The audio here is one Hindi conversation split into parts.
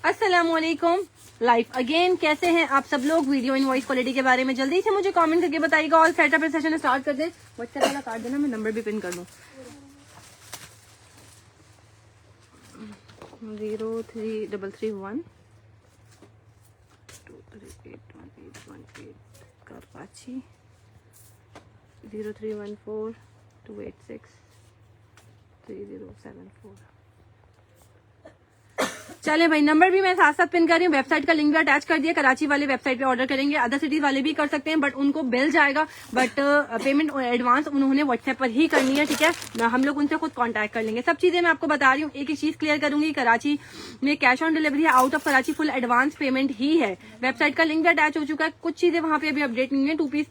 अस्सलामुअलैकुम। लाइफ अगेन, कैसे हैं आप सब लोग? वीडियो इन वॉइस क्वालिटी के बारे में जल्दी से मुझे कमेंट करके बताइएगा। ऑल सेटअप सेशन स्टार्ट कर दे। व्हाट्सएप वाला कार्ड देना, मैं नंबर भी पिन कर दूं। 03331 2381818 कराची 0314 286 3074। चले भाई, नंबर भी मैं साथ साथ पिन कर रही हूँ। वेबसाइट का लिंक भी अटैच कर दिया। कराची वाले वेबसाइट पे ऑर्डर करेंगे, अदर सिटीज वाले भी कर सकते हैं, बट उनको बिल जाएगा। बट पेमेंट एडवांस उन्होंने व्हाट्सएप पर ही करनी है, ठीक है। हम लोग उनसे खुद कांटेक्ट कर लेंगे। सब चीजें मैं आपको बता रही हूँ। एक चीज क्लियर करूंगी, कराची में कैश ऑन डिलीवरी है, out of Karachi full advance payment ही है। वेबसाइट का लिंक भी अटैच हो चुका है। कुछ चीजें वहां पे अभी अपडेट नहीं है। 2 पीस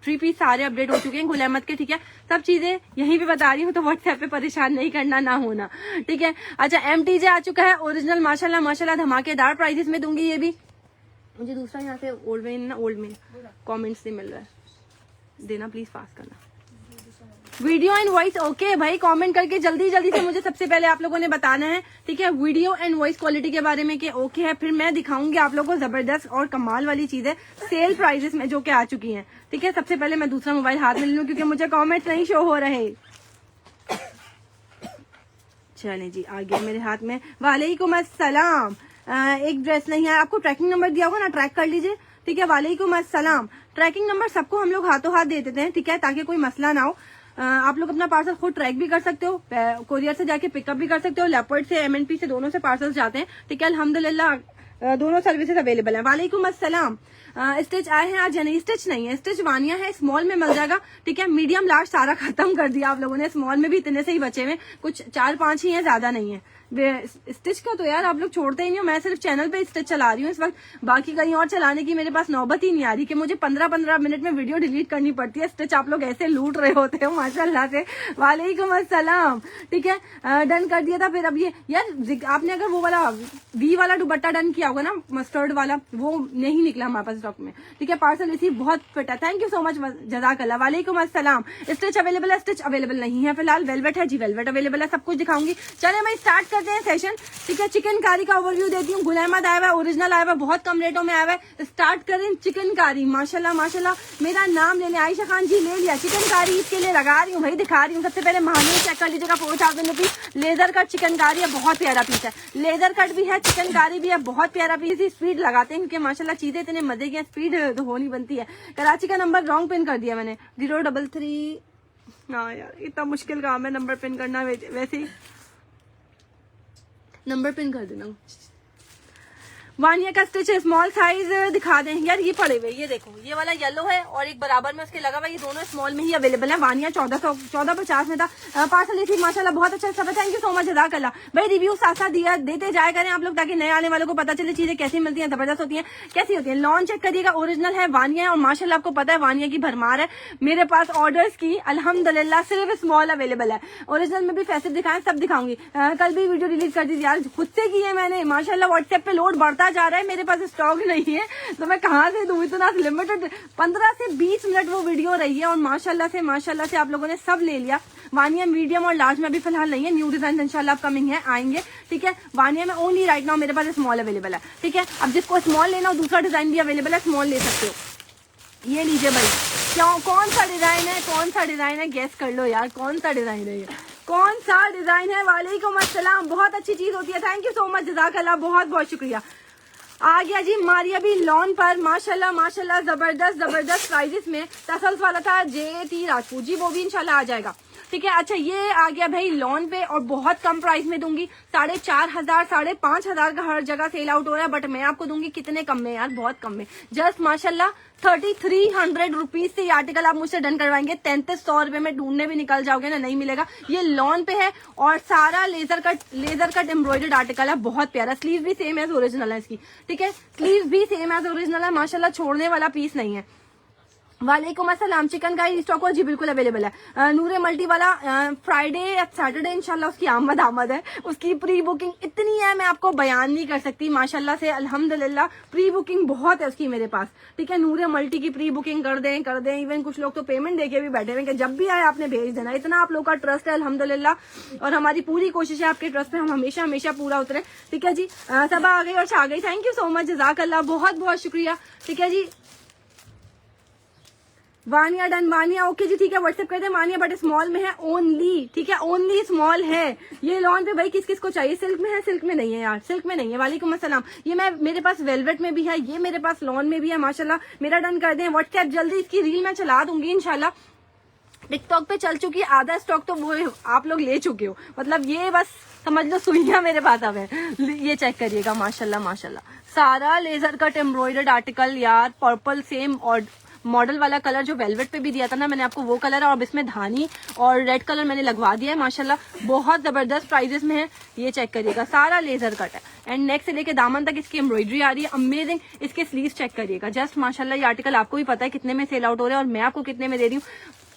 3 पीस सारे अपडेट हो चुके हैं गुल अहमद के, ठीक है। सब चीजें यहीं पे बता रही हूँ, तो व्हाट्सएप पे परेशान नहीं करना, ना होना, ठीक है। अच्छा, MTJ आ चुका है ओरिजिनल, माशाल्लाह माशाल्लाह धमाकेदार प्राइजेस में दूंगी। ये भी मुझे दूसरा यहाँ से ओल्ड में कमेंट्स से मिल रहा है, देना प्लीज, पास करना। वीडियो एंड वॉइस ओके भाई, कमेंट करके जल्दी जल्दी से मुझे सबसे पहले आप लोगों ने बताना है, ठीक है। वीडियो एंड वॉइस क्वालिटी के बारे में कि ओके है, फिर मैं दिखाऊंगी आप लोगों को जबरदस्त और कमाल वाली चीजें सेल प्राइजेस में जो कि आ चुकी हैं, ठीक है। सबसे पहले मैं दूसरा मोबाइल हाथ में ले लूं क्योंकि मुझे कमेंट्स नहीं शो हो रहे। चले जी, आ गया मेरे हाथ में। वालेकुम अस्सलाम। एक ड्रेस नहीं है, आपको ट्रैकिंग नंबर दिया होगा ना, ट्रैक कर लीजिए, ठीक है। वालेकुम अस्सलाम। ट्रैकिंग नंबर सबको हम लोग हाथों हाथ दे देते हैं, ठीक है, ताकि कोई मसला ना हो। आप लोग अपना पार्सल खुद ट्रैक भी कर सकते हो, कोरियर से जाके पिकअप भी कर सकते हो, लेपर्ड से MNP से दोनों से पार्सल जाते हैं, ठीक है। अल्हम्दुलिल्लाह दोनों सर्विसेज अवेलेबल है। वालेकुम अस्सलाम। स्टिच आए हैं आज, यानी स्टिच नहीं है, स्टिच वानिया है, स्मॉल में मिल जाएगा, ठीक है। मीडियम लार्ज सारा खत्म कर दिया आप लोगों ने, स्मॉल में भी इतने से ही बचे हुए, कुछ 4-5 ही है, ज्यादा नहीं है। स्टिच का तो यार आप लोग छोड़ते ही नहीं हो। मैं सिर्फ चैनल पे स्टिच चला रही हूँ इस वक्त, बाकी कहीं और चलाने की मेरे पास नौबत ही नहीं आ रही कि मुझे 15-15 मिनट में वीडियो डिलीट करनी पड़ती है। स्टिच आप लोग ऐसे लूट रहे होते हो माशाल्लाह से। वालेकुम अस्सलाम, ठीक है। डन कर दिया था। फिर अब ये यार आपने अगर वो वाला V वाला दुपट्टा डन किया होगा ना, मस्टर्ड वाला, वो नहीं निकला हमारे पास स्टॉक में, ठीक है। पार्सल रिसीव बहुत फिट है, थैंक यू सो मच, जज़ाकल्लाह। वालेकुम अस्सलाम। स्टिच अवेलेबल है, स्टिच अवेलेबल नहीं है फिलहाल। वेलवेट है जी, वेलवेट अवेलेबल है, सब कुछ दिखाऊंगी। चले मैं स्टार्ट करते हैं सेशन, ठीक है। चिकनकारी का ओवरव्यू देती हूँ। गुल अहमद आया हुआ है, ओरिजिनल आया हुआ है, बहुत कम रेटों में आया हुआ है। स्टार्ट करें चिकनकारी। माशाल्लाह माशाल्लाह, मेरा नाम लेने आयशा खान जी ले लिया। चिकनकारी इसके लिए लगा रही हूँ भाई, दिखा रही हूँ। सबसे पहले महानूर चेक कर लीजिएगा, 4000 रुपीज। लेजर कट चिकनकारी है, बहुत प्यारा पीस है। लेजर कट भी है, चिकनकारी भी है, बहुत प्यारा पीस। स्पीड लगाते हैं क्योंकि माशाल्लाह चीजें इतने मजे की, स्पीड तो होनी बनती है। कराची का नंबर रॉन्ग पिन कर दिया मैंने, 033। हाँ यार, इतना मुश्किल काम है नंबर पिन करना, वैसे ही नंबर पिन कर देना। वानिया का स्टिच है, स्मॉल साइज दिखा दें यार। ये पड़े हुए, ये देखो, ये वाला येलो है और एक बराबर में उसके लगा हुआ, ये दोनों स्मॉल में ही अवेलेबल है। वानिया 1450 में था। पार्सल थी माशाल्लाह, बहुत अच्छा सब है, थैंक यू सो मच, जज़ाकल्लाह भाई। रिव्यू साथ साथ दिया देते जाए करें आप लोग, ताकि नए आने वालों को पता चले चीजें कैसी मिलती हैं, जबरदस्त होती हैं, कैसी होती है। लॉन्च चेक करिएगा, ओरिजिनल है, वानिया है, और माशाल्लाह आपको पता है वानिया की भरमार है मेरे पास ऑर्डर्स की, अल्हम्दुलिल्लाह। सिर्फ स्मॉल अवेलेबल है, ओरिजिनल में भी फैसेट दिखाएं, सब दिखाऊंगी। कल भी वीडियो रिलीज कर दी यार, खुद से की है मैंने, माशाल्लाह। व्हाट्सएप पे लोड बढ़ता जा रहा है, मेरे पास स्टॉक नहीं है तो मैं कहाँ से दूं, इतना लिमिटेड 15 से 20 मिनट वो वीडियो रही है, और माशाल्लाह से आप लोगों ने सब ले लिया। वानिया मीडियम और लार्ज में अभी फिलहाल नहीं है, न्यू डिजाइन इंशाल्लाह अपकमिंग है, आएंगे, ठीक है। वानिया में ओनली राइट नाउ मेरे पास स्मॉल अवेलेबल है, ठीक है। अब जिसको स्मॉल लेना हो, दूसरा डिजाइन भी अवेलेबल है, स्मॉल ले सकते हो। ये लीजिए भाई, क्यों, कौन सा डिजाइन है, कौन सा डिजाइन है, गेस कर लो यार, कौन सा डिजाइन है ये, कौन सा डिजाइन है। वालेकुम अस्सलाम, बहुत अच्छी चीज होती है, थैंक यू सो मच, जज़ाकल्लाह, बहुत बहुत शुक्रिया। आ गया जी मारिया भी लॉन पर, माशाल्लाह माशाल्लाह, जबरदस्त प्राइजेस में। टसल्स वाला था JT राजपूत जी, वो भी इंशाल्लाह आ जाएगा, ठीक है। अच्छा, ये आ गया भाई लॉन पे, और बहुत कम प्राइस में दूंगी। 4500 5,500 का हर जगह सेल आउट हो रहा है, बट मैं आपको दूंगी कितने कम में यार, बहुत कम में, जस्ट माशाल्लाह 3300 रुपीज से ये आर्टिकल आप मुझसे डन करवाएंगे। 3300 रुपए में ढूंढने भी निकल जाओगे ना, नहीं मिलेगा। ये लॉन पे है और सारा लेजर कट एम्ब्रॉइडर्ड आर्टिकल है, बहुत प्यारा। स्लीव भी सेम एज ओरिजिनल है इसकी, ठीक है। स्लीव भी सेम एज ओरिजिनल है माशाल्लाह, छोड़ने वाला पीस नहीं है। वालेकुम अस्सलाम। चिकनकारी स्टॉक और जी बिल्कुल अवेलेबल है। नूरे मल्टी वाला फ्राइडे या सैटरडे इंशाल्लाह उसकी आमद है। उसकी प्री बुकिंग इतनी है मैं आपको बयान नहीं कर सकती, माशाल्लाह से अल्हम्दुलिल्लाह प्री बुकिंग बहुत है उसकी मेरे पास। ठीक है, नूरे मल्टी की प्री बुकिंग कर दें। इवन कुछ लोग तो पेमेंट देके भी बैठे हुए कि जब भी आए आपने भेज देना। इतना आप लोग का ट्रस्ट है अल्हम्दुलिल्लाह, और हमारी पूरी कोशिश है आपके ट्रस्ट पे हम हमेशा पूरा उतरे। ठीक है जी, सब आ गई और छा गई। थैंक यू सो मच, जज़ाकल्लाह, बहुत बहुत शुक्रिया। ठीक है जी, वानिया डन, वानिया ओके जी, ठीक है, व्हाट्सएप कर दे वानिया, बट स्मॉल में है ओनली। ठीक है, ओनली स्मॉल है। ये लॉन पे भाई किस किस को चाहिए? सिल्क में है, सिल्क में नहीं है यार, सिल्क में नहीं है। वालेकुम अस्सलाम। ये मेरे पास वेलवेट में भी है, ये मेरे पास लॉन में भी है माशाल्लाह। मेरा डन कर दें व्हाट्सएप, जल्दी इसकी रील मैं चला दूंगी इंशाल्लाह। टिकटॉक पे चल चुकी है, आधा स्टॉक तो वो आप लोग ले चुके हो, मतलब ये बस समझ लो सुइयां मेरे पास अब है। ये चेक करिएगा माशाल्लाह माशाल्लाह, सारा लेजर कट एम्ब्रॉयडर्ड आर्टिकल यार, पर्पल सेम और मॉडल वाला कलर जो वेलवेट पे भी दिया था ना मैंने आपको, वो कलर है, और इसमें धानी और रेड कलर मैंने लगवा दिया है माशाल्लाह। बहुत जबरदस्त प्राइजेस में है, ये चेक करिएगा, सारा लेजर कट है एंड नेक से लेके दामन तक इसकी एम्ब्रॉयडरी आ रही है, अमेजिंग। इसके स्लीव्स चेक करिएगा, जस्ट माशाल्लाह। ये आर्टिकल आपको भी पता है कितने में सेल आउट हो रहा है और मैं आपको कितने में दे रही हूँ।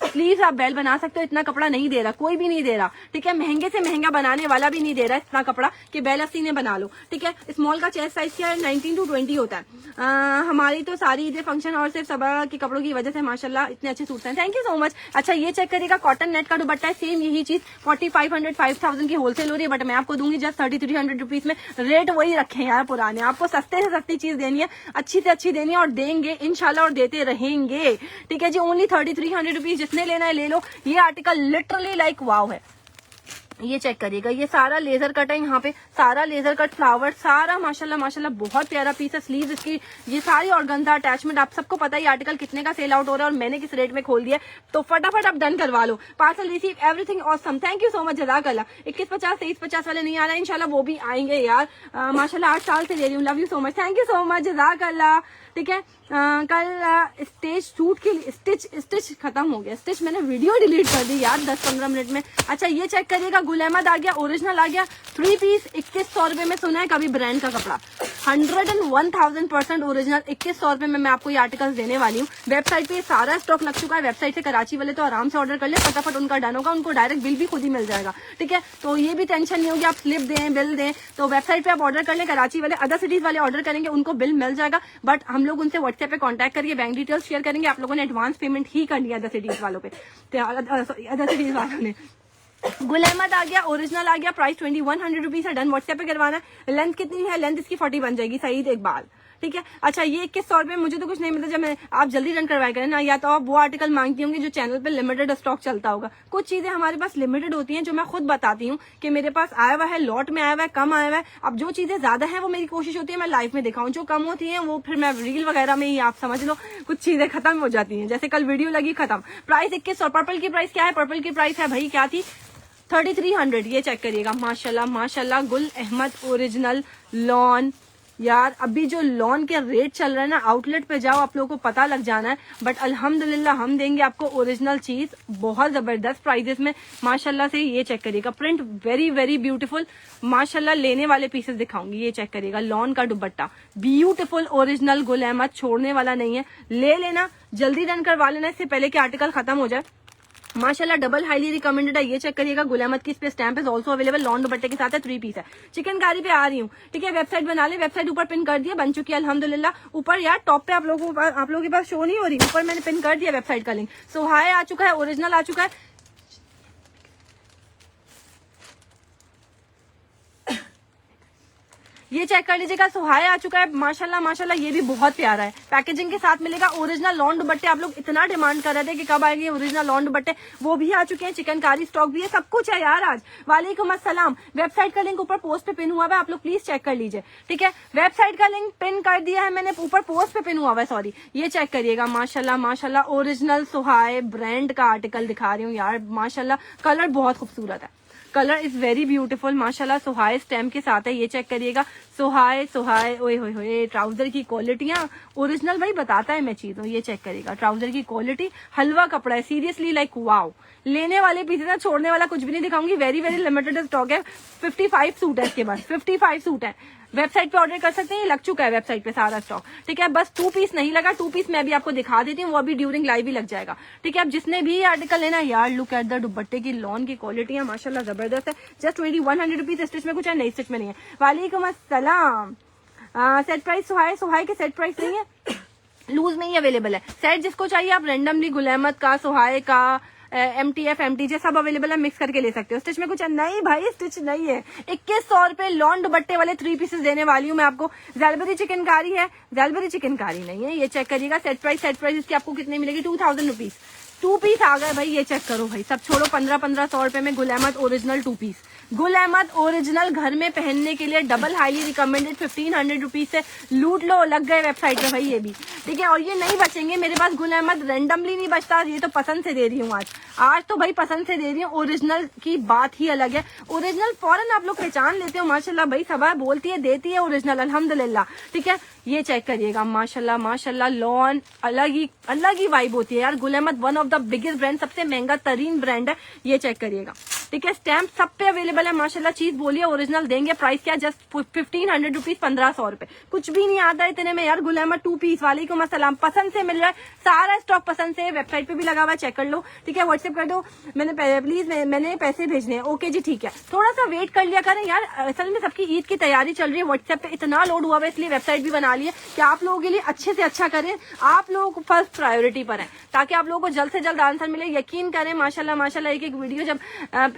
प्लीज आप बेल बना सकते हो, इतना कपड़ा नहीं दे रहा, कोई भी नहीं दे रहा। ठीक है, महंगे से महंगा बनाने वाला भी नहीं दे रहा इतना कपड़ा कि बेल अस्सी ने बना लो। ठीक है, स्मॉल का चेस्ट साइज क्या है? 19 to 20 होता है। हमारी तो सारी ईद फंक्शन और सिर्फ सबा के कपड़ों की वजह से माशाल्लाह इतने अच्छे सूट हैं। Thank you so much. अच्छा, ये चेक करिएगा, कॉटन नेट का दुपट्टा है, सेम यही चीज 4500 5000 की होलसेल हो रही है, बट मैं आपको दूंगी जस्ट 3300 रुपीज में। रेट वही रखे यार पुराने, आपको सस्ते से सस्ती चीज देनी है, अच्छी से अच्छी देनी है, और देंगे इंशाल्लाह और देते रहेंगे। ठीक है जी, ओनली 3300 रुपीज, जिसने लेना है ले लो। ये आर्टिकल लिटरली लाइक वाव है। ये चेक करिएगा, ये सारा लेजर कट है, यहाँ पे सारा लेजर कट फ्लावर, सारा माशाल्लाह माशाल्लाह बहुत प्यारा पीस है। स्लीव इसकी, ये सारी ऑर्गेन्जा अटैचमेंट, आप सबको पता है ये आर्टिकल कितने का सेल आउट हो रहा है और मैंने किस रेट में खोल दिया, तो फटाफट आप डन करवा लो। Parcel receive, everything awesome, thank you so much, जज़ाकल्लाह। 2150 2350 वाले नहीं आ रहे, इंशाल्लाह वो भी आएंगे यार। माशाल्लाह 8 साल से ले रही हूँ, love you so much, thank you so much, जज़ाकल्लाह। ठीक है, कल स्टेज शूट के लिए स्टिच खत्म हो गया, स्टिच मैंने वीडियो डिलीट कर दी यार 10-15 मिनट में। अच्छा, ये चेक करिएगा, गुल अहमद आ गया, ओरिजिनल आ गया, 3 पीस 2100 रुपए में। सुना है कभी ब्रांड का कपड़ा? 101,000% ओरिजिनल 2100 रुपए में मैं आपको ये आर्टिकल्स देने वाली हूँ। वेबसाइट पे सारा स्टॉक लग चुका है, वेबसाइट से कराची वाले तो आराम से ऑर्डर कर ले, फटाफट उनका डन होगा, उनको डायरेक्ट बिल भी खुद ही मिल जाएगा। ठीक है, तो ये भी टेंशन नहीं होगी, आप स्लिप दें बिल दें, तो वेबसाइट पे आप ऑर्डर कर ले। कराची वाले, अदर सिटीज वाले ऑर्डर करेंगे उनको बिल मिल जाएगा, बट हम लोग उनसे व्हाट्सएप पे कांटेक्ट करके बैंक डिटेल्स शेयर करेंगे। आप लोगों ने एडवांस पेमेंट ही करनी है अदर सिटीज वालों पे, अदर सिटीज वालों ने। गुल अहमद आ गया, ओरिजिनल आ गया, प्राइस 2100 रुपीज है, डन व्हाट्सएप पे करवाना है। लेंथ कितनी है? लेंथ इसकी 40 बन जाएगी, सईद इकबाल। ठीक है, अच्छा, ये 2100 रुपए मुझे तो कुछ नहीं मिलता, जब मैं आप जल्दी रन करवाया करें ना, या तो आप वो आर्टिकल मांगती होंगी जो चैनल पे लिमिटेड स्टॉक चलता होगा। कुछ चीजें हमारे पास लिमिटेड होती हैं जो मैं खुद बताती हूँ कि मेरे पास आया हुआ है, लॉट में आया हुआ है, कम आया हुआ है। अब जो चीजें ज्यादा है वो मेरी कोशिश होती है मैं लाइव में दिखाऊं, जो कम होती है वो फिर मैं रील वगैरह में ही, आप समझ लो, कुछ चीजें खत्म हो जाती है, जैसे कल वीडियो लगी खत्म। प्राइस 2100। पर्पल की प्राइस क्या है? पर्पल की प्राइस है भाई क्या थी? 3300। ये चेक करिएगा, माशाल्लाह माशाल्लाह, गुल अहमद ओरिजिनल लॉन। यार अभी जो लॉन के रेट चल रहा है ना, आउटलेट पे जाओ आप लोगों को पता लग जाना है, बट अल्हम्दुलिल्लाह हम देंगे आपको ओरिजिनल चीज बहुत जबरदस्त प्राइजेस में माशाल्लाह से। ये चेक करिएगा, प्रिंट वेरी वेरी ब्यूटीफुल माशाल्लाह। लेने वाले पीसेस दिखाऊंगी, ये चेक करिएगा, लॉन का दुपट्टा ब्यूटीफुल ओरिजिनल, गुल अहमद छोड़ने वाला नहीं है, ले लेना, जल्दी रन करवा लेना इससे पहले कि आर्टिकल खत्म हो जाए। माशाल्लाह डबल हाईली रिकमेंडेड है, ये चेक करिएगा, गुल अहमद की इस पे stamp is also available, lawn दुपट्टे के साथ है, 3 पीस है। चिकनकारी पे आ रही हूँ, ठीक है, वेबसाइट बना ले, वेबसाइट ऊपर पिन कर दिया, बन चुकी है अल्हम्दुलिल्लाह। ऊपर यार टॉप पे आप लोगों के पास शो नहीं हो रही, ऊपर मैंने पिन कर दिया वेबसाइट का लिंक। सो हाय आ चुका है, ओरिजिनल आ चुका है। ये चेक कर लीजिएगा, सुहाय आ चुका है माशाल्लाह माशाल्लाह, ये भी बहुत प्यारा है, पैकेजिंग के साथ मिलेगा। ओरिजिनल लॉन दुपट्टे आप लोग इतना डिमांड कर रहे थे कि कब आएंगे ओरिजिनल लॉन दुपट्टे, वो भी आ चुके हैं, चिकनकारी स्टॉक भी है, सब कुछ है यार आज। वालेकुम अस्सलाम। वेबसाइट का लिंक ऊपर पोस्ट पे पिन हुआ है, आप लोग प्लीज चेक कर लीजिए, ठीक है। वेबसाइट का लिंक पिन कर दिया है मैंने, ऊपर पोस्ट पे पिन हुआ है, सॉरी। ये चेक करिएगा, माशाल्लाह माशाल्लाह, ओरिजिनल सुहाय ब्रांड का आर्टिकल दिखा रही हूँ यार, माशाल्लाह कलर बहुत खूबसूरत है, कलर इज वेरी ब्यूटीफुल माशाल्लाह। सुहाय स्टैम्प के साथ है, ये चेक करिएगा, सुहाय सुहाय। ओए होए होए, ट्राउजर की क्वालिटियां ओरिजिनल भाई बताता है मैं चीजों। ये चेक करिएगा, ट्राउजर की क्वालिटी, हलवा कपड़ा है, सीरियसली लाइक वाओ। लेने वाले पीछे ना, छोड़ने वाला कुछ भी नहीं दिखाऊंगी, वेरी वेरी लिमिटेड स्टॉक है। 55 सूट है इसके पास, 55 सूट है, वेबसाइट पे ऑर्डर कर सकते हैं, ये लग चुका है वेबसाइट पे सारा स्टॉक, ठीक है। बस 2 पीस नहीं लगा, 2 पीस मैं भी आपको दिखा देती हूँ, वो अभी ड्यूरिंग लाइव ही लग जाएगा, ठीक है। अब जिसने भी आर्टिकल लेना यार, लुक एट द दुपट्टे की लॉन की क्वालिटी है माशाल्लाह जबरदस्त है। जस्ट 100 रुपीज स्टिच में कुछ है, नहीं स्टिच में नहीं है। वालेकुम अस्सलाम। सेट प्राइस सुहाई के सेट प्राइस नहीं है, लूज में ही अवेलेबल है। सेट जिसको चाहिए आप रेंडमली गुल अहमद का, सुहाय का, MTF MTJ सब अवेलेबल है, मिक्स करके ले सकते हो। स्टिच में कुछ नहीं भाई, स्टिच नहीं है। 2100 रुपए लॉन दुपट्टे वाले 3 पीसेस देने वाली हूँ मैं आपको। ज़ैलबरी चिकनकारी है, ज़ैलबरी चिकनकारी नहीं है, ये चेक करिएगा। सेट प्राइस इसकी आपको कितनी मिलेगी, 2000 रुपीज। 2 पीस आ गए भाई, ये चेक करो भाई, सब छोड़ो। 1500 रुपए में Gul Ahmad original 2 piece, Gul Ahmed original घर में पहनने के लिए डबल हाईली रिकमेंडेड 1500 रुपीज से लूट लो, लग गए वेबसाइट पे भाई ये भी, ठीक है। और ये नहीं बचेंगे मेरे पास, गुल अहमद रेंडमली नहीं बचता, ये तो पसंद से दे रही हूँ आज तो भाई पसंद से दे रही हूँ। ओरिजिनल की बात ही अलग है, ओरिजिनल फौरन आप लोग पहचान लेते हो माशाल्लाह भाई, सभा बोलती है देती है ओरिजिनल, अल्हम्दुलिल्लाह, ठीक है। ये चेक करिएगा माशाल्लाह माशाल्लाह, लॉन अलग ही वाइब होती है यार। Gul Ahmed one of the biggest brand, सबसे महंगा तरीन ब्रांड है, ये चेक करिएगा, ठीक है। स्टैम्प सब पे अवेलेबल है माशाल्लाह, चीज बोलिए ओरिजिनल देंगे। प्राइस क्या, जस्ट 1500 रुपीज, 1500 रुपए, कुछ भी नहीं आता इतने में यार। गुल अहमद 2 पीस, वालेकुम अस्सलाम, पसंद से मिल रहा है, सारा स्टॉक पसंद से, वेबसाइट पे भी लगा हुआ है, चेक कर लो, ठीक है। व्हाट्सएप कर दो, मैंने पैसे भेजने हैं, ओके जी ठीक है। थोड़ा सा वेट कर लिया करें यार, असल में सबकी ईद की तैयारी चल रही है, व्हाट्सएप पे इतना लोड हुआ है, इसलिए वेबसाइट भी बना ली है कि आप लोगों के लिए अच्छे से अच्छा करें, आप लोगों को फर्स्ट प्रायोरिटी पर है, ताकि आप लोगों को जल्द से जल्द आंसर मिले। यकीन करें माशाल्लाह माशाल्लाह, एक वीडियो जब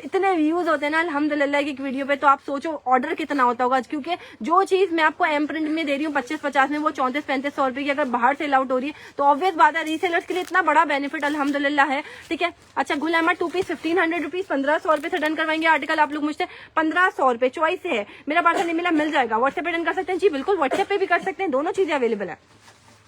इतने व्यूज होते हैं ना अल्हम्दुलिल्लाह एक वीडियो पे, तो आप सोचो ऑर्डर कितना होता होगा, क्योंकि जो चीज मैं आपको एम प्रिंट में दे रही हूँ 25-50 में, वो 34-3500 रुपए की अगर बाहर सेल आउट हो रही है तो ऑब्वियस बात है रीसेलर्स के लिए इतना बड़ा बेनिफिट अल्हम्दुलिल्लाह है, ठीक है। अच्छा, गुल अहमद 2 पीस 1500 रुपीज, 1500 रुपए से डन करवाएंगे आर्टिकल आप लोग मुझसे, 1500 रुपए चॉइस है। मेरा पार्सल नहीं मिला, मिल जाएगा, व्हाट्सएप पे डन कर सकते हैं जी, बिल्कुल व्हाट्सएप पे भी कर सकते हैं, दोनों चीजें अवेलेबल है।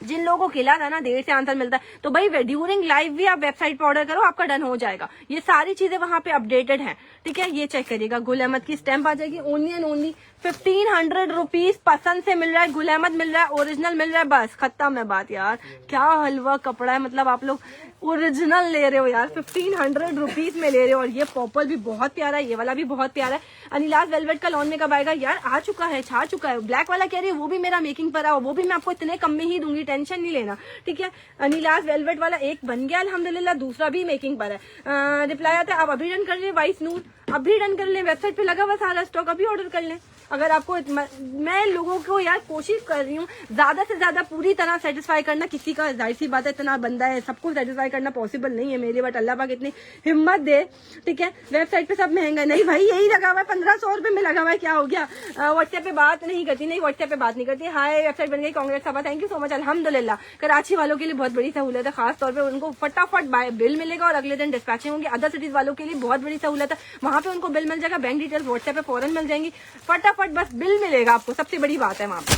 जिन लोगों को खिला था ना देर से आंसर मिलता है, तो भाई ड्यूरिंग लाइव भी आप वेबसाइट पे ऑर्डर करो, आपका डन हो जाएगा। ये सारी चीजें वहां पे अपडेटेड हैं, ठीक है। ये चेक करिएगा, गुल अहमद की स्टैम्प आ जाएगी, ओनली एंड ओनली 1500 रुपीज, पसंद से मिल रहा है, गुल अहमद मिल रहा है, ओरिजिनल मिल रहा है, बस खत्म है बात यार। क्या हलवा कपड़ा है, मतलब आप लोग ओरिजिनल ले रहे हो यार, 1500 रुपीज में ले रहे हो। और ये पर्पल भी बहुत प्यारा है, ये वाला भी बहुत प्यारा है। अनिलाज वेलवेट का लॉन में कब आएगा यार, आ चुका है, छा चुका है। ब्लैक वाला कह रही है वो भी मेरा मेकिंग पर आओ, वो भी मैं आपको इतने कम में ही दूंगी, टेंशन नहीं लेना, ठीक है। अनिलाज वेलवेट वाला एक बन गया अल्हम्दुलिल्लाह, दूसरा भी मेकिंग पर है। रिप्लाई आता है, आप अभी डन कर लें वाइस नूर, अभी डन कर लें, वेबसाइट पे लगा हुआ सारा स्टॉक, अभी ऑर्डर कर लें। अगर आपको मैं लोगों को यार कोशिश कर रही हूँ ज्यादा से ज्यादा पूरी तरह सेटिस्फाई करना, किसी का जाहिर सी बात है इतना बंदा है, सबको सेटिस्फाई करना पॉसिबल नहीं है मेरे, बट अल्लाह पाक इतनी हिम्मत दे, ठीक है। वेबसाइट पे सब महंगा नहीं भाई, यही लगा हुआ है 1500 रुपए में लगा हुआ है, क्या हो गया। व्हाट्सएप पे बात नहीं करती, नहीं व्हाट्सएप पे बात नहीं करती। हाय वेबसाइट बन गई, कांग्रेस साहब, थैंक यू सो मच अल्हम्दुलिल्लाह। कराची वालों के लिए बहुत बड़ी सहूलत है, खास तौर पर उनको फटाफट बिल मिलेगा और अगले दिन डिस्पैचिंग होंगी। अदर सिटीज वालों के लिए बहुत बड़ी सहूलत है, वहां पे उनको बिल मिल जाएगा, बैंक डिटेल्स व्हाट्सएप पे फौरन मिल जाएंगी, फटाफट बस बिल मिलेगा आपको, सबसे बड़ी बात है वहां पे,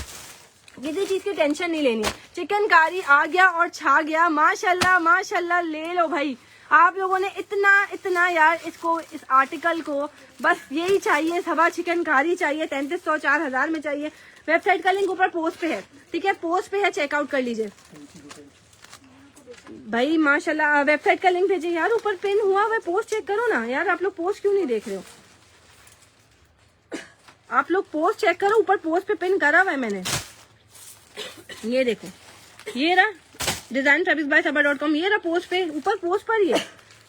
किसी चीज की टेंशन नहीं लेनी है। चिकनकारी आ गया और छा गया, माशाल्लाह माशाल्लाह, ले लो भाई। आप लोगों ने इतना यार इसको, इस आर्टिकल को बस यही चाहिए, सवा चिकनकारी चाहिए, 3300 4000 में चाहिए। वेबसाइट का लिंक ऊपर पोस्ट पे है, ठीक है, पोस्ट पे है, चेकआउट कर लीजिए भाई माशाल्लाह। वेबसाइट का लिंक भेजिए यार, ऊपर पिन हुआ हुआ, पोस्ट चेक करो ना यार, आप लोग पोस्ट क्यों नहीं देख रहे हो, आप लोग पोस्ट चेक करो, ऊपर पोस्ट पे पिन करा हुआ है मैंने, ये देखो, ये रहा डिजाइन fabricsbysabar.com, ये रहा पोस्ट पे, ऊपर पोस्ट पर ही है,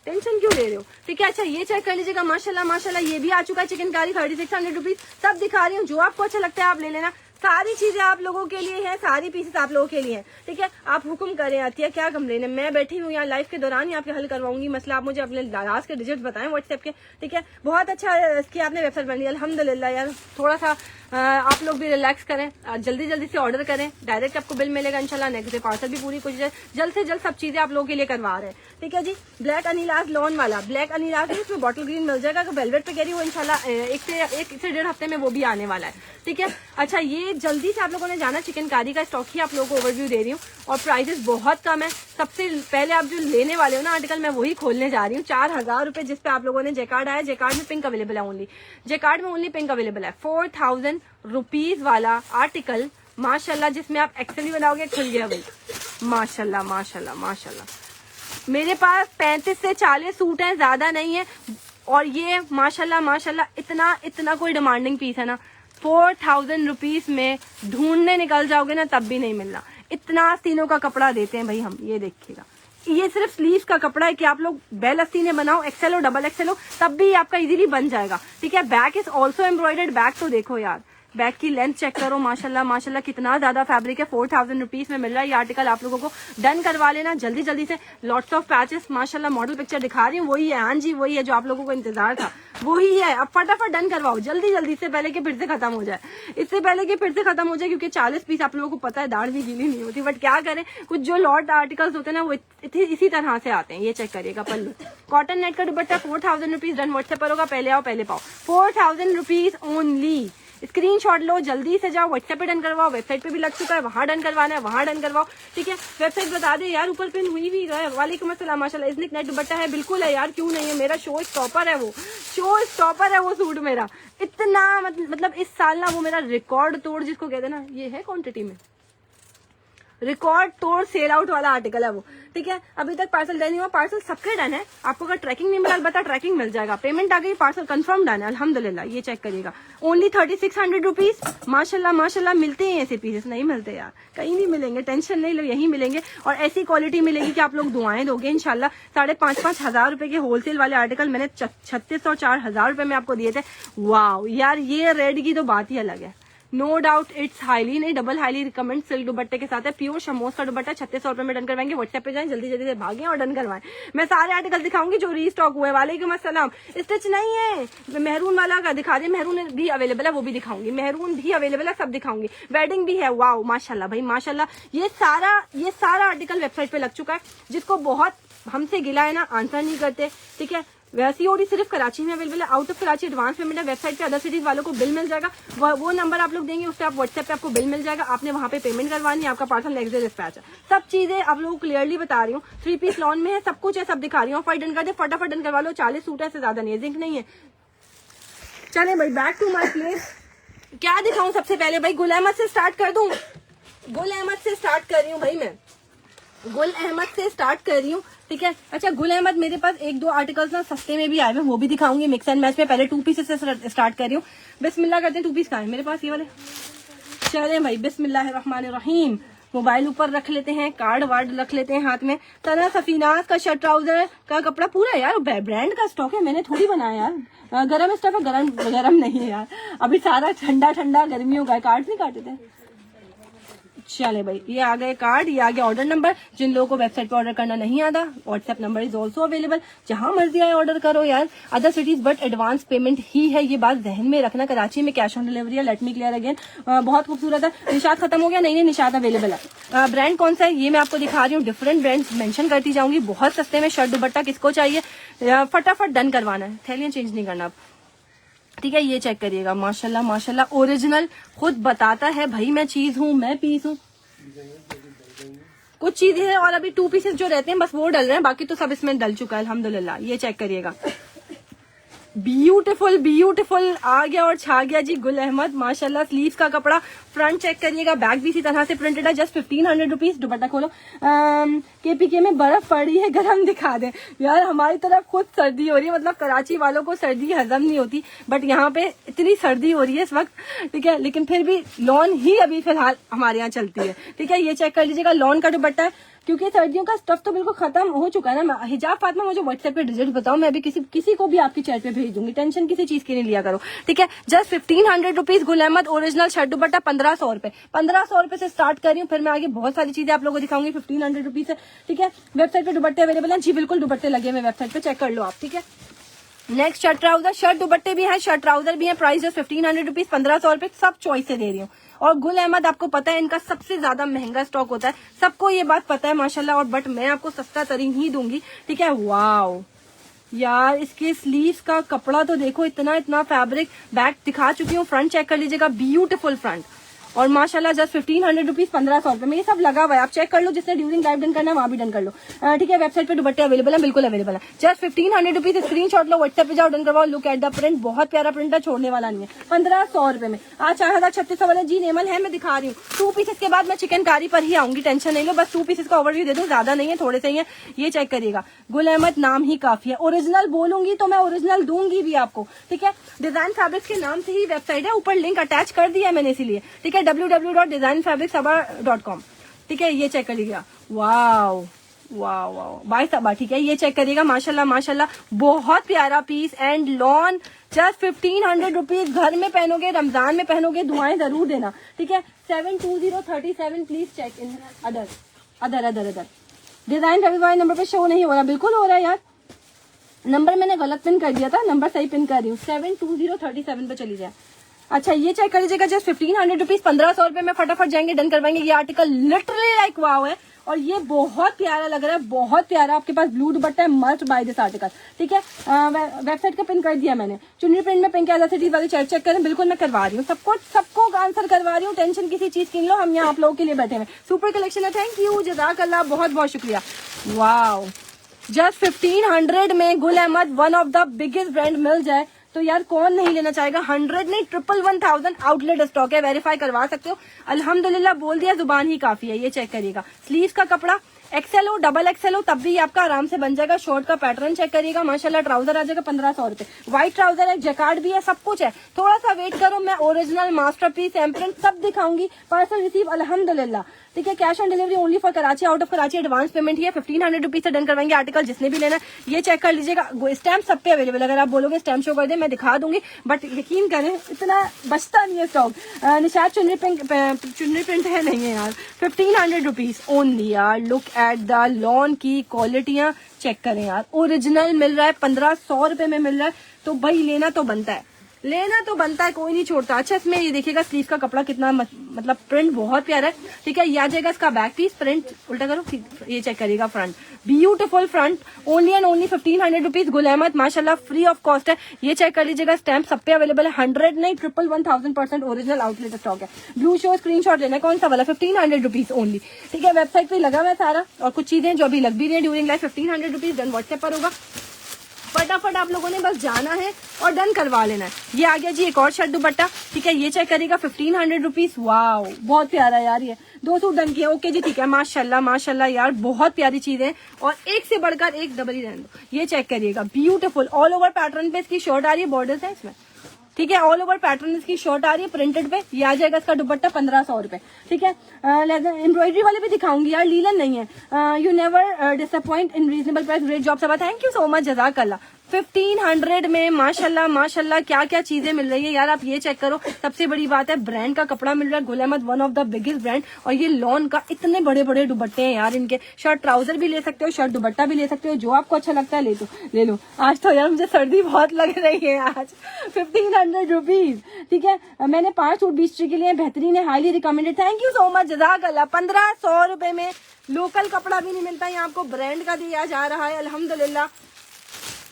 टेंशन क्यों ले रहे हो, ठीक है। अच्छा, ये चेक कर लीजिएगा माशाल्लाह माशाल्लाह, ये भी आ चुका है चिकनकारी 3600 रुपीज, सब दिखा रही हूँ, जो आपको अच्छा लगता है आप ले लेना, सारी चीजें आप लोगों के लिए है, सारी पीसेस आप लोगों के लिए हैं, ठीक है। आप हुक्म करें, आतिया क्या कम लेने, मैं बैठी हूँ यहाँ लाइव के दौरान ही आपके हल करवाऊंगी मसला, आप मुझे अपने लास्ट के डिजिट बताएं व्हाट्सएप के, ठीक है। बहुत अच्छा इसकी आपने वेबसाइट बन ली अल्हम्दुलिल्लाह यार। थोड़ा सा आप लोग भी रिलैक्स करें, जल्दी जल्दी से ऑर्डर करें, डायरेक्ट आपको बिल मिलेगा इंशाल्लाह। नेक्स्ट डे पार्सल भी पूरी कोशिश है, जल्द से जल्द सब चीजें आप लोगों के लिए करवा रहे हैं, ठीक है जी। ब्लैक अनिलाज लॉन वाला, ब्लैक अनिलाज है, इसमें बॉटल ग्रीन मिल जाएगा, वेलवेट पे कह रही हो इंशाल्लाह एक से 1.5 हफ्ते में वो भी आने वाला है, ठीक है। अच्छा, ये जल्दी से आप लोगों ने जाना, चिकनकारी का स्टॉक ही आप लोगों को ओवरव्यू दे रही हूँ, और प्राइसेस बहुत कम है। सबसे पहले आप जो लेने वाले हो ना आर्टिकल, मैं वही खोलने जा रही हूँ, 4000 रुपए, जिसपे आप लोगों ने जेकार्ड आया, जेकार्ड में पिंक अवेलेबल है, ओनली जेकार्ड में ओनली पिंक अवेलेबल है, 4000 रुपीज वाला आर्टिकल माशाल्लाह, जिसमें आप एक्सेल बनाओगे, खुल गया भाई माशाल्लाह माशाल्लाह माशाल्लाह। मेरे पास 35 से 40 सूट हैं, ज्यादा नहीं है, और ये माशाल्लाह माशाल्लाह इतना कोई डिमांडिंग पीस है ना, 4000 रुपीज में ढूंढने निकल जाओगे ना तब भी नहीं मिलना, इतना आस्तीनों का कपड़ा देते हैं भाई हम। ये देखिएगा, ये सिर्फ स्लीव का कपड़ा है कि आप लोग बेल आस्तीने बनाओ, एक्सेल हो डबल एक्सेल हो तब भी आपका इजीली बन जाएगा, ठीक है। Back is also embroidered, back तो देखो यार, बैक की लेंथ चेक करो, माशाल्लाह माशाल्लाह कितना ज्यादा फैब्रिक है। 4000 रुपीज में मिल रहा है ये आर्टिकल, आप लोगों को डन करवा लेना जल्दी जल्दी से। लॉट्स ऑफ पैचेस, माशाल्लाह मॉडल पिक्चर दिखा रही हूँ, वही है, हाँ जी वही है जो आप लोगों को इंतजार था, वही है। अब फटाफट डन करवाओ जल्दी जल्दी, इससे पहले कि फिर से खत्म हो जाए, इससे पहले कि फिर से खत्म हो जाए, क्योंकि 40 पीस आप लोगों को पता है दाढ़ भी गीली नहीं होती, बट क्या करें, कुछ जो लॉट आर्टिकल्स होते हैं ना वो इसी तरह से आते हैं। ये चेक करिएगा पल्लू, कॉटन नेट का दुपट्टा 4000 रुपीज, डन व्हाट्सएप पर होगा, पहले आओ पहले पाओ, 4000 रुपीज ओनली। स्क्रीनशॉट लो, जल्दी से जाओ, व्हाट्सएप पे डन करवाओ, वेबसाइट पे भी लग चुका है, वहां डन करवाना है वहां डन करवाओ, ठीक है। वेबसाइट बता दे यार, ऊपर पिन हुई भी है। वालेकुम अस्सलाम, माशाल्लाह इस्निक नेट दुपट्टा है, बिल्कुल है यार, क्यों नहीं है, मेरा शो स्टॉपर है वो, शो स्टॉपर है वो सूट मेरा, इतना मतलब इस साल ना वो मेरा रिकॉर्ड तोड़ जिसको कहते हैं ना, ये है क्वांटिटी में रिकॉर्ड तोड़ सेल आउट वाला आर्टिकल है वो, ठीक है। अभी तक पार्सल डन नहीं हुआ, पार्सल सबके डन है, आपको अगर ट्रैकिंग नहीं मिला अलबत्ता ट्रैकिंग मिल जाएगा, पेमेंट आ गई, पार्सल कंफर्म डन है अल्हम्दुलिल्लाह। ये चेक करिएगा, ओनली 3600 रुपीज, माशाल्लाह माशाल्लाह। मिलते हैं ऐसे पीसेस, नहीं मिलते यार, कहीं नहीं मिलेंगे, टेंशन नहीं लो, यही मिलेंगे, और ऐसी क्वालिटी मिलेगी कि आप लोग दुआएं दोगे इंशाल्लाह। 5,500 हजार रुपए के होलसेल वाले आर्टिकल मैंने 3600 और 4000 रुपए में आपको दिए थे। वाह यार, ये रेड की तो बात ही अलग है, नो डाउट इट्स हाईली नहीं डबल हाईली रिकमेंड सिल्क दुपट्टे के साथ है, प्योर शमोस का दुपट्टा 3600 रुपए में डन करवाएंगे। व्हाट्सएप पे जाएं, जल्दी जल्दी से भागें और डन करवाएं। मैं सारे आर्टिकल दिखाऊंगी जो रीस्टॉक हुए। वालेकुम अस्सलाम, स्टिच नहीं है, मेहरून वाला का दिखा दे, मेहरून भी अवेलेबल है, वो भी दिखाऊंगी, मेहरून भी अवेलेबल है, सब दिखाऊंगी, वेडिंग भी है। वाओ माशाल्लाह भाई माशाल्लाह, ये सारा आर्टिकल वेबसाइट पे लग चुका है। जिसको बहुत हमसे गिला है ना, आंसर नहीं करते, ठीक है। वैसी और सिर्फ कराची में अवेलेबल है, out of Karachi advance payment है, वेबसाइट पे अदर सिटीज वालों को बिल मिल जाएगा, वो नंबर आप लोग देंगे, उससे आप व्हाट्सएप पे आपको बिल मिल जाएगा, आपने वहां पे पेमेंट करवानी है, आपका पार्सल नेक्स्ट डे डिस्पैच है। सब चीजें आप लोगों को क्लियरली बता रही हूँ, 3 पीस लॉन में है, सब कुछ है, सब दिखा रही हूँ। डन कर दे, फटाफट डन करवा लो, 40 सूट है, से ज्यादा नहीं है, जिंक नहीं है। चले भाई बैक टू माई प्लेस, क्या दिखाऊं सबसे पहले भाई, गुल अहमद से स्टार्ट कर दूं, गुल अहमद से स्टार्ट कर रही हूँ भाई, मैं गुल अहमद से स्टार्ट कर रही हूँ, ठीक है। अच्छा, गुल अहमद मेरे पास 1-2 आर्टिकल्स ना सस्ते में भी आए हैं, वो भी दिखाऊंगी मिक्स एंड मैच में। पहले 2 पीसेस से स्टार्ट कर रही हूँ, बिस्मिल्लाह करते हैं। 2 पीस का है मेरे पास ये वाले, चले भाई बिस्मिल्लाहिर्रहमानिर्रहीम। मोबाइल ऊपर रख लेते हैं, कार्ड वार्ड रख लेते हैं हाथ में। तना सफीनाज का शर्ट ट्राउजर का कपड़ा पूरा यार ब्रांड का स्टॉक है, मैंने थोड़ी बनाया यार, गरम स्टफ है, गरम नहीं है यार, अभी सारा ठंडा ठंडा गर्मियों का है। कार्ड नहीं काटे थे, चले भाई ये आ गए कार्ड, ये आ गया ऑर्डर नंबर। जिन लोगों को वेबसाइट पे ऑर्डर करना नहीं आता, WhatsApp number is also available, जहां मर्जी आए ऑर्डर करो यार। Other cities but advance payment ही है, ये बात जहन में रखना। कराची में कैश ऑन डिलीवरी है, लेट मी क्लियर अगेन। बहुत खूबसूरत है। निशात खत्म हो गया, नहीं निशात अवेलेबल है। ब्रांड कौन सा है ये मैं आपको दिखा रही हूँ, डिफरेंट ब्रांड्स मेंशन करती जाऊंगी। बहुत सस्ते में शर्ट दुपट्टा किसको चाहिए, फटाफट डन करवाना है, थैलियां चेंज नहीं करना, ठीक है। ये चेक करिएगा, माशाल्लाह माशाल्लाह, ओरिजिनल खुद बताता है भाई, मैं चीज हूँ, मैं पीस हूँ। कुछ चीजें हैं और अभी 2 पीसेस जो रहते हैं बस वो डल रहे हैं, बाकी तो सब इसमें डल चुका है अल्हम्दुलिल्लाह। ये चेक करिएगा, ब्यूटीफुल ब्यूटीफुल आ गया और छा गया जी गुल अहमद माशाल्लाह। स्लीव्स का कपड़ा, फ्रंट चेक करिएगा, बैक भी इसी तरह से प्रिंटेड है, जस्ट 1500 रुपीज। दुपट्टा खोलो, केपीके में बर्फ पड़ी है, गरम दिखा दे यार। हमारी तरफ खुद सर्दी हो रही है, मतलब कराची वालों को सर्दी हजम नहीं होती, बट यहाँ पे इतनी सर्दी हो रही है इस वक्त, ठीक है। लेकिन फिर भी लॉन ही अभी फिलहाल हमारे यहाँ चलती है, ठीक है। ये चेक कर लीजिएगा, लॉन का दुपट्टा है, क्योंकि सर्दियों का स्टफ तो बिल्कुल खत्म हो चुका है ना। हिजाब फातिमा मुझे व्हाट्सएप पे डिजिट बताओ, मैं अभी किसी को भी आपकी चैट पे भेज दूंगी, टेंशन किसी चीज की नहीं लिया करो, ठीक है। Just 1500 rupees Gul Ahmed original shirt दुपट्टा, 1500 रुपए, 1500 रुपए से स्टार्ट कर रही हूँ। फिर मैं आगे बहुत सारी चीजें आप लोगों को दिखाऊंगी। 1500 रुपीज से, ठीक है। वेबसाइट पे दुपट्टे अवेलेबल है जी, बिल्कुल दुपट्टे लगे हुए वेबसाइट पे, चेक कर लो आप, ठीक है। नेक्स्ट शर्ट ट्राउजर, शर्ट दुपट्टे भी है, शर्ट ट्राउजर भी है, प्राइस जस्ट 1500 रुपीज, 1500 रुपए, सब चॉइस से दे रही हूँ। और गुल अहमद आपको पता है इनका सबसे ज्यादा महंगा स्टॉक होता है, सबको ये बात पता है माशाल्लाह, और बट मैं आपको सस्ता तरीन ही दूंगी, ठीक है। वाओ यार, इसके स्लीव्स का कपड़ा तो देखो, इतना फैब्रिक। बैक दिखा चुकी हूँ, फ्रंट चेक कर लीजिएगा, ब्यूटीफुल फ्रंट, और माशाल्लाह जस्ट 1500 रुपीज, 1500 रुपए में ये सब लगा हुआ है। आप चेक कर लो, जिसने ड्यूरिंग लाइव डन करना है वहां भी डन कर लो। ठीक है, वेबसाइट पे दुपट्टे अवेलेबल है, बिल्कुल अवेलेबल है। जस्ट 1500 रुपीज, स्क्रीनशॉट लो, व्हाट्सएप पे जाओ, डन करवाओ। लुक एट द प्रिंट, बहुत प्यारा प्रिंट है, छोड़ने वाला नहीं है। 1500 रुपए में आज 4036 वाले जी नेमल है, मैं दिखा रही हूँ। 2 पीसेस के बाद मैं चिकनकारी पर ही आऊंगी, टेंशन नहीं लो। बस 2 पीसेस का ओवरव्यू दे दूं, ज्यादा नहीं है, थोड़े से ही है। ये चेक करिएगा, गुल अहमद नाम ही काफी है। ओरिजिनल बोलूंगी तो मैं ओरिजिनल दूंगी भी आपको। ठीक है, डिजाइन फैब्रिक्स के नाम से ही वेबसाइट है, ऊपर लिंक अटैच कर दिया है मैंने इसीलिए। ठीक है, www.designfabricsaba.com। ठीक है, ये चेक करिएगा, wow wow wow by Saba. ठीक है, ये चेक करिएगा, माशाल्लाह माशाल्लाह, बहुत प्यारा piece and lawn. Just 1500 rupees, घर में पहनोगे, रमजान में पहनोगे, दुआएं जरूर देना। ठीक है, 72037 please check in other other other other design. Ravi number पे शो नहीं हो रहा, बिल्कुल हो रहा है यार, नंबर मैंने गलत पिन कर दिया था, नंबर सही पिन कर रही हूँ। 72037 पे चली जाए। अच्छा, ये चेक कर लीजिएगा, जस्ट 1500 रुपीज, 1500 रुपए में फटाफट जाएंगे, डन करवाएंगे। ये आर्टिकल लिटरली लाइक वाव है और ये बहुत प्यारा लग रहा है, बहुत प्यारा। आपके पास ब्लू दुपट्टा है, मस्ट बाय दिस आर्टिकल। ठीक है, वेबसाइट का पिन कर दिया मैंने। चुन्नी प्रिंट में पिंक एलास्टिक वाले चेक करें, बिल्कुल मैं करवा रही हूँ, सबको आंसर करवा रही हूँ। टेंशन किसी चीज की लो, हम यहाँ आप लोगों के लिए बैठे हुए। सुपर कलेक्शन है, थैंक यू, जज़ाकल्लाह, बहुत बहुत शुक्रिया। वाओ, जस्ट 1500 में Gul Ahmed, one of the biggest brand, मिल जाए तो यार कौन नहीं लेना चाहेगा। 100 नहीं, 111000 आउटलेट स्टॉक है, वेरीफाई करवा सकते हो। अल्हम्दुलिल्लाह बोल दिया, जुबान ही काफी है। ये चेक करिएगा, स्लीव का कपड़ा एक्सेल हो, डबल एक्सेल हो, तब भी आपका आराम से बन जाएगा। शॉर्ट का पैटर्न चेक करिएगा, माशाल्लाह। ट्राउजर आ जाएगा 1500 रुपए, व्हाइट ट्राउजर है, जैकार्ड भी है, सब कुछ है। थोड़ा सा वेट करो, मैं ओरिजिनल मास्टरपीस एम्प्रिंट सब दिखाऊंगी। पार्सल रिसीव अल्हम्दुलिल्लाह। ठीक है, cash on delivery only for Karachi, out of Karachi advance payment ही है। 1500 रुपीज से डन करवाएंगे आर्टिकल, जिसने भी लेना है। ये चेक कर लीजिएगा, स्टैम्प सब पे अवेलेबल। अगर आप बोलोगे स्टैम्प शो कर दे, मैं दिखा दूंगी, बट यकीन करें इतना बचता नहीं है स्टॉक। निशाद चुन्नी प्रिंट है, नहीं है यार। 1500 रुपीज ओनली यार। लुक एट द लॉन की क्वालिटियां चेक करें यार, ओरिजिनल मिल रहा है, 1500 रुपए में मिल रहा है, तो भाई लेना तो बनता है, लेना तो बनता है, कोई नहीं छोड़ता। अच्छा, इसमें ये देखिएगा स्लीव का कपड़ा कितना मतलब प्रिंट बहुत प्यारा है। ठीक है, ये आ जाएगा इसका बैक पीस, प्रिंट उल्टा करो, ये चेक करिएगा, front beautiful front, only and only 1500 rupees. Gul Ahmed माशाल्लाह फ्री ऑफ कॉस्ट है। ये चेक कर लीजिएगा, स्टैम्प सब पे अवेलेबल है। 100 नहीं, 111000% ओरिजिनल आउटलेट स्टॉक है। ब्लू शो स्क्रीनशॉट लेना है, कौन सा वाला, 1500 रुपीज ओनली। ठीक है, वेबसाइट पे लगा हुआ है सारा, और कुछ चीजें जो अभी लग भी रही है during life. 1500 rupees done WhatsApp पर होगा, फटाफट आप लोगों ने बस जाना है और डन करवा लेना है। ये आ गया जी एक और शर्ट दुपट्टा। ठीक है, ये चेक करिएगा, 1500 रुपीज। वाओ, बहुत प्यारा यार, ये 2 सूट डन किए। ओके जी, ठीक है, माशाल्लाह माशाल्लाह यार, बहुत प्यारी चीज है, और एक से बढ़कर एक, डबल ही रहने दो। ये चेक करिएगा, ब्यूटीफुल ऑल ओवर पैटर्न पे इसकी शर्ट आ रही है, बॉर्डर्स है इसमें। ठीक है, ऑल ओवर पैटर्न इसकी शर्ट आ रही है प्रिंटेड पे। ये आ जाएगा इसका दुपट्टा 1500 रुपए। ठीक है, एम्ब्रॉयडरी वाले भी दिखाऊंगी यार, लीलन नहीं है। You never disappoint in reasonable price, great job Saba, thank you so much, जज़ाकल्लाह। 1500 में माशाल्लाह माशाल्लाह क्या क्या चीजें मिल रही है यार, आप ये चेक करो। सबसे बड़ी बात है, ब्रांड का कपड़ा मिल रहा है, Gul Ahmed one of the biggest brand. और ये लॉन का इतने बड़े बड़े दुपट्टे हैं यार इनके। शर्ट ट्राउजर भी ले सकते हो, शर्ट दुपट्टा भी ले सकते हो, जो आपको अच्छा लगता है ले लो। आज तो यार मुझे सर्दी बहुत लग रही है आज। 1500 रुपीज। ठीक है, मैंने 5 सूट बीच के लिए, बेहतरीन है, highly recommended, thank you so much, जज़ाकल्लाह। 1500 रुपए में लोकल कपड़ा भी नहीं मिलता, यहाँ आपको ब्रांड का दिया जा रहा है, अल्हम्दुलिल्लाह।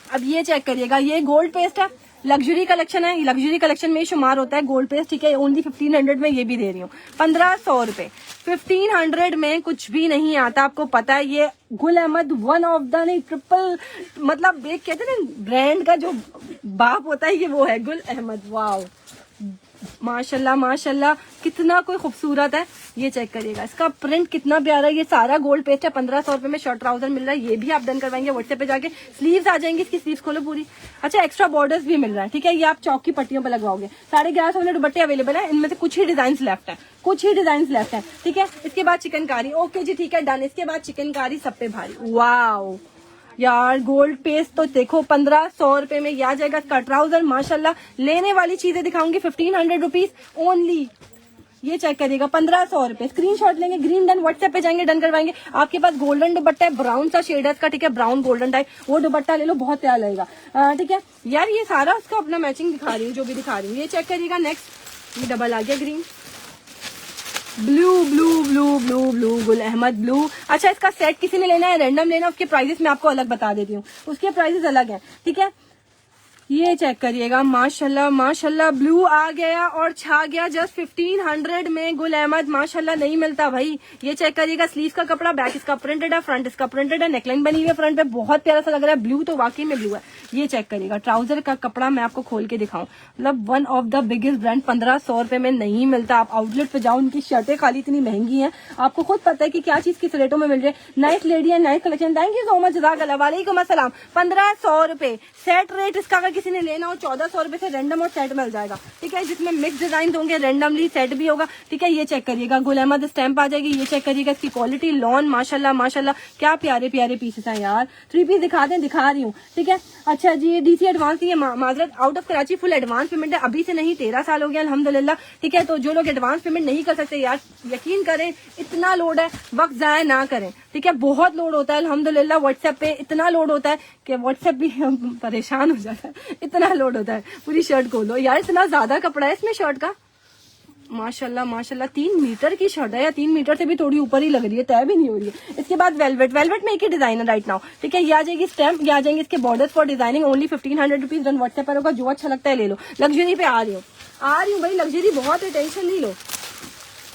अब ये चेक करिएगा, ये गोल्ड पेस्ट है, लग्जरी कलेक्शन है, लग्जरी कलेक्शन में शुमार होता है गोल्ड पेस्ट। ठीक है, ओनली 1500 में ये भी दे रही हूँ, 1500 रुपए। 1500 में कुछ भी नहीं आता, आपको पता है। ये गुल अहमद वन ऑफ द नहीं, ट्रिपल मतलब एक कहते हैं ना ब्रांड का जो बाप होता है, ये वो है गुल अहमद। वाओ, माशाल्लाह माशाल्लाह, कितना कोई खूबसूरत है। ये चेक करिएगा, इसका प्रिंट कितना प्यारा है। ये सारा गोल्ड पेस्ट है, 1500 रुपए में शर्ट ट्राउजर मिल रहा है। ये भी आप डन करवाएंगे व्हाट्सएप पे जाके। स्लीव्स आ जाएंगी, इसकी स्लीव्स खोलो पूरी। अच्छा, एक्स्ट्रा बॉर्डर्स भी मिल रहा है। ठीक है, ये आप चौक की पट्टियों पे लगवाओगे। 1150 वाले दुपट्टे अवेलेबल है, इनमें से कुछ ही डिजाइन लेफ्ट है, कुछ ही डिजाइन लेफ्ट है। ठीक है, इसके बाद चिकनकारी। ओके जी, ठीक है, डन। इसके बाद चिकनकारी सब पे भारी। वाओ यार, गोल्ड पेस्ट तो देखो 1500 रुपए में। आ जाएगा इसका ट्राउजर, माशाल्लाह। लेने वाली चीजें दिखाऊंगी, 1500 रुपीज ओनली। ये चेक करिएगा, 1500 रुपए। स्क्रीनशॉट लेंगे, ग्रीन डन, व्हाट्सएप पे जाएंगे, डन करवाएंगे। आपके पास गोल्डन दुपट्टा है, ब्राउन सा शेड है इसका। ठीक है, ब्राउन गोल्डन टाइप, वो दुपट्टा ले लो, बहुत प्यारा लगेगा। ठीक है यार, ये सारा उसका अपना मैचिंग दिखा रही हूँ, जो भी दिखा रही हूँ। ये चेक करिएगा, नेक्स्ट ये डबल आ गया, green, blue blue blue blue blue, Gul Ahmed blue. अच्छा, इसका सेट किसी ने लेना है, रैंडम लेना, उसके प्राइसेस मैं आपको अलग बता देती हूँ, उसके प्राइसेस अलग है। ठीक है, ये चेक करिएगा, माशाल्लाह माशाल्लाह, ब्लू आ गया और छा गया जस्ट 1500 में। गुल अहमद माशाल्लाह नहीं मिलता भाई। ये चेक करिएगा, स्लीव का कपड़ा, बैक इसका प्रिंटेड है, फ्रंट इसका प्रिंटेड है, नेकलाइन बनी हुई है फ्रंट पे, बहुत प्यारा सा लग रहा है। ब्लू तो वाकई में ब्लू है। ये चेक करिएगा, ट्राउजर का कपड़ा मैं आपको खोल के दिखाऊं, मतलब one of the biggest brand, 1500 रुपए में नहीं मिलता। आप आउटलेट पे जाओ, उनकी शर्टें खाली इतनी महंगी हैं, आपको खुद पता है कि क्या चीज किस रेटों में मिल रही है। नाइस लेडी है, nice collection, thank you so much, जज़ाकल्लाह, वालेकुम अस्सलाम। 1500 रुपए सेट रेट इसका। अगर किसी ने लेना हो 1400 रुपए से रैंडम और सेट मिल जाएगा, ठीक है, जिसमें मिक्स डिजाइन होंगे, रैंडमली सेट भी होगा, ठीक है। ये चेक करिएगा, गुल अहमद स्टैंप आ जाएगी। ये चेक करिएगा, इसकी क्वालिटी, लॉन माशाल्लाह माशाल्लाह, क्या प्यारे प्यारे पीसेस हैं यार। 3 पीस दिखा रही हूँ, ठीक है। अच्छा जी, डीसी एडवांस, ये माजरत out of Karachi full advance payment है, अभी से नहीं, 13 साल हो गया अल्हम्दुलिल्लाह, ठीक है। तो जो लोग एडवांस पेमेंट नहीं कर सकते यार, यकीन करें, इतना लोड है, वक्त जाया ना करें, ठीक है। बहुत लोड होता है अल्हम्दुलिल्लाह, व्हाट्सएप पे इतना लोड होता है कि व्हाट्सएप भी परेशान हो जाता है, इतना लोड होता है। पूरी शर्ट खोलो यार, इतना ज्यादा कपड़ा है इसमें शर्ट का, माशाल्लाह माशाल्लाह। 3 मीटर की शर्ट है, या 3 मीटर से भी थोड़ी ऊपर ही लग रही है, तय भी नहीं हो रही है। इसके बाद वेलवेट, वेलवेट में एक ही डिजाइन है राइट नाउ, ठीक है। ये आ जाएगी स्टैम्प, ये आ जाएंगे इसके borders for designing, only 1500 rupees. Run WhatsApp पर होगा, जो अच्छा लगता है ले लो। लग्जरी पे आ रही हूँ भाई, लग्जरी बहुत है, टेंशन नहीं लो,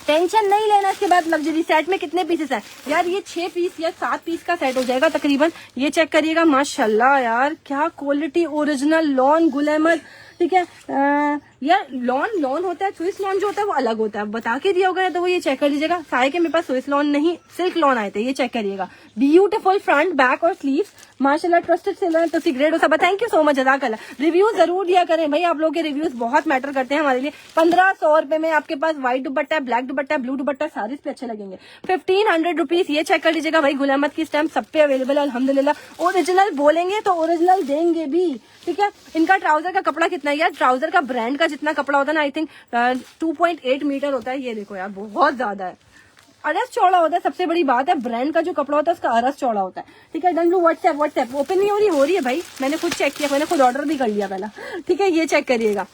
टेंशन नहीं लेना। इसके बाद लग्जरी सेट में कितने पीसेस हैं यार, ये 6 पीस या 7 पीस का सेट हो जाएगा तकरीबन। ये चेक करिएगा, माशाल्लाह यार, क्या quality, original lawn, Gul Ahmed, ठीक है। यार लॉन होता है, स्विस लॉन जो होता है वो अलग होता है, बता के दिया होगा, तो वो ये चेक कर लीजिएगा। सारे के मेरे पास स्विस लॉन नहीं, सिल्क लॉन आए थे। ये चेक करिएगा, ब्यूटीफुल फ्रंट, बैक और स्लीव्स, माशाल्लाह, ट्रस्टेड सेलर तो ग्रेड हो सब। थैंक यू सो मच, जज़ाकल्लाह। रिव्यू जरूर दिया करें भाई, आप लोगों के रिव्यूज बहुत मैटर करते हैं हमारे लिए। 1500 रुपए में आपके पास व्हाइट दुपट्टा है, ब्लैक दुपट्टा है, ब्लू दुपट्टा, सारे पे अच्छे लगेंगे। 1500 रुपीज। ये चेक कर लीजिएगा भाई, गुल अहमद की स्टैम्प सब पे अवेलेबल है अल्हम्दुलिल्लाह। ओरिजिनल बोलेंगे तो ओरिजिनल देंगे भी, ठीक है। इनका ट्राउजर का कपड़ा कितना है यार, ट्राउजर का ब्रांड का जितना कपड़ा होता है ना, आई थिंक 2.8 मीटर होता है। ये देखो यार, बहुत ज्यादा है, अरस चौड़ा होता है, सबसे बड़ी बात है, ब्रांड का जो कपड़ा होता है उसका अरस चौड़ा होता है, ठीक है। डन लो, व्हाट्सएप ओपन नहीं हो रही है भाई, मैंने खुद चेक किया, मैंने खुद ऑर्डर भी कर लिया पहला, ठीक है। ये चेक करिएगा,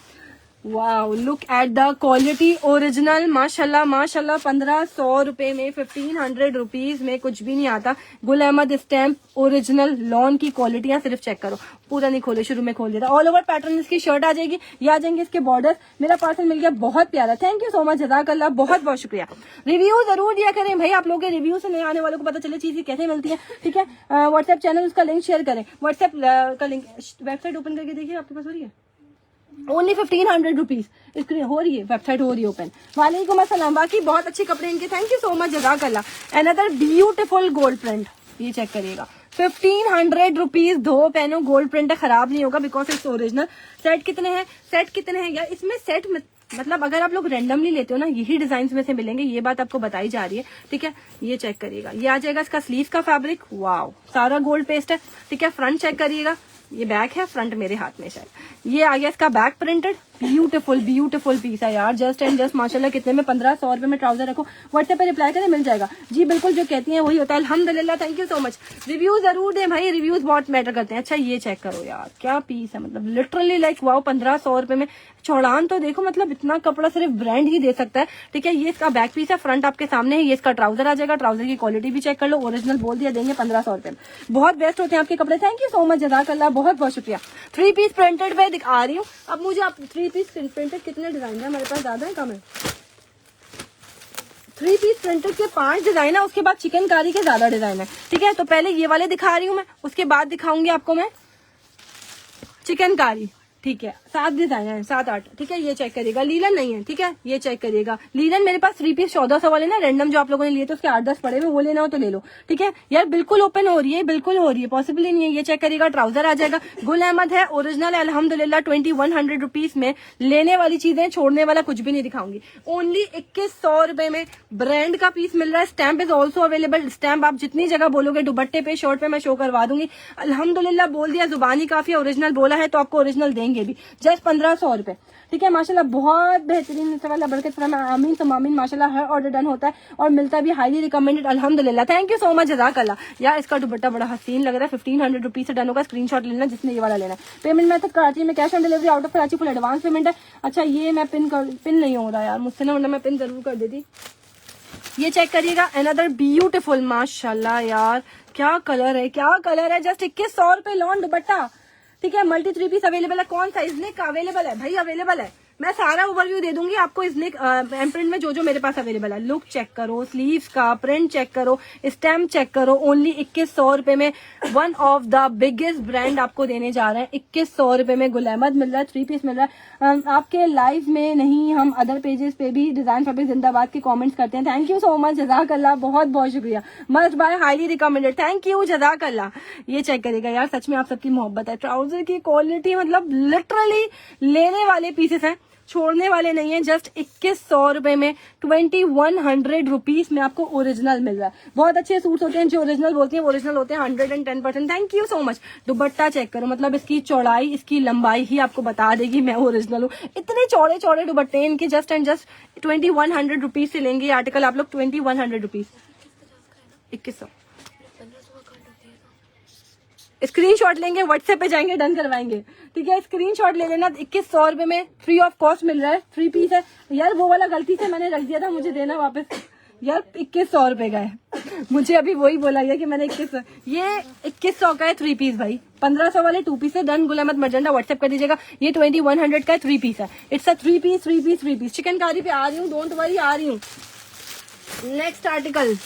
wow, look at the quality, original, माशाल्लाह माशाल्लाह। 1500 रुपए में, 1500 रुपीज में कुछ भी नहीं आता। Gul Ahmed stamp, original lawn की क्वालिटियां सिर्फ चेक करो, पूरा नहीं खोले, शुरू में खोल देता। ऑल ओवर पैटर्न इसकी शर्ट आ जाएगी, ये आ जाएंगे इसके बॉर्डर। मेरा पार्सल मिल गया, बहुत प्यारा, थैंक यू सो मच, जज़ाकल्लाह, बहुत बहुत शुक्रिया। रिव्यू जरूर दिया करें भाई, आप लोगों के रिव्यू से नए आने वालों को पता चले चीजें कैसे मिलती है, ठीक है। व्हाट्सएप चैनल, उसका लिंक शेयर करें, व्हाट्सएप का लिंक, वेबसाइट ओपन करके देखिए, आपके पास हो रही है, ओनली 1500 रुपीज इसकी हो रही है, वेबसाइट हो रही है ओपन। वालेकुम अस्सलाम, बाकी बहुत अच्छे कपड़े इनके, थैंक यू सो मच, जज़ाकल्लाह। अनदर ब्यूटीफुल गोल्ड प्रिंट, ये चेक करिएगा, 1500 रुपीज। धो पहनो, गोल्ड प्रिंट है, खराब नहीं होगा बिकॉज इट्स ओरिजिनल। सेट कितने हैं यार इसमें? सेट मतलब अगर आप लोग रैंडमली लेते हो ना, यही डिजाइन में से मिलेंगे, ये बात आपको बताई जा रही है, ठीक है। ये चेक करिएगा, ये आ जाएगा इसका स्लीव का फैब्रिक, वाओ, सारा गोल्ड पेस्ट है, ठीक है। फ्रंट चेक करिएगा, ये बैक है, फ्रंट मेरे हाथ में शायद। ये आ गया इसका बैक प्रिंटेड, ब्यूटीफुल पीस है यार, जस्ट एंड जस्ट माशाल्लाह। कितने में? 1500 रुपए में ट्राउजर रखो, व्हाट्सएप पे रिप्लाई करें, मिल जाएगा जी। बिल्कुल, जो कहती हैं वही होता है अल्हम्दुलिल्लाह, thank you so much. Review जरूर दें भाई, रिव्यूज बहुत मैटर करते हैं। अच्छा, ये चेक करो यार, क्या पीस है, मतलब लिटरली लाइक वाओ, 1500 रुपए में। चौड़ान तो देखो, मतलब इतना कपड़ा सिर्फ ब्रांड ही दे सकता है, ठीक है। ये इसका बैक पीस है, फ्रंट आपके सामने है। ये इसका ट्राउजर आ जाएगा, ट्राउजर की क्वालिटी भी चेक कर लो, ओरिजिनल बोल दिया, देंगे 1500 रुपए में। बहुत बेस्ट होते हैं आपके कपड़े, थैंक यू सो मच, जज़ाकल्लाह, बहुत बहुत शुक्रिया। 3 पीस प्रिंटेड पे दिखा रही हूँ। अब मुझे आप 3 पीस प्रिंटेड कितने डिजाइन है हमारे पास, ज्यादा है कम है? 3 पीस प्रिंटेड के 5 डिजाइन है, उसके बाद चिकनकारी के ज्यादा डिजाइन है, ठीक है। तो पहले ये वाले दिखा रही हूँ मैं, उसके बाद दिखाऊंगी आपको मैं चिकनकारी, ठीक है। 7 डिजाइन है, 7-8, ठीक है। ये चेक करिएगा, लीलन नहीं है, ठीक है। ये चेक करिएगा, लीलन मेरे पास 3 पीस 1400 वाले ना, रैंडम जो आप लोगों ने लिए थे उसके 8-10 पड़े हुए, वो लेना हो तो ले लो, ठीक है यार। बिल्कुल ओपन हो रही है, बिल्कुल हो रही है, पॉसिबल ही नहीं है। ये चेक करिएगा, ट्राउजर आ जाएगा, गुल अहमद है, ओरिजिनल है अल्हम्दुलिल्लाह। 2100 रुपीज में लेने वाली चीजें, छोड़ने वाला कुछ भी नहीं दिखाऊंगी। ओनली 2100 रुपए में ब्रांड का पीस मिल रहा है। Stamp is also available, stamp आप जितनी जगह बोलोगे, दुपट्टे पे, शर्ट पे, मैं शो करवा दूंगी अल्हम्दुलिल्लाह। बोल दिया, जुबानी काफी, ओरिजिनल बोला है तो आपको ओरिजिनल देंगे भी, जस्ट 1500 रुपए, ठीक है। माशाल्लाह बहुत बेहतरीन, बरकत आमीन तो आमीन, माशाल्लाह हर ऑर्डर डन होता है और मिलता भी, हाईली रिकमेंडेड अल्हम्दुलिल्लाह। थैंक यू सो मच, जज़ाकल्लाह। यार इसका दुपट्टा बड़ा हसीन लग रहा है, 1500 रुपीज से डन होगा। स्क्रीनशॉट लेना जिसने ये वाला लेना है। पेमेंट मेथड कराची में cash on delivery, out of Karachi full advance payment है। अच्छा, ये मैं पिन नहीं हो रहा यार मुझसे ना, वरना मैं पिन जरूर कर देती। ये चेक करिएगा, अनदर ब्यूटीफुल, माशाल्लाह यार क्या कलर है, क्या कलर है। जस्ट 2100 रुपए लॉन दुपट्टा, ठीक है, मल्टी 3 पीस अवेलेबल है। कौन सा इजनिक का अवेलेबल है भाई? अवेलेबल है, मैं सारा ओवरव्यू दे दूंगी आपको इजनिक एम्प्रिंट में जो जो मेरे पास अवेलेबल है। लुक चेक करो, स्लीव्स का प्रिंट चेक करो, स्टैम्प चेक करो। ओनली 2100 रुपए में one of the biggest brand आपको देने जा रहे हैं। 2100 रुपए में गुल अहमद मिल रहा है, 3 पीस मिल रहा है। आपके लाइव में नहीं, हम अदर पेजेस पे भी डिजाइन फैब्रिक जिंदाबाद के कमेंट्स करते हैं। थैंक यू सो मच, जज़ाकल्लाह, बहुत बहुत शुक्रिया। Must buy, highly recommended, thank you, जज़ाकल्लाह। ये चेक करिएगा यार, सच में आप सबकी मोहब्बत है। ट्राउजर की क्वालिटी मतलब लिटरली लेने वाले पीसेस हैं, छोड़ने वाले नहीं है। जस्ट 2100 रुपए में 2100 रुपीज में आपको ओरिजिनल मिल रहा है। बहुत अच्छे सूट्स होते हैं, जो ओरिजिनल बोलते हैं वो ओरिजिनल होते हैं 110%। Thank you so much. Dupatta check करो, मतलब इसकी चौड़ाई, इसकी लंबाई ही आपको बता देगी मैं ओरिजिनल हूँ। इतने चौड़े चौड़े दुपट्टे इनके जस्ट एंड जस्ट 2100 रुपीज से लेंगे आर्टिकल आप लोग। 2100 रुपीज, 2100। स्क्रीनशॉट लेंगे, व्हाट्सएप पे जाएंगे, डन करवाएंगे, ठीक है। स्क्रीनशॉट ले लेना। 2100 रुपए में फ्री ऑफ कॉस्ट मिल रहा है, 3 पीस है। यार वो वाला गलती से मैंने रख दिया था, मुझे देना वापस। यार 2100 रुपए का है, मुझे अभी वही बोला गया कि मैंने 2100, ये 2100 का है 3 पीस भाई। 1500 वाले 2 पीस है, done. Gul Ahmed magenta WhatsApp कर दीजिएगा। ये 2100 का 3 पीस है। It's a 3 piece 3 piece 3 piece. Chikankari पे आ रही हूँ, डोंट वरी, आ रही हूँ। नेक्स्ट आर्टिकल,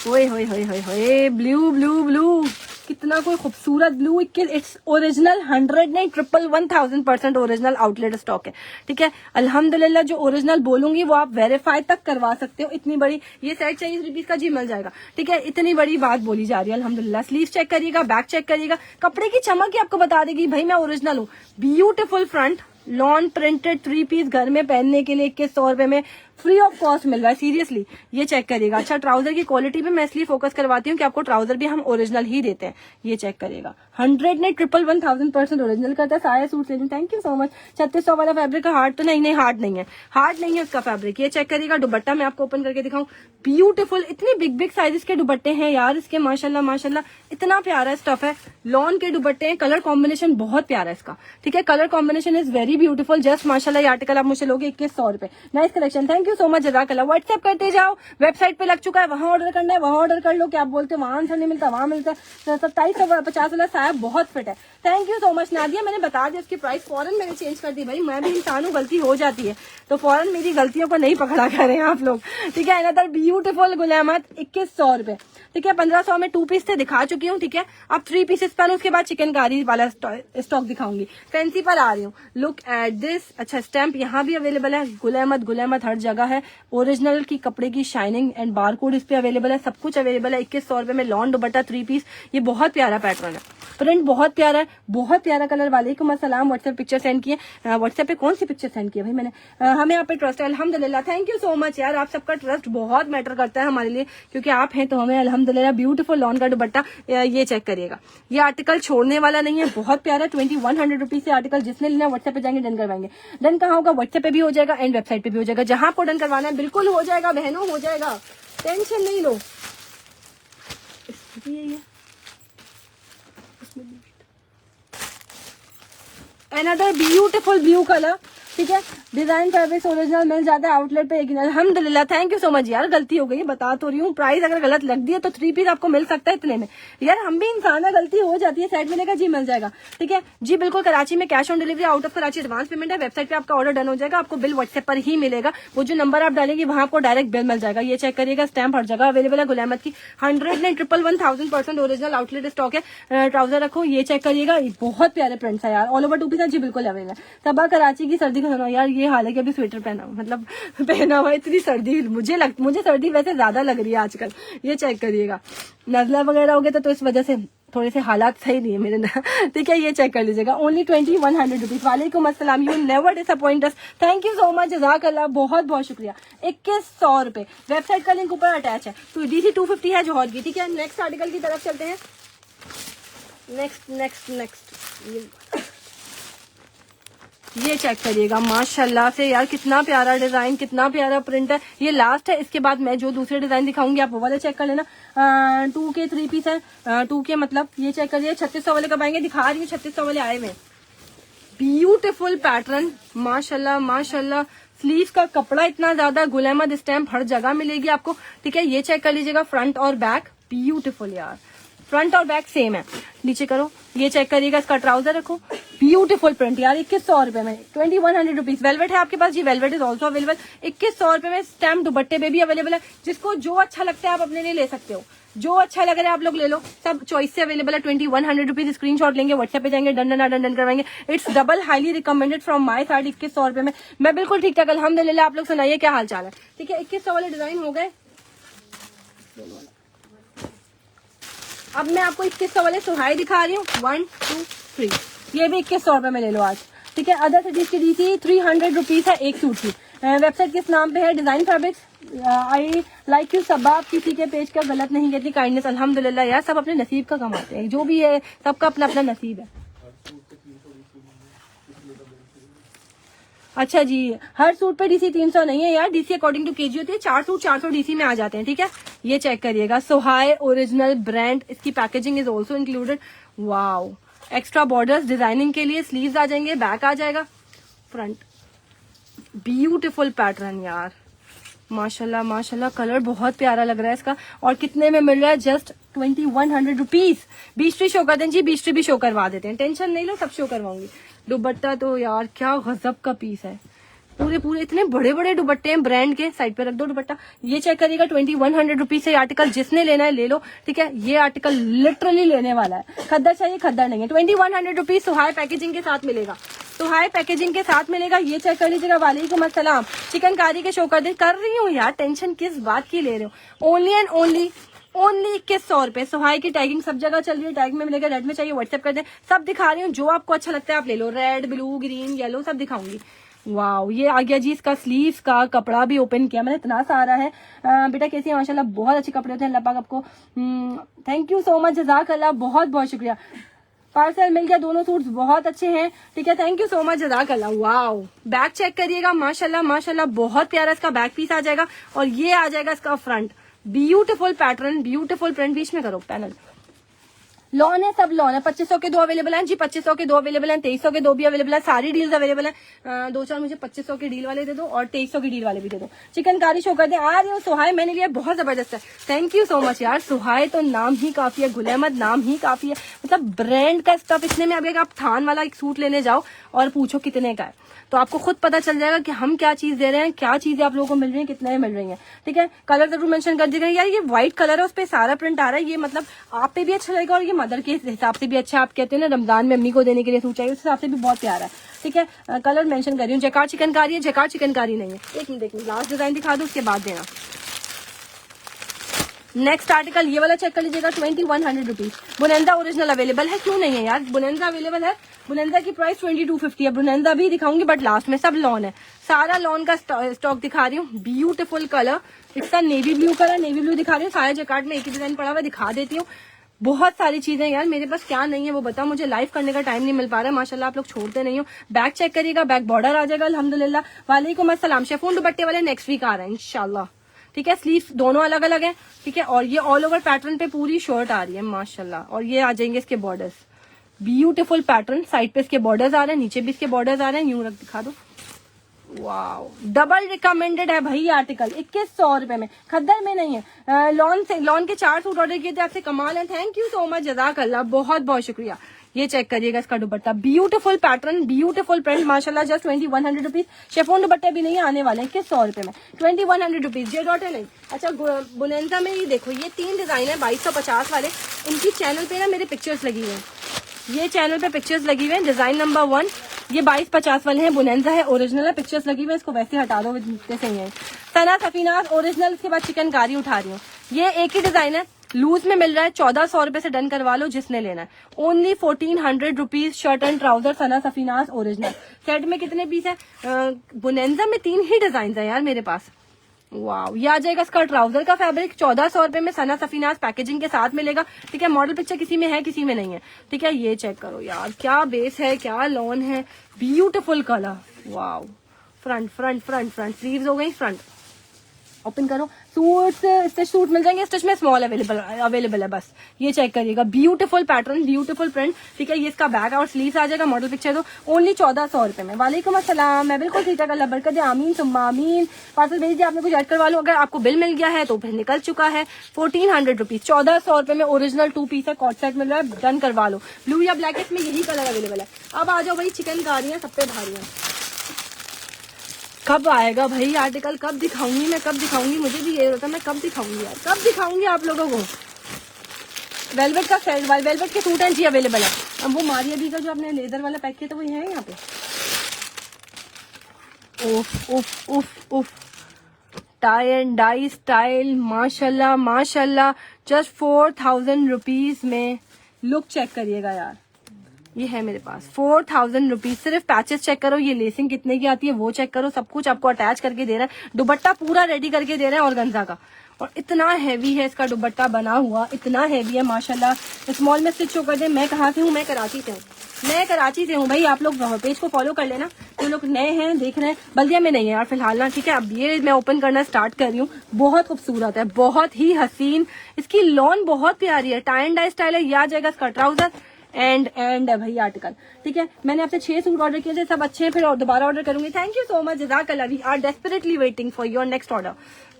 ओए होए होए होए होए, ब्लू ब्लू ब्लू, कितना कोई खूबसूरत ब्लू। इट्स ओरिजिनल 100 नहीं 1000% ओरिजिनल आउटलेट स्टॉक है, ठीक है। अल्हम्दुलिल्लाह, जो ओरिजिनल बोलूंगी वो आप वेरीफाई तक करवा सकते हो। इतनी बड़ी ये सेट चाहिए 3 पीस का, जी मिल जाएगा, ठीक है। इतनी बड़ी बात बोली जा रही है अल्हम्दुलिल्लाह। स्लीव चेक करिएगा, बैक चेक करिएगा, कपड़े की चमक ही आपको बता देगी भाई मैं ओरिजिनल हूँ। Beautiful front lawn printed 3 piece घर में पहनने के लिए 2100 रुपए में फ्री ऑफ कॉस्ट मिल रहा है। सीरियसली ये चेक करिएगा। अच्छा, ट्राउजर की क्वालिटी पे मैं इसलिए फोकस करवाती हूँ कि आपको ट्राउजर भी हम ओरिजिनल ही देते हैं। ये चेक करिएगा, 100 नहीं 1000% ओरिजिनल करता है। सारे सूट ले लूँ, थैंक यू सो मच। 3600 वाला फैब्रिक का हार्ड तो नहीं हार्ड नहीं है, हार्ड नहीं है उसका फैब्रिक। ये चेक करिएगा। दुपट्टा मैं आपको ओपन करके दिखाऊं, ब्यूटीफुल, इतनी बिग बिग साइजेस के दुपट्टे हैं यार इसके, माशाल्लाह माशाल्लाह, इतना प्यारा स्टफ है। लॉन के दुपट्टे हैं, कलर कॉम्बिनेशन बहुत प्यारा है इसका, ठीक है। Colour combination is very beautiful. Just माशाल्लाह, ये आर्टिकल आप मुझसे लोगे 2100 रुपए। Nice collection, thank you so much, जज़ाकल्लाह। व्हाट्सएप करते जाओ, वेबसाइट पे लग चुका है, वहां ऑर्डर करना है, वहां ऑर्डर कर लो। क्या आप बोलते हो वहां से नहीं मिलता, वहां मिलता है। 2750 वाला साहब बहुत फिट है, thank you so much. Nadia, मैंने बता दिया उसकी प्राइस, फौरन मैंने चेंज कर दी भाई। मैं भी इंसान हूँ, गलती हो जाती है, तो फौरन मेरी गलतियों को नहीं पकड़ा करें आप लोग, ठीक है। अनदर ब्यूटीफुल गुल अहमद 2100 रुपए, ठीक है। 1500 में 2 पीस से दिखा चुकी हूँ, ठीक है। अब 3 पीसेस पर उसके बाद चिकनकारी वाला स्टॉक दिखाऊंगी। फैंसी पर आ रही हूँ, लुक एट दिस। अच्छा, स्टैम्प यहाँ भी अवेलेबल है। गुल अहमद हर जगह है। ओरिजिनल की कपड़े की शाइनिंग एंड बारकोड इस पे अवेलेबल है, सब कुछ अवेलेबल है। 2100 रुपए में लॉन दुपट्टा 3 पीस। ये बहुत प्यारा पैटर्न है, प्रिंट बहुत प्यारा है, बहुत प्यारा कलर। वालेकुम अस्सलाम। व्हाट्सएप पिक्चर सेंड किए, व्हाट्सएप पे कौन सी पिक्चर सेंड की है भाई मैंने? हमें आप पे ट्रस्ट है अल्हम्दुलिल्लाह, थैंक यू सो मच यार। आप सबका ट्रस्ट बहुत मैटर करता है हमारे लिए, क्योंकि आप हैं तो हमें अल्हम्दुलिल्लाह। ब्यूटीफुल लॉन का दुपट्टा, ये चेक करिएगा। ये आर्टिकल छोड़ने वाला नहीं है, बहुत प्यारा। 2100 रुपीज से आर्टिकल जिसने लेना व्हाट्सएप पे जाएंगे, डन करवाएंगे। डन कहाँ होगा? व्हाट्सएप पे भी हो जाएगा एंड वेबसाइट पे भी हो जाएगा। जहां आपको डन करवाना है बिल्कुल हो जाएगा बहनों, हो जाएगा, टेंशन नहीं लो। अनदर ब्यूटीफुल ब्लू कलर, ठीक है। डिजाइन फैब्रिक्स ओरिजिनल मिल जाता है आउटलेट पे। अल्हम्दुलिल्लाह, थैंक यू सो मच यार। गलती हो गई, बता तो रही हूँ। प्राइस अगर गलत लग दिया तो 3 पीस आपको मिल सकता है इतने में। यार हम भी इंसान है, गलती हो जाती है। सेट मिलेगा जी, मिल जाएगा, ठीक है जी बिल्कुल। कराची में cash on delivery, out of Karachi advance payment है। वेबसाइट पे आपका ऑर्डर डन हो जाएगा, आपको बिल व्हाट्सएप पर ही मिलेगा। वो जो नंबर आप डालेंगे वहां आपको डायरेक्ट बिल मिल जाएगा। ये चेक करिएगा, स्टैम्प हर जगह अवेलेबल है। गुल अहमद की 100 नहीं 1000% ओरिजिनल आउटलेट स्टॉक है। ट्राउजर रखो, ये चेक करिएगा, बहुत प्यारे प्रिंट्स है यार। ऑल ओवर 2 पीस जी बिल्कुल अवेलेबल है। सबा कराची की सर्दी का सुना यार, ये हाल है कि अभी स्वेटर पहना मतलब पहना हुआ, इतनी सर्दी मुझे सर्दी वैसे ज्यादा लग रही है आजकल। ये चेक करिएगा, नजला वगैरह हो गया तो इस वजह से थोड़े से हालात सही नहीं है मेरे ना, ठीक है। ये चेक कर लीजिएगा, ओनली 2100 रुपीज। वालेकुम अस्सलाम, you never disappoint us, thank you so much, जज़ाकल्लाह, बहुत बहुत शुक्रिया। 2100 रुपए। वेबसाइट का लिंक ऊपर अटैच है। तो DC 250 है जौहर की, ठीक है। नेक्स्ट आर्टिकल की तरफ चलते हैं। नेक्स्ट ये चेक करिएगा, माशाल्लाह से यार, कितना प्यारा डिजाइन, कितना प्यारा प्रिंट है। ये लास्ट है, इसके बाद मैं जो दूसरे डिजाइन दिखाऊंगी आप वो वाले चेक कर लेना। 2 के 3 पीस है, 2 के मतलब ये चेक करिए। 3600 वाले कब आएंगे दिखा रही हूँ, 3600 वाले आए हुए। ब्यूटीफुल पैटर्न, माशाल्लाह माशाल्लाह। स्लीव का कपड़ा इतना ज्यादा, गुल अहमद स्टैम्प हर जगह मिलेगी आपको, ठीक है। ये चेक कर लीजिएगा, फ्रंट और बैक ब्यूटीफुल यार, फ्रंट और बैक सेम है। नीचे करो, ये चेक करिएगा, इसका ट्राउजर रखो, ब्यूटीफुल प्रिंट यार, 2100 रुपए में, 2100 रुपीज। वेलवेट है आपके पास जी, वेलवेट इज ऑल्सो अवेलेबल, 2100 रुपए में। स्टैम्प दुपट्टे पे भी अवेलेबल है, जिसको जो अच्छा लगता है आप अपने लिए ले सकते हो, जो अच्छा लग रहा है आप लोग ले लो, सब चॉइस से अवेलेबल है। 2100 रुपीज, स्क्रीनशॉट लेंगे, व्हाट्सएप पे जाएंगे, डन करवाएंगे। It's double highly recommended from my side. 2100 रुपए में मैं बिल्कुल ठीक ठाक अल्हम्दुलिल्लाह। आप लोग सुनाइए क्या हाल चाल है? ठीक है, 2100 वाले डिजाइन हो गए। अब मैं आपको 2100 वाले सुहाई दिखा रही हूँ, 1 2 3। ये भी 2100 रुपए में ले लो आज, ठीक है। अदर सिटीज की DC 300 रुपीज है एक सूट की। वेबसाइट किस नाम पे है? Design fabrics. I like you सब, आप किसी के पेज का गलत नहीं कहती, काइंडनेस। अल्हम्दुलिल्लाह यार, सब अपने नसीब का कमाते हैं, जो भी है सबका अपना अपना नसीब है। अच्छा जी, हर सूट पे DC 300 नहीं है यार, DC अकॉर्डिंग टू केजी होती है। 4 सूट 400 DC में आ जाते हैं, ठीक है। ये चेक करिएगा, सोहाई ओरिजिनल ब्रांड, इसकी packaging is also included. Wow, extra borders designing के लिए, स्लीव्स आ जाएंगे, बैक आ जाएगा, फ्रंट। ब्यूटीफुल पैटर्न यार, माशाल्लाह माशाल्लाह, कलर बहुत प्यारा लग रहा है इसका। और कितने में मिल रहा है? Just 2100 rupees. बीस्ट्री शो कर दें जी, बीस्ट्री भी शो करवा देते हैं, टेंशन नहीं लो, सब शो करवाऊंगी। दुपट्टा तो यार क्या गजब का पीस है, पूरे पूरे इतने बड़े बड़े दुपट्टे हैं ब्रांड के। साइड पे रख दो दुपट्टा। ये चेक करिएगा, 2100 रुपीज से आर्टिकल जिसने लेना है ले लो, ठीक है। ये आर्टिकल लिटरली लेने वाला है, खद्दर चाहिए खद्दर नहीं है। 2100 रुपीज सुहाई पैकेजिंग के साथ मिलेगा, सुहाई पैकेजिंग के साथ मिलेगा। ये चेक कर लीजिएगा, वालेकुम अस्सलाम। चिकनकारी के शो कर रही हूँ यार, टेंशन किस बात की ले रहे हो? ओनली एंड ओनली 2100 रुपए। सुहाई की टैगिंग सब जगह चल रही है, टैग में मिलेगा, रेड में चाहिए व्हाट्सएप कर दे, सब दिखा रही हूँ। जो आपको अच्छा लगता है आप ले लो, रेड ब्लू ग्रीन येलो सब दिखाऊंगी। वाओ, ये आ गया जी इसका स्लीव्स का कपड़ा भी ओपन किया मैंने, इतना सारा है। बेटा कैसी है? माशाल्लाह बहुत अच्छे कपड़े होते हैं, अल्लाह पाक आपको थैंक यू सो मच, जज़ाकल्लाह, बहुत बहुत शुक्रिया। पार्सल मिल गया, दोनों सूट्स बहुत अच्छे हैं, ठीक है। थैंक यू सो मच, जज़ाकल्लाह। वाओ, बैक चेक करिएगा, माशाल्लाह माशाल्लाह, बहुत प्यारा इसका बैक पीस आ जाएगा। और ये आ जाएगा इसका front, beautiful pattern, beautiful print. बीच में करो पैनल, लॉन है, सब लॉन है। 2500 के 2 अवेलेबल हैं जी, 2500 के 2 अवेलेबल हैं, 2300 के 2 भी अवेलेबल है, सारी डील्स अवेलेबल है। 2-4 मुझे 2500 के डील वाले दे दो और 2300 की डील वाले भी दे दो। चिकनकारी शो कर दे, आ रही हूँ। सुहाई मैंने लिया, बहुत जबरदस्त है, थैंक यू सो मच यार। सुहाई तो नाम ही काफी है, गुल अहमद नाम ही काफी है, मतलब ब्रांड का स्टफ इतने में। अब आप थान वाला एक सूट लेने जाओ और पूछो कितने का है, तो आपको खुद पता चल जाएगा कि हम क्या चीज दे रहे हैं, क्या चीजें आप लोगों को मिल रही है, कितने में मिल रही है, ठीक है। कलर जरूर मेंशन कर दीजिएगा यार। ये व्हाइट कलर है, उस पर सारा प्रिंट आ रहा है, ये मतलब आप पे भी अच्छा लगेगा और ये मदर के हिसाब से भी अच्छा। आप कहते हैं ना रमजान में अम्मी को देने के लिए सूट चाहिए, उस हिसाब से भी बहुत प्यारा है, ठीक है। कलर मेंशन कर रही हूँ। जैकार्ड चिकनकारी है, जैकार्ड चिकनकारी नहीं है। एक मिनट देखिए, लास्ट डिजाइन दिखा दो, उसके बाद देना। नेक्स्ट आर्टिकल ये वाला चेक कर लीजिएगा, 2100 रुपीज। बुनेंजा ओरिजिनल अवेलेबल है, क्यों नहीं है यार? बुनेंजा अवेलेबल है, बुनेंजा की प्राइस 2250 है। बुनेंजा भी दिखाऊंगी बट लास्ट में, सब लॉन है, सारा लॉन का स्टॉक दिखा रही हूँ। ब्यूटीफुल कलर, इसका navy blue colour, navy blue दिखा रही हूँ। सारे जैकार्ड में एक ही डिजाइन पड़ा हुआ, दिखा देती हूँ। बहुत सारी चीजें यार मेरे पास, क्या नहीं है वो बताओ, मुझे लाइव करने का टाइम नहीं मिल पा रहा है। माशाल्लाह आप लोग छोड़ते नहीं हो। बैक चेक करिएगा, बैक बॉर्डर आ जाएगा अल्हम्दुलिल्लाह। वालेकुम अस्सलाम। शिफॉन दुपट्टे वाले नेक्स्ट वीक आ रहे हैं इंशाल्लाह, ठीक है। स्लीव्स दोनों अलग अलग है, ठीक है। और ये ऑल ओवर पैटर्न पे पूरी शर्ट आ रही है माशाल्लाह। और ये आ जाएंगे इसके बॉर्डर्स, ब्यूटीफुल पैटर्न। साइड पे इसके बॉर्डर्स आ रहे हैं, नीचे भी इसके बॉर्डर्स आ रहे हैं। यूं रख दिखा दो, वाओ, डबल रिकमेंडेड है भाई आर्टिकल, 2100 रुपए में, खद्दर में नहीं है। लॉन से, लॉन के 4 सूट ऑर्डर किए थे आपसे, कमाल है, थैंक यू सो मच, जज़ाकल्लाह, बहुत बहुत शुक्रिया। ये चेक करिएगा इसका dupatta, beautiful pattern, beautiful print माशाल्लाह। Just 2100 rupees. शेफोन दुपट्टे भी नहीं आने वाले, 2100 रुपए में, 2100 रुपीज। जे डॉट है नहीं। अच्छा, बुनेंजा में ये देखो, ये 3 डिजाइन है 2250 वाले। इनकी चैनल पे ना मेरे पिक्चर्स लगी हुई है, ये चैनल पे पिक्चर्स लगी हुई है। डिजाइन नंबर 1 ये 2250 वाले हैं, बुनेंजा है, ओरिजिनल है, पिक्चर्स लगी हुई है। इसको वैसे हटा दो जैसे ही है। सना सफीनाज ओरिजिनल, इसके बाद चिकनकारी उठा रही हूँ। ये एक ही डिजाइन है, लूज में मिल रहा है, 1400 रुपए से डन करवा लो जिसने लेना है। Only 1400 rupees, shirt and trouser, Sana Safinaz original. Set में कितने पीस है? बुनेंजा में 3 ही डिजाइन है यार मेरे पास। वाओ, ये आ जाएगा इसका ट्राउजर का फैब्रिक, 1400 रुपए में, सना सफीनाज पैकेजिंग के साथ मिलेगा, ठीक है। मॉडल पिक्चर किसी में है, किसी में नहीं है, ठीक है। ये चेक करो यार, क्या बेस है, क्या लॉन है, beautiful colour. Wow, front front front front, sleeves हो गई फ्रंट, ओपन करो, सूट स्टिच सूट मिल जाएंगे, स्टिच में स्मॉल अवेलेबल है बस। ये चेक करिएगा, ब्यूटीफुल पैटर्न, ब्यूटीफुल प्रिंट, ठीक है। ये इसका बैक और स्लीव आ जाएगा, मॉडल पिक्चर दो, ओनली 1400 रुपए में। वालेकुम अस्सलाम, मैं बिल्कुल ठीक है, बरकत दे, आमीन सुम्मा आमीन। पार्सल भेज दिया आपने, कुछ ऐड करवा लो, अगर आपको बिल मिल गया है तो फिर निकल चुका है। 1400 रुपीज, 1400 रुपए में ओरिजिनल 2 पीस है, कॉट सेट मिल रहा है, डन करवा लो। ब्लू या ब्लैक इसमें यही कलर अवेलेबल है। अब आ जाओ भाई, चिकनकारियां सब पे भारी है। कब आएगा भाई आर्टिकल, कब दिखाऊंगी मैं, कब दिखाऊंगी, मुझे भी ये होता है, मैं कब दिखाऊंगी यार, कब दिखाऊंगी आप लोगों को। वेलवेट का सेट, वेलवेट के सूट हैं जी अवेलेबल है। अब वो मारिया दी का जो आपने लेदर वाला पैक किया था वो है यहाँ पे। उफ उफ उफ उफ, टाई एंड डाई स्टाइल, माशाल्लाह माशाल्लाह, जस्ट 4000 रुपीज में। लुक चेक करिएगा यार, ये है मेरे पास 4000 रुपीज। सिर्फ पैचेस चेक करो, ये लेसिंग कितने की आती है वो चेक करो, सब कुछ आपको अटैच करके दे रहा है, दुपट्टा पूरा रेडी करके दे रहे हैं ऑर्गेन्जा का, और इतना हैवी है इसका दुपट्टा बना हुआ, इतना हैवी है माशाल्लाह। स्मॉल में स्टिच कर दे। मैं कहाँ से हूँ, मैं कराची से हूँ, मैं कराची से हूँ भाई। आप लोग पेज को फॉलो कर लेना, जो लोग नए हैं देख रहे हैं। बल्दिया में नहीं है यार फिलहाल ना, ठीक है। अब ये मैं ओपन करना स्टार्ट कर रही हूँ, बहुत खूबसूरत है, बहुत ही हसीन, इसकी लॉन बहुत प्यारी है, टाई एंड डाई स्टाइल है। ये आ जाएगा इसका ट्राउजर एंड है भाई आर्टिकल, ठीक है। मैंने आपसे 6 सूट ऑर्डर किए थे, सब अच्छे हैं, फिर और दोबारा ऑर्डर करूंगी। थैंक यू सो मच, जज़ाकल्लाह। We are desperately waiting for your next order.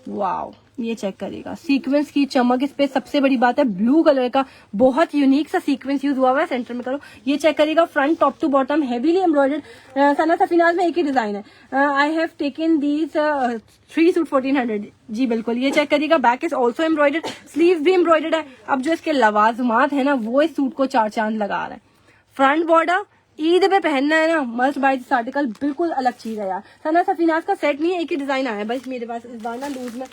Wow, ये चेक करिएगा, सीक्वेंस की चमक इस पे सबसे बड़ी बात है, ब्लू कलर का बहुत यूनिक सा सीक्वेंस यूज हुआ हुआ है। सेंटर में करो, ये चेक करिएगा, front top to bottom heavily embroidered. Sana Safinaz में एक ही डिजाइन है। I have taken these 3 suit 1400, जी बिल्कुल। ये चेक करिएगा, back is also embroidered, sleeve भी एम्ब्रॉयडर्ड है। अब जो इसके लवाजमात है ना, वो इस सूट को 4 चांद लगा रहा है। फ्रंट बॉर्डर ईद पे पहनना है ना, मस्ट बाय दिस आर्टिकल, बिल्कुल अलग चीज है यार। सना सफीनाज का सेट नहीं है, एक ही डिजाइन आया है बस मेरे पास इस बार ना लूज में।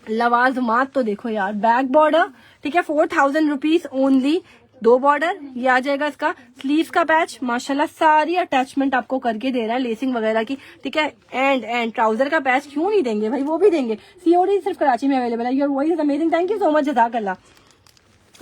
लवाजमात तो देखो यार, बैक बॉर्डर, ठीक है, 4000 रुपीज ओनली। 2 बॉर्डर, ये आ जाएगा इसका स्लीव का पैच, माशाल्लाह सारी अटैचमेंट आपको करके दे रहा है, लेसिंग वगैरह की, ठीक है। एंड ट्राउजर का पैच क्यों नहीं देंगे भाई, वो भी देंगे। सीओडी सिर्फ कराची में अवेलेबल है। Your voice is amazing, thank you so much, जज़ाकल्लाह।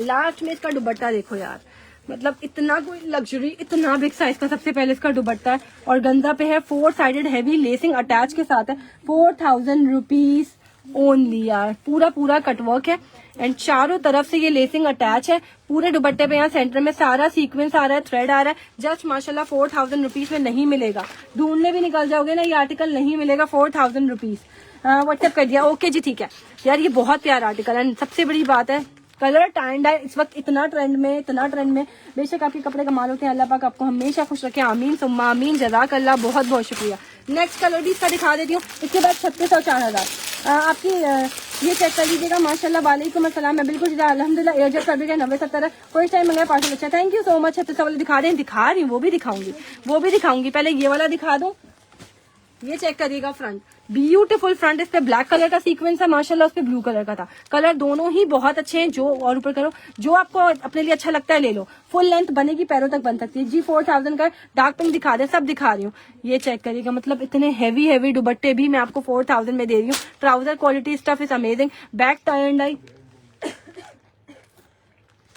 लास्ट में इसका दुपट्टा देखो यार, मतलब इतना कोई लग्जरी, इतना बिग साइज का। सबसे पहले इसका दुपट्टा है और गंजा पे है, 4 साइडेड हैवी लेसिंग अटैच के साथ है। 4000 रुपीज ओनली यार, पूरा पूरा कटवर्क है एंड चारों तरफ से ये लेसिंग अटैच है। पूरे दुपट्टे पे यहाँ सेंटर में सारा सीक्वेंस आ रहा है, थ्रेड आ रहा है। जस्ट माशाल्लाह 4000 रुपीज में नहीं मिलेगा, ढूंढने भी निकल जाओगे ना ये आर्टिकल नहीं मिलेगा। 4000 रुपीज व्हाट्सएप कर दिया, ओके जी ठीक है यार। ये बहुत प्यारा आर्टिकल है, सबसे बड़ी बात है कलर टाई एंड डाई इस वक्त इतना ट्रेंड में। बेशक आपके कपड़े कमाल होते हैं, अल्लाह पाक आपको हमेशा खुश रखे, आमीन सुम्मा आमीन, जज़ाकल्लाह, बहुत बहुत शुक्रिया। नेक्स्ट कलर भी इसका दिखा देती हूँ, इसके बाद 36 और 4000 आपकी ये चेक कर लीजिएगा माशाल्लाह। वालेकुम अस्सलाम, मैं बिल्कुल अल्हम्दुलिल्लाह एयरजेट फैब्रिक है 90-70 कोई टाइम मंगाया पार्सल अच्छा, थैंक यू सो मच। 36 वाले दिखा रही हूँ, वो भी दिखाऊंगी। पहले ये वाला दिखा दूं, ये चेक करिएगा, फ्रंट ब्यूटीफुल फ्रंट, इस पे ब्लैक कलर का सीक्वेंस है माशाल्लाह, उस पे ब्लू कलर का था। कलर दोनों ही बहुत अच्छे हैं, जो और ऊपर करो, जो आपको अपने लिए अच्छा लगता है ले लो। फुल लेंथ बनेगी, पैरों तक बन सकती है जी। 4000 का डार्क पिंक दिखा दे, सब दिखा रही हूँ। ये चेक करिएगा, मतलब इतने हैवी दुपट्टे भी मैं आपको 4000 में दे रही हूँ। Trouser quality stuff is amazing, back tie and dye.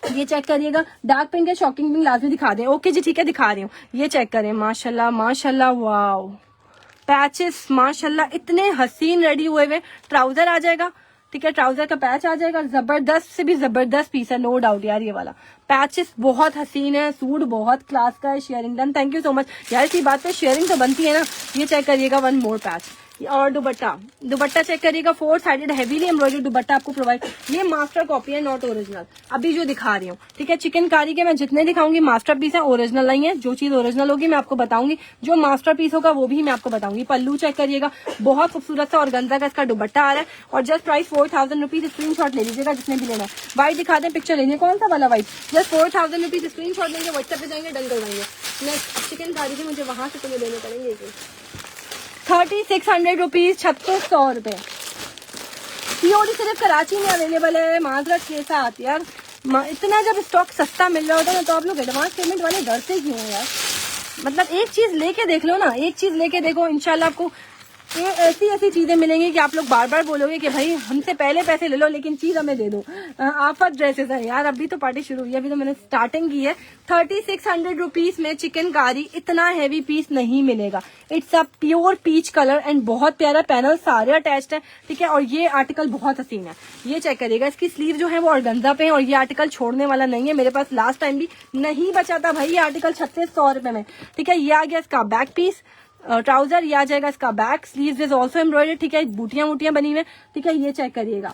ये चेक करिएगा, डार्क पिंक है, शॉकिंग पिंक लाजमी दिखा दें, ओके जी ठीक है दिखा रही हूँ। ये चेक करें, माशाल्लाह माशाल्लाह, वाओ, पैचेस माशाल्लाह इतने हसीन रेडी हुए हुए। ट्राउजर आ जाएगा, ठीक है, ट्राउजर का पैच आ जाएगा, जबरदस्त से भी जबरदस्त पीस है, नो डाउट यार। ये वाला पैचेस बहुत हसीन है, सूट बहुत क्लास का है। Sharing done, thank you so much यार। इसी बात पे शेयरिंग तो बनती है ना। ये चेक करिएगा, 1 मोर पैच। और दुपट्टा चेक करिएगा, 4 साइडेड हेवीली एम्ब्रॉयडर्ड दुपट्टा आपको प्रोवाइड। ये मास्टर कॉपी है, नॉट ओरिजिनल, अभी जो दिखा रही हूँ, ठीक है। चिकनकारी के मैं जितने दिखाऊंगी मास्टर पीस है, ओरिजिनल नहीं है। जो चीज ओरिजिनल होगी मैं आपको बताऊंगी, जो मास्टर पीस होगा वो भी मैं आपको बताऊंगी। पल्लू चेक करिएगा, बहुत खूबसूरत सा ऑर्गेन्जा का इसका दुपट्टा आ रहा है और जस्ट प्राइस 4000 रुपीज। स्क्रीनशॉट ले लीजिएगा जिसने भी लेना है। व्हाइट दिखा दें, पिक्चर लेंगे, कौन सा वाला व्हाइट, जस्ट 4000 रुपीज। स्क्रीनशॉट लेंगे, व्हाट्सएप पे जाएंगे, डन करवाएंगे। नेक्स्ट चिकनकारी के मुझे वहां से तुम्हें लेने पड़ेंगे 3600 रुपीज, 3600 रुपए। सीओडी सिर्फ कराची में अवेलेबल है, माजरत के साथ यार। इतना जब स्टॉक सस्ता मिल रहा होता है ना, तो आप लोग एडवांस पेमेंट वाले डरते क्यों हैं यार। मतलब एक चीज लेके देख लो ना, एक चीज लेके देखो, इंशाल्लाह आपको ये ऐसी ऐसी चीजें मिलेंगी कि आप लोग बार बार बोलोगे कि भाई हमसे पहले पैसे ले लो लेकिन चीज हमें दे दो। आफत ड्रेसेस है यार, अभी तो पार्टी शुरू हुई है, अभी तो मैंने स्टार्टिंग की है। 3600 रुपीज में चिकनकारी इतना हैवी पीस नहीं मिलेगा। It's a pure peach colour एंड बहुत प्यारा पैनल सारे अटैच्ड है, ठीक है। और ये आर्टिकल बहुत हसीन है, ये चेक करिएगा। इसकी स्लीव जो है वो ऑर्गेन्जा पे है और ये आर्टिकल छोड़ने वाला नहीं है। मेरे पास लास्ट टाइम भी नहीं बचा था भाई ये आर्टिकल 3600 रुपए में, ठीक है। ये आ गया इसका बैक पीस, ट्राउजर, ये आ जाएगा इसका back, sleeves is also embroidered, ठीक है। बूटियां वूटियां बनी हुई है, ठीक है। ये चेक करिएगा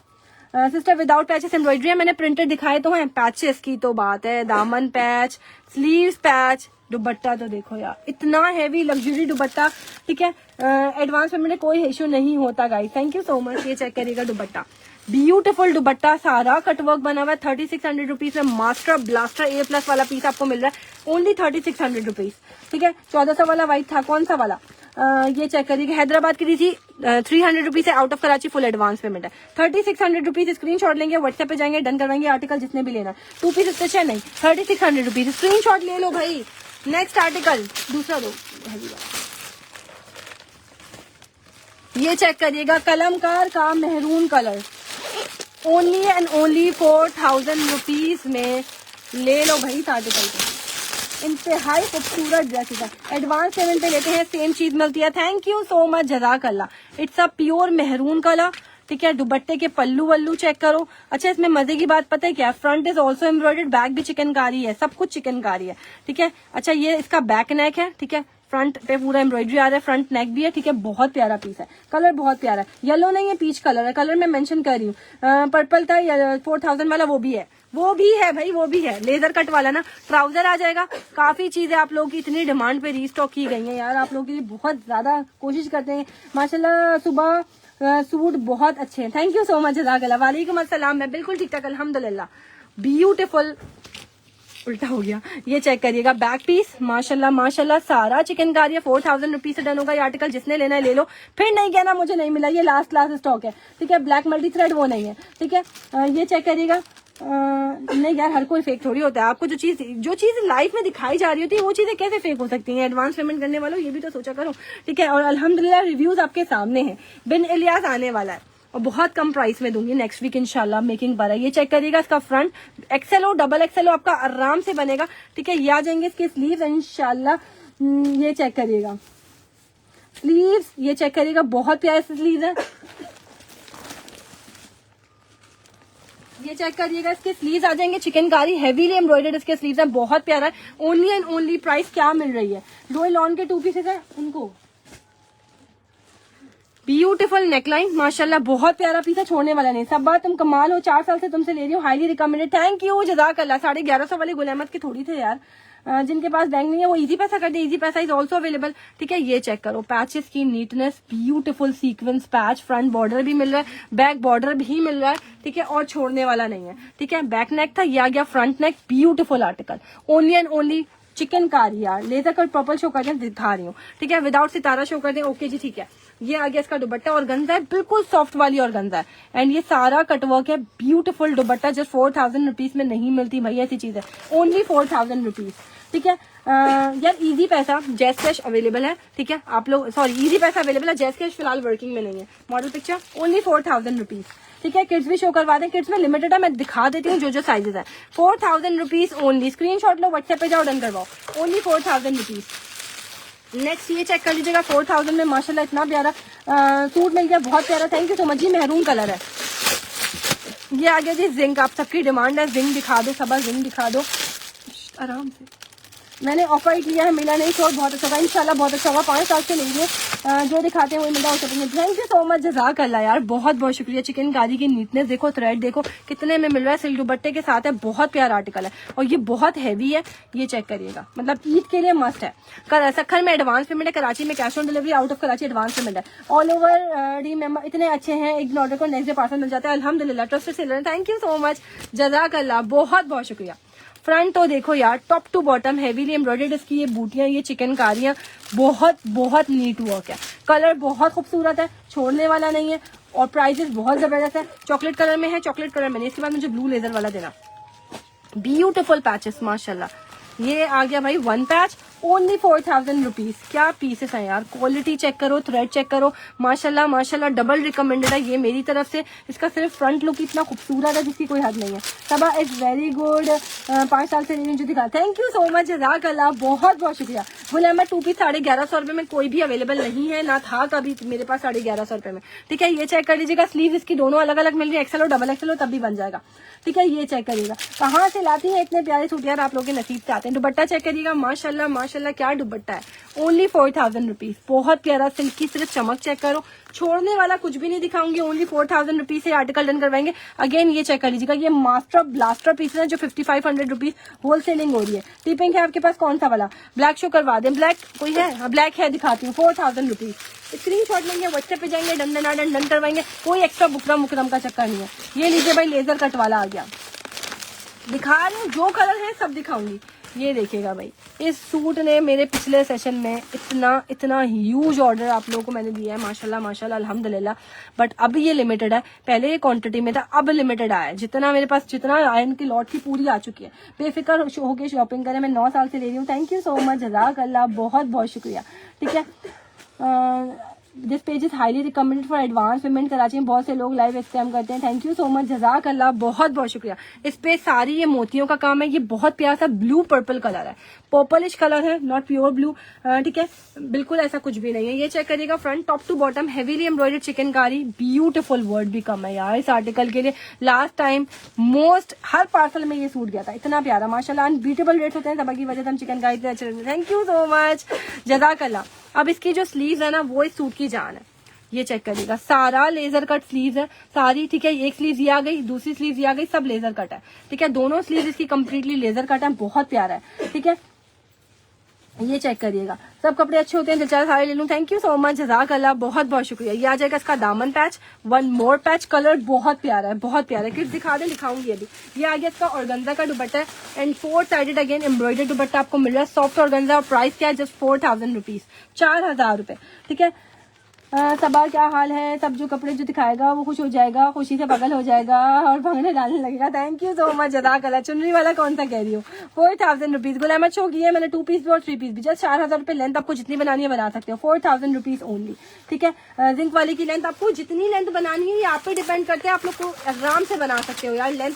सिस्टर, विदाउट पैचेस एम्ब्रॉयडरी है। मैंने प्रिंटेड दिखाए तो हैं, पैचेस की तो बात है, दामन पैच, स्लीव्स पैच, दुपट्टा तो देखो यार इतना हैवी लग्जरी दुपट्टा, ठीक है। एडवांस पेमेंट में कोई इश्यू नहीं होता guys, thank you so much. ये चेक करिएगा दुपट्टा, ब्यूटीफुल दुपट्टा, सारा कटवर्क बना हुआ है। 3600 रुपीज में मास्टर ब्लास्टर A+ वाला पीस आपको मिल रहा है ओनली 3600 रुपीज, ठीक है। 1400 वाला व्हाइट था, कौन सा वाला, ये चेक करिए। हैदराबाद की थी 300 रुपीज है, out of Karachi full advance payment है। 3600 रुपीज, स्क्रीनशॉट लेंगे, व्हाट्सएप पे जाएंगे, डन करवाएंगे आर्टिकल जिसने भी लेना है। 2 पीस स्टिच है नहीं, 3600 रुपीज, स्क्रीनशॉट ले लो भाई। नेक्स्ट आर्टिकल दूसरा दो, ये चेक करिएगा, कलमकार का maroon colour, only and only 4000 rupees में ले लो भाई इस आर्टिकल को। इंतहाई खूबसूरत ड्रेसेस है, एडवांस पेमेंट पे लेते हैं, सेम चीज मिलती है। थैंक यू सो मच, जज़ाकल्लाह। It's a pure maroon colour, ठीक है। दुपट्टे के पल्लू वल्लू चेक करो। अच्छा, इसमें मजे की बात पता है क्या, front is also embroidered, back भी चिकनकारी है, सब कुछ चिकनकारी है, ठीक है। अच्छा, ये इसका बैक नेक है, ठीक है। फ्रंट पे पूरा एम्ब्रॉयडरी आ रहा है, फ्रंट नेक भी है, ठीक है। बहुत प्यारा पीस है, कलर बहुत प्यारा है, येलो नहीं है, पीच कलर है। कलर मैं मेंशन कर रही हूँ, पर्पल था 4000 वाला, वो भी है, वो भी है भाई, वो भी है लेजर कट वाला ना। ट्राउजर आ जाएगा। काफी चीजें आप लोगों की इतनी डिमांड पे रीस्टॉक की गई है यार, आप लोगों के लिए बहुत ज्यादा कोशिश करते हैं माशाल्लाह। सुबह सूट बहुत अच्छे हैं, थैंक यू सो मच, जज़ाकल्लाह। वालेकुम अस्सलाम, मैं बिल्कुल ठीक ठाक अल्हम्दुलिल्लाह। ब्यूटीफुल, उल्टा हो गया। ये चेक करिएगा, बैक पीस माशाल्लाह माशाल्लाह, सारा चिकनकारी है। 4000 रुपीज से डन होगा ये आर्टिकल, जिसने लेना है ले लो, फिर नहीं कहना मुझे नहीं मिला, ये लास्ट स्टॉक है, ठीक है। ब्लैक मल्टी थ्रेड वो नहीं है, ठीक है। ये चेक करिएगा, नहीं यार हर कोई फेक थोड़ी होता है। आपको जो चीज लाइफ में दिखाई जा रही होती है वो चीजें कैसे फेक हो सकती हैं। एडवांस पेमेंट करने वालों ये भी तो सोचा करो, ठीक है। और अल्हम्दुलिल्लाह रिव्यूज आपके सामने हैं। बिन इलियास आने वाला है और बहुत कम प्राइस में दूंगी नेक्स्ट वीक इंशाल्लाह, मेकिंग पर है। ये चेक करिएगा, इसका फ्रंट एक्सेल हो, डबल एक्सेल हो, आपका आराम से बनेगा, ठीक है। ये आ जाएंगे इसके स्लीव्स इंशाल्लाह। ये चेक करिएगा स्लीव्स, ये चेक करिएगा, बहुत प्यारे स्लीव्स है। ये चेक करिएगा, इसके स्लीव्स आ जाएंगे चिकनकारी, हेवीली एम्ब्रॉयडर्ड इसके स्लीव्स हैं, बहुत प्यारा है। ओनली एंड ओनली प्राइस क्या मिल रही है, डोए लॉन के 2 पीसेस है उनको। ब्यूटीफुल नेकलाइन माशाल्लाह, बहुत प्यारा पीस है, छोड़ने वाला नहीं। सब बात तुम कमाल हो, 4 साल से तुमसे ले रही हूँ, हाईली रिकमेंडेड, थैंक यू, जज़ाकल्लाह। 1150 वाले गुल अहमद के थोड़ी थे यार, जिनके पास बैंक नहीं है वो इजी पैसा कर दे, इजी पैसा इज ऑल्सो अवेलेबल, ठीक है। ये चेक करो, पैचेस की neatness, beautiful sequence patch, front border भी मिल रहा है, बैक बॉर्डर भी मिल रहा है, ठीक है। और छोड़ने वाला नहीं है, ठीक है। बैक नेक था, ये आ गया front neck, beautiful article, only and only chikankari यार। लेजर कट पर्पल शो कर दें, दिखा रही हूँ, ठीक है। विदाउट सितारा शो कर दें, ओके जी, ठीक है। ये आ गया इसका दुपट्टा, और गंजा है, बिल्कुल सॉफ्ट वाली और गंजा है, एंड ये सारा कटवर्क है, ब्यूटीफुल दुपट्टा। जस्ट 4000 रुपीज में नहीं मिलती भाई ऐसी चीज है, ओनली 4000 रुपीज, ठीक है। यार इजी पैसा जैस कैश अवेलेबल है, ठीक है। आप लोग सॉरी, इजी पैसा अवेलेबल है, जैस कैश फिलहाल वर्किंग में नहीं है। मॉडल पिक्चर ओनली 4000 रुपीज, ठीक है। किड्स भी शो करवा दें, किड्स में लिमिटेड है, मैं दिखा देती हूँ जो साइजेस है। 4000 रुपीज ओनली, स्क्रीनशॉट लो, व्हाट्सएप पे जाओ, डन करवाओ, ओनली 4000 रुपीज। नेक्स्ट ये चेक कर लीजिएगा, 4000 में माशाल्लाह इतना प्यारा सूट मिल गया, बहुत प्यारा, thank you so much ji. Maroon colour है, ये आ गया जी जिंक, आप सबकी डिमांड है, जिंक दिखा दो, सबा जिंक दिखा दो आराम से। मैंने ऑफर लिया है, मिला नहीं, शॉर्ट बहुत अच्छा होगा इंशाल्लाह, बहुत अच्छा होगा। 5 साल से लेंगे, जो दिखाते हैं वही मिला होता है। थैंक यू सो मच, जज़ाकल्लाह यार, बहुत बहुत शुक्रिया। चिकनकारी की नीटनेस देखो, थ्रेड देखो कितने में मिल रहा है, सिल्क दुपट्टे के साथ है, बहुत प्यारा आर्टिकल है, और ये बहुत हैवी है। ये चेक करिएगा, मतलब ईद के लिए मस्ट है। सखर में एडवांस पेमेंट है, कराची में cash on delivery, out of Karachi advance payment है। ऑल ओवर रिमेंबर इतने अच्छे हैं, एक ऑर्डर को नेक्स्ट डे पार्सल मिल जाता है, अल्हम्दुलिल्लाह। Trusted seller, thank you so much, जज़ाकल्लाह, बहुत बहुत शुक्रिया। फ्रंट तो देखो यार, top to bottom heavily embroidered इसकी ये बूटियां, ये चिकनकारियां, बहुत बहुत नीट वर्क है, कलर बहुत खूबसूरत है, छोड़ने वाला नहीं है, और प्राइसेस बहुत जबरदस्त है। चॉकलेट कलर में है, चॉकलेट कलर में नहीं, इसके बाद मुझे ब्लू लेजर वाला देना। ब्यूटीफुल पैचेस माशाल्लाह। ये आ गया भाई 1 पैच, ओनली 4000 रुपीज। क्या पीसेस हैं यार, क्वालिटी चेक करो, थ्रेड चेक करो, माशाल्लाह माशाल्लाह डबल रिकमेंडेड है ये मेरी तरफ से। इसका सिर्फ फ्रंट लुक इतना खूबसूरत है जिसकी कोई हद नहीं है। सबा इज वेरी गुड, 5 साल से नहीं जो दिखा, थैंक यू सो मच, जज़ाकल्लाह, बहुत बहुत शुक्रिया। गुलामा 2 पीस 1150 रुपए में कोई भी अवेलेबल नहीं है, ना था कभी मेरे पास 1150 रुपए में। ठीक है, ये चेक कर लीजिएगा, स्लीव इसकी दोनों अलग अलग मिल रही है, एक्सेल और डबल एक्सेल हो तब भी बन जाएगा। ठीक है, ये चेक करिएगा, कहाँ से लाती हैं इतने प्यारे सूट यार, आप लोग के नसीब से आते हैं। दुपट्टा चेक करिएगा, माशाल्लाह माशाल्लाह क्या दुपट्टा है, ओनली 4000 रुपीज, बहुत प्यारा सिल्क की, सिर्फ चमक चेक करो, छोड़ने वाला कुछ भी नहीं दिखाऊंगी। ओनली 4000 रुपीज से आर्टिकल डन करवाएंगे। अगेन ये चेक कर लीजिएगा, ये मास्टर ब्लास्टर पीस है जो 5500 रुपीज होलसेलिंग हो रही है। टिपिंग है आपके पास, कौन सा वाला, ब्लैक शो करवा दें, ब्लैक कोई है, हाँ ब्लैक है, दिखाती हूँ, 4000 रुपीज। स्क्रीनशॉट लेंगे, व्हाट्सएप पे जाएंगे, डन करवाएंगे, कोई एक्स्ट्रा बुकरम मुकरम का चक्कर नहीं है। ये लीजिए भाई, लेजर कट वाला आ गया, दिखा रही हूँ, जो कलर है सब दिखाऊंगी। ये देखिएगा भाई, इस सूट ने मेरे पिछले सेशन में इतना ह्यूज ऑर्डर आप लोगों को मैंने दिया है, माशाल्लाह माशाल्लाह अल्हम्दुलिल्लाह। बट अब ये लिमिटेड है, पहले ये क्वांटिटी में था, अब लिमिटेड आया है। जितना मेरे पास, जितना आयन की लॉट की पूरी आ चुकी है, बेफिक्र होके शॉपिंग करें। मैं 9 साल से ले रही हूँ। थैंक यू सो मच, जज़ाकल्लाह, बहुत बहुत शुक्रिया। ठीक है, this page is highly recommended for advance payment. Karachi में बहुत से लोग लाइव स्कैम करते हैं। थैंक यू सो मच, जज़ाकल्लाह, बहुत बहुत शुक्रिया। इस पे सारी ये मोतियों का काम है। ये बहुत प्यारा सा ब्लू पर्पल कलर है, पर्पलिश कलर है, नॉट प्योर ब्लू। ठीक है, बिल्कुल ऐसा कुछ भी नहीं है। ये चेक करिएगा, front top to bottom heavily embroidered chikankari, beautiful, word भी कम है यार इस आर्टिकल के लिए। लास्ट टाइम मोस्ट हर पार्सल में ये सूट गया था, इतना प्यारा माशाल्लाह। अनबीटेबल रेट्स होते हैं, तब की वजह से हम चिकनकारी इतने अच्छे। थैंक यू सो मच, जज़ाकल्लाह। अब इसकी जो स्लीव्स है ना, वो इस सूट की जान है। ये चेक करिएगा, सारा लेजर कट स्लीव्स है सारी। ठीक है, एक स्लीव ये आ गई, दूसरी स्लीव ये आ गई, सब लेजर कट है। ठीक है, दोनों स्लीव इसकी कंप्लीटली लेजर कट है, बहुत प्यारा है। ठीक है, ये चेक करिएगा, सब कपड़े अच्छे होते हैं, दिलचस्प सारे ले लूं। थैंक यू सो मच, जज़ाकल्लाह, बहुत बहुत शुक्रिया। ये आ जाएगा इसका दामन patch, one more patch, colour बहुत प्यारा है, बहुत प्यारा है। किस दिखा दें, दिखाऊंगी अभी। ये आ गया इसका ऑर्गेन्जा का दुपट्टा है, एंड 4 साइडेड अगेन एम्ब्रॉयडर्ड दुपट्टा आपको मिल रहा है, सॉफ्ट ऑर्गेन्जा। और प्राइस क्या है, जस्ट 4000 रुपीज, 4000 रुपए। ठीक है, सबा क्या हाल है, सब जो कपड़े जो दिखाएगा वो खुश हो जाएगा, खुशी से पागल हो जाएगा और भंगने डालने लगेगा। थैंक यू सो मच, जज़ाकल्लाह। चुनरी वाला कौन सा कह रही हूँ, 4000 रुपीज। गुलाम शो की है मैंने, 2 पीस भी और 3 पीस भी, जस्ट 4000 रुपए। लेंथ आपको जितनी बनानी है बना सकते हो, 4000 रुपीज ओनली। ठीक है, जिंक वाले की लेंथ आपको जितनी लेंथ बनानी है ये आप पे डिपेंड करते हैं, आप लोग को आराम से बना सकते हो यार, लेंथ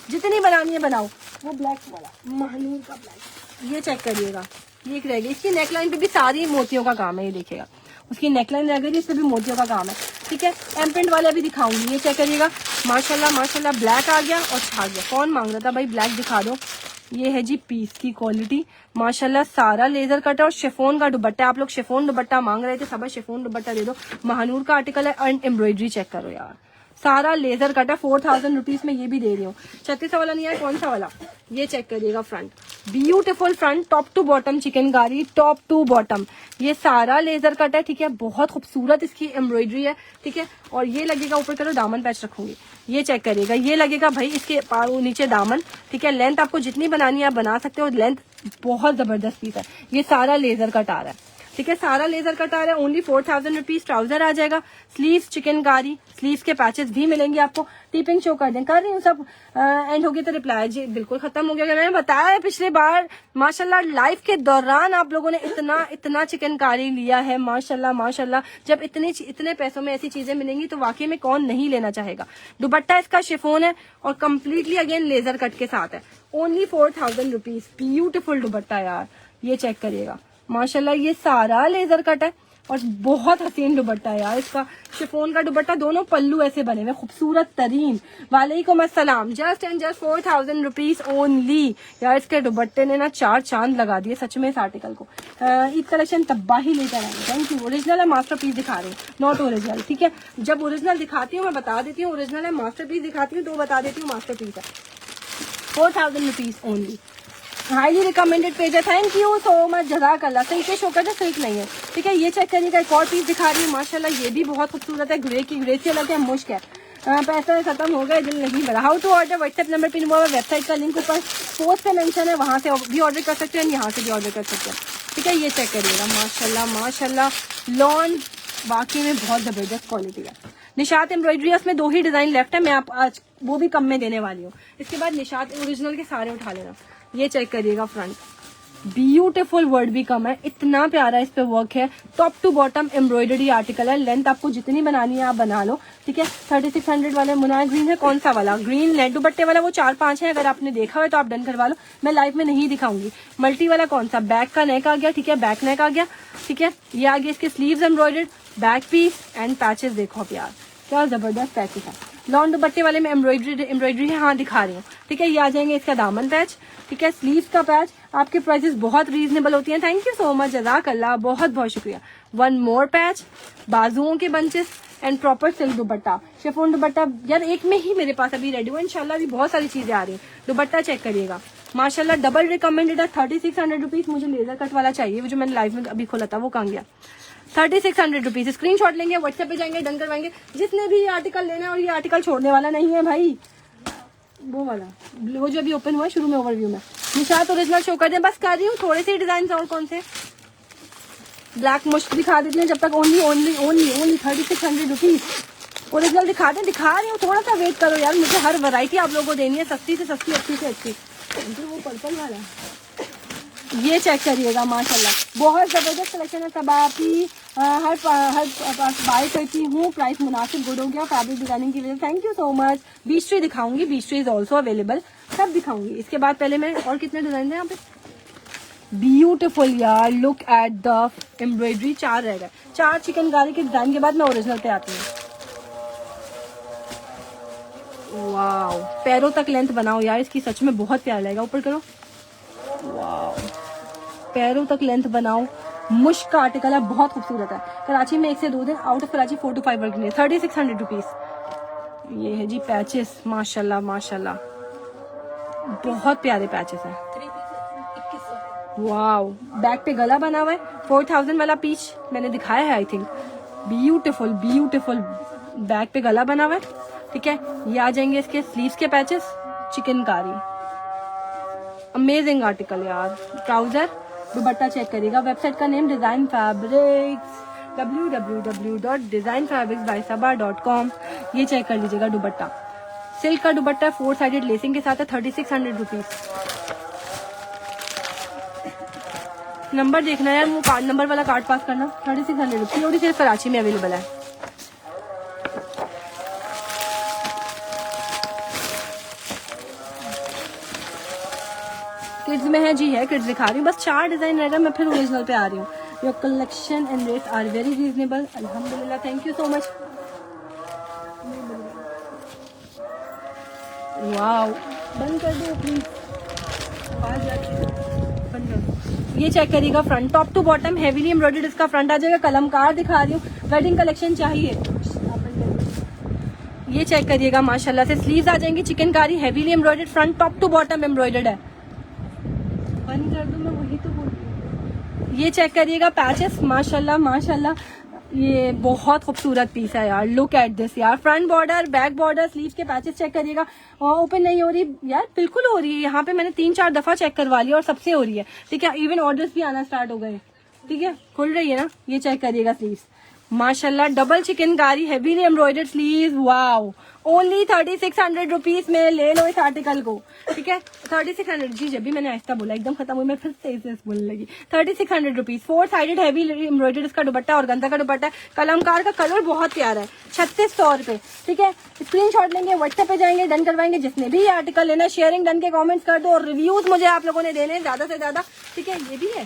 जितनी बनानी है बनाओ। वो ब्लैक वाला महानूर का ब्लैक, ये चेक करिएगा, ये एक रहेगी। इसकी नेकलाइन पे भी सारी मोतियों का काम है, ये देखिएगा, उसकी नेकलाइन रह गई, इस पे भी मोतियों का काम है। ठीक है, एम्प्रिंट वाले भी दिखाऊंगी, ये चेक करिएगा, माशाल्लाह माशाल्लाह। ब्लैक आ गया और छा गया, कौन मांग रहा था भाई ब्लैक दिखा दो। ये है जी पीस की क्वालिटी, माशाल्लाह, सारा लेजर कट और शिफोन का दुपट्टा। आप लोग शिफोन दुपट्टा मांग रहे थे, सब शिफोन दुपट्टा दे दो। महानूर का आर्टिकल है, एंड एम्ब्रॉयडरी चेक करो यार, सारा लेजर कट है, 4000 रुपीज में ये भी दे रही हूँ। 36 वाला नहीं है, कौन सा वाला, ये चेक करिएगा, front beautiful, front top to bottom chikankari, top to bottom, ये सारा लेजर कट है। ठीक है, बहुत खूबसूरत इसकी एम्ब्रॉयडरी है। ठीक है, और ये लगेगा ऊपर, करो दामन पैच रखूंगी, ये चेक करिएगा, ये लगेगा भाई इसके नीचे दामन। ठीक है, लेंथ आपको जितनी बनानी है आप बना सकते हो, लेंथ बहुत जबरदस्त पीस है। ये सारा लेजर कट आ रहा है। ठीक है, सारा लेजर कट आ रहा है, ओनली 4000 रुपीज। ट्राउजर आ जाएगा, स्लीव्स चिकनकारी, स्लीव्स के पैचेस भी मिलेंगे आपको। टिपिंग शो कर दें, कर रही हूँ सब। एंड हो गया तो रिप्लाई जी बिल्कुल खत्म हो गया। मैंने बताया है पिछले बार, माशाल्लाह लाइव के दौरान आप लोगों ने इतना चिकनकारी लिया है, माशाल्लाह माशाल्लाह। जब इतने पैसों में ऐसी चीजें मिलेंगी तो वाकई में कौन नहीं लेना चाहेगा। दुपट्टा इसका शिफोन है और कम्प्लीटली अगेन लेजर कट के साथ है, ओनली 4000 रुपीज। ब्यूटीफुल दुपट्टा यार, ये चेक करिएगा, माशाल्लाह, ये सारा लेजर कट है और बहुत हसीन दुपट्टा है यार इसका, शिफोन का दुपट्टा, दोनों पल्लू ऐसे बने हुए खूबसूरत तरीन। वालेकुम अस्सलाम, just and just 4000 rupees only. यार इसके दुपट्टे ने ना 4 चांद लगा दिए सच में इस आर्टिकल को। ईद कलेक्शन तबाही लेकर आए, थैंक यू। ओरिजिनल है, मास्टरपीस दिखा रही हूँ, नॉट ओरिजिनल। ठीक है, जब ओरिजिनल दिखाती हूँ मैं बता देती हूँ ओरिजिनल है, मास्टरपीस दिखाती हूँ तो बता देती हूँ मास्टरपीस है। 4000 rupees only, highly recommended page है। थैंक यू सो मच, जज़ाकल्लाह। सिल्क के शो करते सिल्क नहीं है। ठीक है, ये चेक करिएगा, एक और पीस दिखा रही हूँ, माशाल्लाह ये भी बहुत खूबसूरत है, ग्रे की, ग्रे से अलग है, मुश्क है। पैसा खत्म हो गए, दिल नहीं भरा। How to order, WhatsApp number pin हुआ है, वेबसाइट का लिंक ऊपर पोस्ट पे मेंशन है, वहां से भी ऑर्डर कर सकते हैं, यहाँ से भी ऑर्डर कर सकते हैं। ठीक है, ये चेक करिएगा, माशाल्लाह माशाल्लाह, लॉन वाकई में बहुत जबरदस्त क्वालिटी है। निशात एम्ब्रॉयडरी, उसमें 2 ही डिजाइन लेफ्ट है, मैं आप आज वो भी कम में देने वाली हूँ। इसके बाद निशात ओरिजिनल के सारे उठा लेना। ये चेक करिएगा, फ्रंट ब्यूटीफुल वर्ड भी कम है, इतना प्यारा इस पे वर्क है। Top to bottom embroidery article है। लेंथ आपको जितनी बनानी है आप बना लो, ठीक है। 3600 वाले मुनार ग्रीन है, कौन सा वाला ग्रीन नेट दुपट्टे वाला, वो 4-5 है। अगर आपने देखा है तो आप डन करवा लो, मैं लाइव में नहीं दिखाऊंगी। मल्टी वाला कौन सा, बैक का नेक आ गया, ठीक है, बैक नेक आ गया, ठीक है। ये आ गया इसके sleeves embroidered, back piece and patches. देखो आप यार क्या जबरदस्त पैचेस है। लॉन्ग दुपट्टे वाले में एम्ब्रॉयडरी है, हाँ दिखा रही हूँ, ठीक है। ये आ जाएंगे इसका दामन पैच, ठीक है, स्लीव्स का पैच। आपके प्राइसेस बहुत रीजनेबल होती हैं। थैंक यू सो मच, जज़ाकल्लाह, बहुत बहुत शुक्रिया। वन मोर पैच, बाजुओं के bunches and proper silk dupatta, chiffon दुपट्टा। यार एक में ही मेरे पास अभी रेडी हुआ, इंशाल्लाह अभी बहुत सारी चीजें आ रही हैं। दुपट्टा चेक करिएगा, माशाल्लाह डबल रिकमेंडेड है। 3600 रुपीज। मुझे लेजर कट वाला चाहिए, वो जो मैंने लाइव में अभी खोला था वो कहाँ गया। 3600 रुपीज। स्क्रीन शॉट लेंगे, व्हाट्सएप पे जाएंगे, डन करवाएंगे। जिसने भी ये आर्टिकल लेना है, और ये आर्टिकल छोड़ने वाला नहीं है भाई, वो वाला वो जो अभी ओपन हुआ है शुरू में ओवरव्यू में, निशात ओरिजिनल शो कर दें। बस कर रही हूँ थोड़े से डिजाइन और कौन से ब्लैक मुश्क दिखा देते हैं जब तक। ओनली 3600 रुपीज ओरिजिनल दिखा रही हूँ। थोड़ा सा वेट करो यार, मुझे हर वैरायटी आप लोगों को देनी है, सस्ती से सस्ती, अच्छी से अच्छी। वो पर्पल वाला ये चेक करिएगा, माशाल्लाह बहुत जबरदस्त कलेक्शन है। सब आप ही हर बाय करती हूँ, प्राइस मुनासिब गुड हो गया फैब्रिक डिजाइनिंग के लिए। Thank you so much. Beech Tree दिखाऊंगी, Beech Tree is also available, सब दिखाऊंगी। इसके बाद पहले मैं और कितने डिजाइन है यहाँ पे, ब्यूटीफुल यार, लुक एट द एम्ब्रॉयडरी। 4 रह गए, 4 चिकनकारी के डिजाइन के बाद मैं ओरिजिनल पे आती हूँ। वाओ, पैरों तक लेंथ बनाओ यार इसकी, सच में बहुत प्यारा लगेगा। ऊपर करो, वाओ, पैरों तक लेंथ बनाओ। मुश्क का आर्टिकल है, बहुत खूबसूरत है। कराची में 1 से 2 दिन, out of Karachi 4 to 5 working day. 3600 rupees. ये है जी पैचेस, माशाल्लाह माशाल्लाह, बहुत प्यारे पैचेस हैं। वाओ, बैक पे गला बना हुआ है। 4000 वाला पीच मैंने दिखाया है I think. Beautiful beautiful, back पे गला बना हुआ है, ठीक है। ये आ जाएंगे इसके स्लीव्स के पैचेस, चिकनकारी, अमेजिंग आर्टिकल यार। ट्राउजर, दुपट्टा चेक करिएगा। वेबसाइट का नेम डिजाइन फैब्रिक्स, www.designfabricsbysaba.com। ये चेक कर लीजिएगा। दुपट्टा सिल्क का दुपट्टा 4 साइडेड लेसिंग के साथ है। 3600 रुपीज। नंबर देखना यार, वो कार्ड नंबर वाला कार्ड पास करना। 3600 रुपीज और सिर्फ कराची में अवेलेबल है। किड्स में है जी, है किड्स दिखा रही हूँ, बस 4 डिजाइन रहेगा, मैं फिर ओरिजिनल पे आ रही हूँ। Your collection and rates are very reasonable, अल्हम्दुलिल्लाह, thank you so much. Wow, बंद कर दो प्लीज, आवाज आती है, बंद कर दो। ये चेक करिएगा, front top to bottom heavily embroidered इसका फ्रंट आ जाएगा। कलमकार दिखा रही हूँ, वेडिंग कलेक्शन चाहिए, ये चेक करिएगा माशाल्लाह से। स्लीव्स आ जाएंगी chikankari, heavily embroidered, front top to bottom embroidered है। बंद कर दो, मैं वही तो बोल रही हूँ। ये चेक करिएगा पैचेस, माशाल्लाह माशाल्लाह, ये बहुत खूबसूरत पीस है यार। लुक एट दिस यार, front border, back border, sleeve के पैचेस चेक करिएगा। ओपन नहीं हो रही यार, बिल्कुल हो रही है। यहाँ पे मैंने 3-4 दफा चेक करवा लिया और सबसे हो रही है, ठीक है। इवन ऑर्डर्स भी आना स्टार्ट हो गए, ठीक है, खुल रही है ना। ये चेक करिएगा स्लीव्स, माशाल्लाह double chikankari, heavily embroidered sleeves. Wow, only 3600 rupees में ले लो इस आर्टिकल को, ठीक है। 3600 जी, जब भी मैंने ऐसा बोला एकदम खत्म हुई, मैं फिर से बोलने लगी। 3600 रुपीज, 4 साइडेड हेवी एम्ब्रॉयडर्ड इसका दुपट्टा और गंदा का दुपट्टा है। कलमकार का कलर बहुत प्यारा है। 3600 रुपए, ठीक है। स्क्रीनशॉट लेंगे, व्हाट्सएप पे जाएंगे, डन करवाएंगे। जिसने भी ये आर्टिकल लेना, शेयरिंग डन के कॉमेंट्स कर दो और रिव्यूज मुझे आप लोगों ने देने ज्यादा से ज्यादा, ठीक है। ये भी है,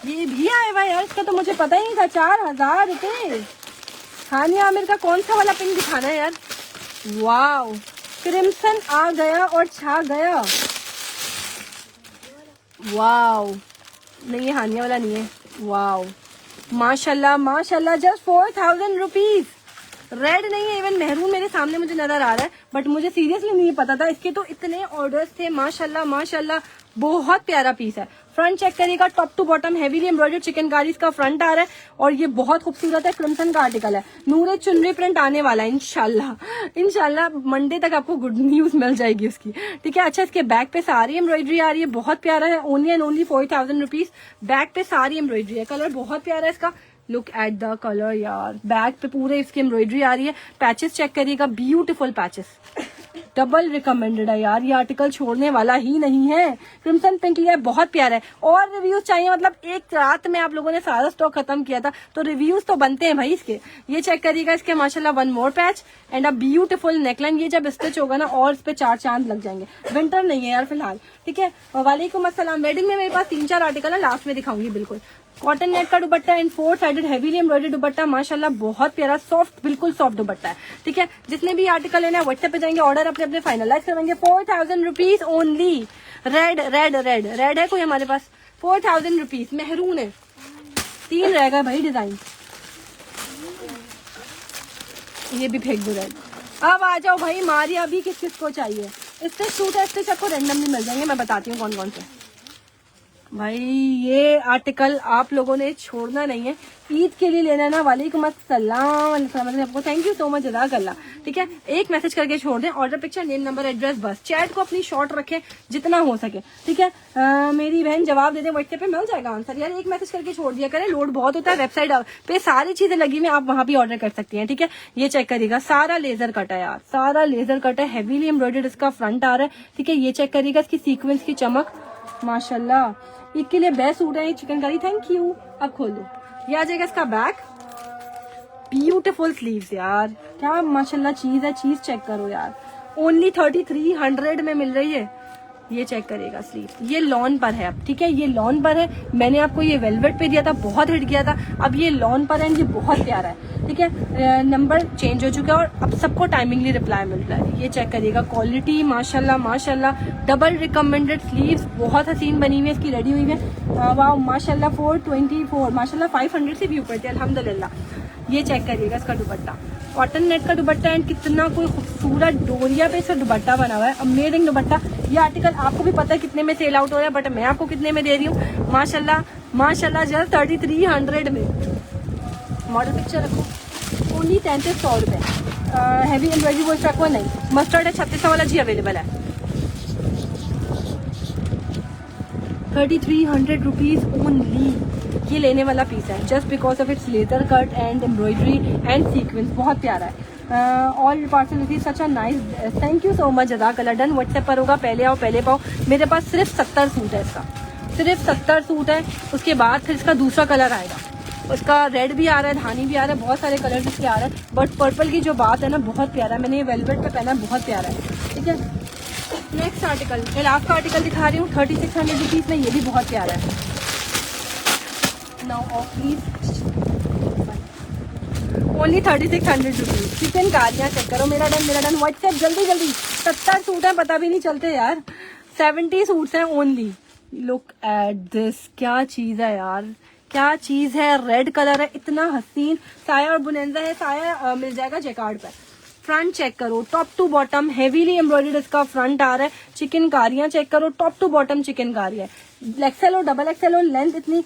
ये भी आया हुआ यार, इसका तो मुझे पता ही नहीं था। 4000 रुपए। हानिया आमिर का कौन सा वाला पिंक दिखाना है यार। वाओ, क्रिम्सन आ गया और छा गया। वाओ, नहीं ये हानिया वाला नहीं है। वाओ, माशाल्लाह माशाल्लाह, जस्ट 4000 रुपीज। रेड नहीं है, इवन मेहरून मेरे सामने मुझे नजर आ रहा है, बट मुझे सीरियसली नहीं पता था। इसके तो इतने ऑर्डर्स थे, माशाल्लाह माशाल्लाह, बहुत प्यारा पीस है। फ्रंट चेक करिएगा, top to bottom heavily embroidered chikankari इसका फ्रंट आ रहा है और ये बहुत खूबसूरत है। क्रिम्सन का आर्टिकल है, नूरे चुनरी प्रिंट आने वाला है इंशाल्लाह। इंशाल्लाह मंडे तक आपको गुड न्यूज मिल जाएगी उसकी, ठीक है। अच्छा, इसके बैक पे सारी एम्ब्रॉयडरी आ रही है, बहुत प्यारा है। Only and only 4000 rupees. Back पे सारी एम्ब्रॉयडरी है, कलर बहुत प्यारा है इसका। लुक एट द कलर यार, बैक पे पूरे इसकी एम्ब्रॉयडरी आ रही है। पैचेस चेक करिएगा, ब्यूटीफुल पैचेस, डबल रिकमेंडेड है यार, ये आर्टिकल छोड़ने वाला ही नहीं है। क्रिम्सन पिंक लिया है, बहुत प्यारा है। और रिव्यूज चाहिए, मतलब एक रात में आप लोगों ने सारा स्टॉक खत्म किया था, तो रिव्यूज तो बनते हैं भाई इसके। ये चेक करिएगा, इसके माशाल्लाह one more patch and a beautiful neckline. ये जब स्टिच होगा ना और इस पे 4 चांद लग जाएंगे। विंटर नहीं है यार फिलहाल, ठीक है। वालेकुम अस्सलाम। वेडिंग में मेरे पास 3-4 आर्टिकल है, लास्ट में दिखाऊंगी बिल्कुल। कॉटन नेट का दुपट्टा एंड 4 साइडेड हेवीली एम्ब्रॉयडर्ड दुपट्टा, माशाल्लाह बहुत प्यारा, सॉफ्ट, बिल्कुल सॉफ्ट दुपट्टा है, ठीक है। जितने भी आर्टिकल लेना है व्हाट्सएप पे जाएंगे, ऑर्डर अपने अपने फाइनलाइज करेंगे। 4000 rupees only. Red red red red है कोई हमारे पास, 4000 रुपीज। मेहरून है, 3 रह गए भाई डिजाइन, ये भी फेंक दो रेड। अब आ जाओ भाई, मारिया अभी किस किस को चाहिए। इससे सूट है, इससे सबको रैंडमली मिल जाएंगे, मैं बताती हूँ कौन कौन से। भाई ये आर्टिकल आप लोगों ने छोड़ना नहीं है, ईद के लिए लेना ना। वालेकुम अस्सलाम, आपको थैंक यू सो मच, जज़ाकल्लाह, ठीक है। एक मैसेज करके छोड़ दें, order picture name number address bus. Chat को अपनी शॉर्ट रखें जितना हो सके, ठीक है। मेरी बहन जवाब दे दे व्हाट्सएप पे, मिल जाएगा आंसर यार। एक मैसेज करके छोड़ दिया करें, लोड बहुत होता है। वेबसाइट पे सारी चीजें लगी हुई, आप वहां भी ऑर्डर कर सकती हैं, ठीक है। ये चेक करिएगा, सारा लेजर कट है यार, सारा लेजर कट है, हेवीली एम्ब्रॉयडर्ड इसका फ्रंट आ रहा है, ठीक है। ये चेक करिएगा, इसकी सीक्वेंस की चमक, माशाल्लाह। ईद के लिए बेस्ट सूट है चिकनकारी, थैंक यू। अब खोल दो, ये आ जाएगा इसका बैक, ब्यूटीफुल स्लीव्स यार, क्या माशाल्लाह चीज है। चीज चेक करो यार, ओनली 3300 में मिल रही है। ये चेक करेगा स्लीव, ये लॉन पर है अब, ठीक है। ये लॉन पर है, मैंने आपको ये वेलवेट पे दिया था, बहुत हिट किया था। अब ये लॉन पर है, ये बहुत प्यारा है, ठीक है। नंबर चेंज हो चुका है और अब सबको टाइमिंगली रिप्लाई मिल रहा है। ये चेक करिएगा, क्वालिटी माशाल्लाह माशाल्लाह, डबल रिकमेंडेड स्लीव्स, बहुत हसीन बनी हुई है, इसकी रेडी हुई है। वाह माशाल्लाह, 424 माशाल्लाह, 500 से भी ऊपर थे अल्हम्दुलिल्लाह। ये चेक करिएगा इसका दुपट्टा, कॉटन नेट का दुपट्टा एंड कितना कोई खूबसूरत डोरिया पे इसका दुपट्टा बना हुआ है, अमेजिंग दुपट्टा। ये आर्टिकल आपको भी पता है कितने में सेल आउट हो रहा है, बट मैं आपको कितने में दे रही हूँ, माशाल्लाह माशाल्लाह, जस्ट 3300 में। मॉडल पिक्चर रखो, ओनली 3300 रुपए। हैवी एम्ब्रॉयडरी वो रखो नहीं, मस्टर्ड है 3600 वाला जी अवेलेबल है, 3300 रुपीज ओनली। ये लेने वाला पीस है just because of its leather cut and embroidery and sequence, बहुत प्यारा है। All parcel is such a nice, thank you so much, जज़ाकल्लाह। डन व्हाट्सएप पर होगा, पहले आओ पहले पाओ। मेरे पास सिर्फ 70 सूट है, इसका सिर्फ 70 सूट है। उसके बाद फिर इसका दूसरा कलर आएगा, उसका रेड भी आ रहा है, धानी भी आ रहा है, बहुत सारे कलर इसके आ रहे हैं। बट पर्पल की जो बात है ना, बहुत प्यारा है, मैंने ये वेलवेट पे पहना है, बहुत प्यारा है, ठीक है। नेक्स्ट आर्टिकल, मैं लास्ट का आर्टिकल दिखा रही हूँ, 3600 रुपीज में, ये भी बहुत प्यारा है। Now off please, only 3600 rupees. चिकन कारियाँ चेक करो, मेरा डन व्हाट्सएप जल्दी जल्दी। 70 सूट है, पता भी नहीं चलते यार, 70 सूट्स हैं ओनली। लुक एट दिस, क्या चीज है यार, क्या चीज है। रेड कलर है, इतना हसीन, साया और बुनेंजा है, साया मिल जाएगा जैकार्ड पर। फ्रंट चेक करो, top to bottom heavily embroidered इसका फ्रंट आ रहा है। चिकन कारियां चेक करो, टॉप टू बॉटम चिकन कारियां, एक्सेल और डबल एक्सेल और लेंथ इतनी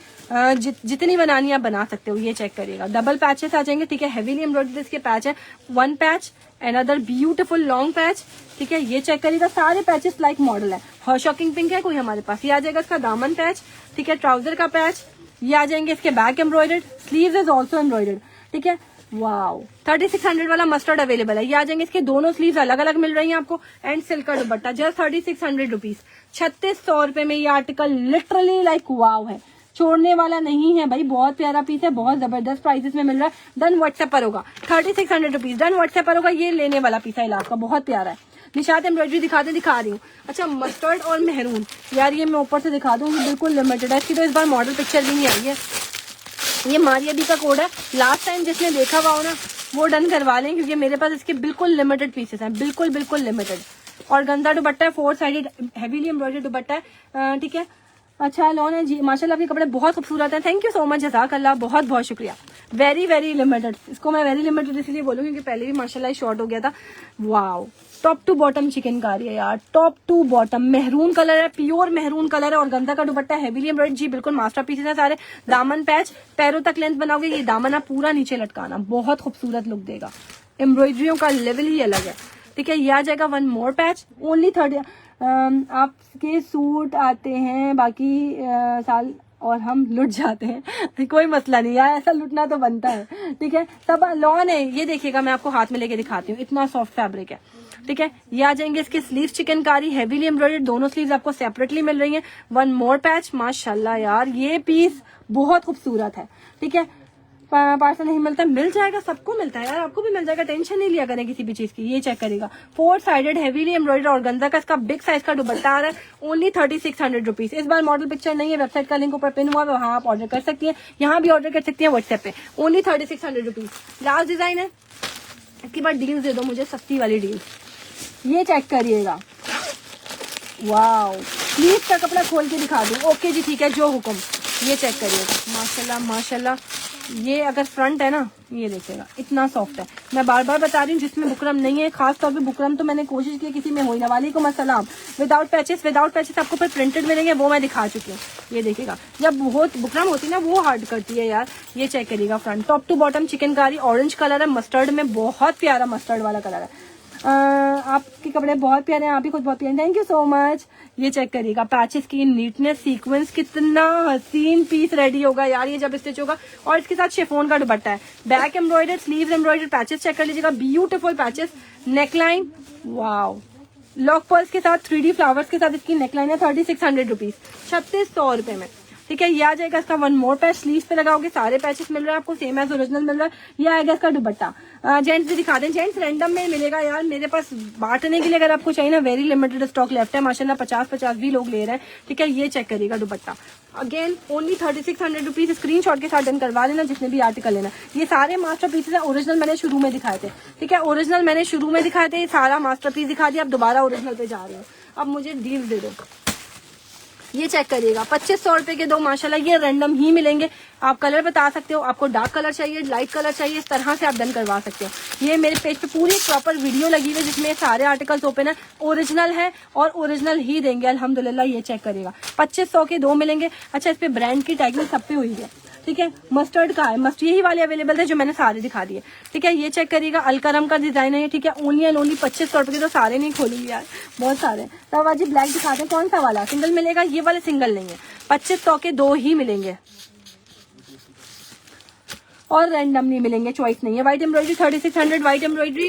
जितनी बनानी आप बना सकते हो। ये चेक करिएगा, डबल पैचेस आ जाएंगे, ठीक है। हेवीली एम्ब्रॉयडर्ड इसके पैच है, 1 patch another beautiful long patch, ठीक है। ये चेक करिएगा, सारे पैचेस लाइक मॉडल है। हॉट शॉकिंग पिंक है कोई हमारे पास, ये आ जाएगा इसका दामन पैच, ठीक है। ट्राउजर का पैच, ये आ जाएंगे इसके back embroidered, sleeves is also embroidered, ठीक है। वाओ, 3600 वाला मस्टर्ड अवेलेबल है। ये आ जाएंगे, इसके दोनों स्लीव्स अलग अलग मिल रही हैं आपको एंड सिल्क का दुपट्टा, जस्ट 3600 रुपीज। 3600 रुपए में ये आर्टिकल लिटरली लाइक वाव है, छोड़ने वाला नहीं है भाई, बहुत प्यारा पीस है, बहुत जबरदस्त प्राइसेस में मिल रहा है। डन व्हाट्सएप पर होगा, 3600 रुपीज, डन व्हाट्सएप पर होगा। ये लेने वाला पीस है इलाज का, बहुत प्यारा है। निशात एम्ब्रॉयडरी दिखा रही हूँ। अच्छा, मस्टर्ड और मेहरून यार, ये मैं ऊपर से दिखा दूँ, ये बिल्कुल लिमिटेड है, इसकी तो इस बार मॉडल पिक्चर भी नहीं आई है। ये मारिया दी का कोड है, लास्ट टाइम जिसने देखा हुआ हो ना वो डन करवा लें, क्योंकि मेरे पास इसके बिल्कुल लिमिटेड पीसेस हैं, बिल्कुल बिल्कुल लिमिटेड। और गंदा दुपट्टा है, 4 साइडेड हेवीली एम्ब्रॉयडर्ड दुपट्टा है, ठीक है। अच्छा लॉन है जी, माशाल्लाह आपके कपड़े बहुत खूबसूरत हैं, थैंक यू सो मच, जज़ाकल्लाह, बहुत बहुत शुक्रिया। वेरी वेरी लिमिटेड, इसको मैं वेरी लिमिटेड इसलिए बोलूँ क्योंकि पहले भी माशाल्लाह शॉर्ट हो गया था। Wow, top to bottom chikankari है यार, टॉप टू बॉटम मेहरून कलर है, प्योर मेहरून कलर है। और गंदा का दुपट्टा हेवीली एम्ब्रॉयडर्ड, जी बिल्कुल मास्टर पीसेस है सारे। दामन पैच, पैरों तक लेंथ बनाओगे, ये दामन आप पूरा नीचे लटकाना, बहुत खूबसूरत लुक देगा, एम्ब्रॉयडरियों का लेवल ही अलग है, ठीक है। ये आ जाएगा 1 मोर पैच, ओनली 30। आपके सूट आते हैं बाकी साल और हम लुट जाते हैं। कोई मसला नहीं यार, ऐसा लुटना तो बनता है, ठीक है। सब लॉन है, ये देखिएगा, मैं आपको हाथ में लेके दिखाती हूँ, इतना सॉफ्ट फैब्रिक है, ठीक है। ये आ जाएंगे इसके स्लीव्स चिकनकारी हेवीली एम्ब्रॉयडर्ड, दोनों स्लीव्स आपको सेपरेटली मिल रही हैं। वन मोर पैच, माशाल्लाह यार ये पीस बहुत खूबसूरत है, ठीक है। पार्सल नहीं मिलता, मिल जाएगा, सबको मिलता है यार, आपको भी मिल जाएगा, टेंशन नहीं लिया करें किसी भी चीज की। ये चेक करेगा, 4 साइडेड हेवीली एम्ब्रॉयडर्ड ऑर्गेन्जा का इसका बिग साइज का दुपट्टा आ रहा है, ओनली 3600 रुपीज। इस बार मॉडल पिक्चर नहीं है, वेबसाइट का लिंक ऊपर पिन हुआ है, वहां आप ऑर्डर कर सकती हैं, यहाँ भी ऑर्डर कर सकती हैं व्हाट्सएप पे, ओनली 3600 रुपीज। लास्ट डिजाइन है, इसकी बार डील्स दे दो मुझे, सस्ती वाली डील। ये चेक करिएगा, वाओ, प्लीज का कपड़ा खोल के दिखा दूं, ओके जी ठीक है, जो हुक्म। ये चेक करिएगा, माशाल्लाह माशाल्लाह, ये अगर फ्रंट है ना, ये देखिएगा इतना सॉफ्ट है। मैं बार बार बता रही हूँ, जिसमें बुकरम नहीं है, खास तौर पे बुकरम तो मैंने कोशिश की किसी में हो ही ना। वालेकुम अस्सलाम। विदाउट पैचेस आपको फिर प्रिंटेड मिलेंगे, वो मैं दिखा चुकी हूँ। ये देखिएगा, जब बहुत बुकरम होती है ना, वो हार्ड करती है यार। ये चेक करिएगा, front top to bottom chikankari orange colour है, मस्टर्ड में, बहुत प्यारा मस्टर्ड वाला कलर है। आपके कपड़े बहुत प्यारे हैं, आप भी खुद बहुत प्यारे, थैंक यू सो मच। ये चेक करिएगा, पैचेस की नीटनेस, सीक्वेंस, कितना हसीन पीस रेडी होगा यार ये जब स्टिच होगा। और इसके साथ शिफॉन का दुपट्टा है, back embroidered, sleeves embroidered, patches check कर लीजिएगा, beautiful patches, neckline, wow, lock pearls के साथ 3D फ्लावर्स के साथ इसकी नेकलाइन है, 3600 रुपीज, 3600 रुपए में, ठीक है। ये आ जाएगा इसका वन मोर पैच, स्लीव्स पे लगाओगे सारे पैचेस मिल रहे हैं आपको, सेम एज ओरिजिनल मिल रहा है। ये आएगा इसका दुपट्टा। जेंट्स भी दिखा दें, जेंट्स रैंडम में मिलेगा यार, मेरे पास बांटने के लिए अगर आपको चाहिए ना, वेरी लिमिटेड स्टॉक लेफ्ट है, माशाल्लाह 50-50 भी लोग ले रहे हैं, ठीक है। ये चेक करिएगा दुपट्टा, अगेन ओनली 3600 रुपीज, स्क्रीनशॉट के साथ डन करवा लेना जिसने भी आर्टिकल लेना। ये सारे मास्टर पीसेस है, ओरिजिनल मैंने शुरू में दिखाए थे, ठीक है, ओरिजिनल मैंने शुरू में दिखाए थे, ये सारा मास्टर पीस दिखा दिया, अब दोबारा ओरिजिनल पे जा रहे हो। अब मुझे डील दे दो, ये चेक करिएगा, 2500 रुपए के दो, माशाल्लाह ये रैंडम ही मिलेंगे। आप कलर बता सकते हो, आपको डार्क कलर चाहिए, लाइट कलर चाहिए, इस तरह से आप डन करवा सकते हो। ये मेरे पेज पे पूरी प्रॉपर वीडियो लगी हुई है जिसमें सारे आर्टिकल्स ओपन है, ओरिजिनल है और ओरिजिनल ही देंगे अल्हम्दुलिल्लाह। ये चेक करिएगा, 2500 के दो मिलेंगे। अच्छा, इस पे ब्रांड की टैगिंग सब पे हुई है, ठीक है। मस्टर्ड का है, मस्ट यही वाले अवेलेबल थे जो मैंने सारे दिखा दिए, ठीक है। ये चेक करिएगा, अलकरम का डिजाइन है, ठीक है, ओनली एंड ओनली 2500 रुपए के, तो सारे नहीं खोलेंगे यार, बहुत सारे। तब आज ब्लैक दिखाते हैं, कौन सा वाला सिंगल मिलेगा, ये वाले सिंगल नहीं है, 2500 के दो ही मिलेंगे और रैंडम नहीं मिलेंगे, चॉइस नहीं है। व्हाइट एम्ब्रॉयडरी 3600, व्हाइट एम्ब्रॉयडरी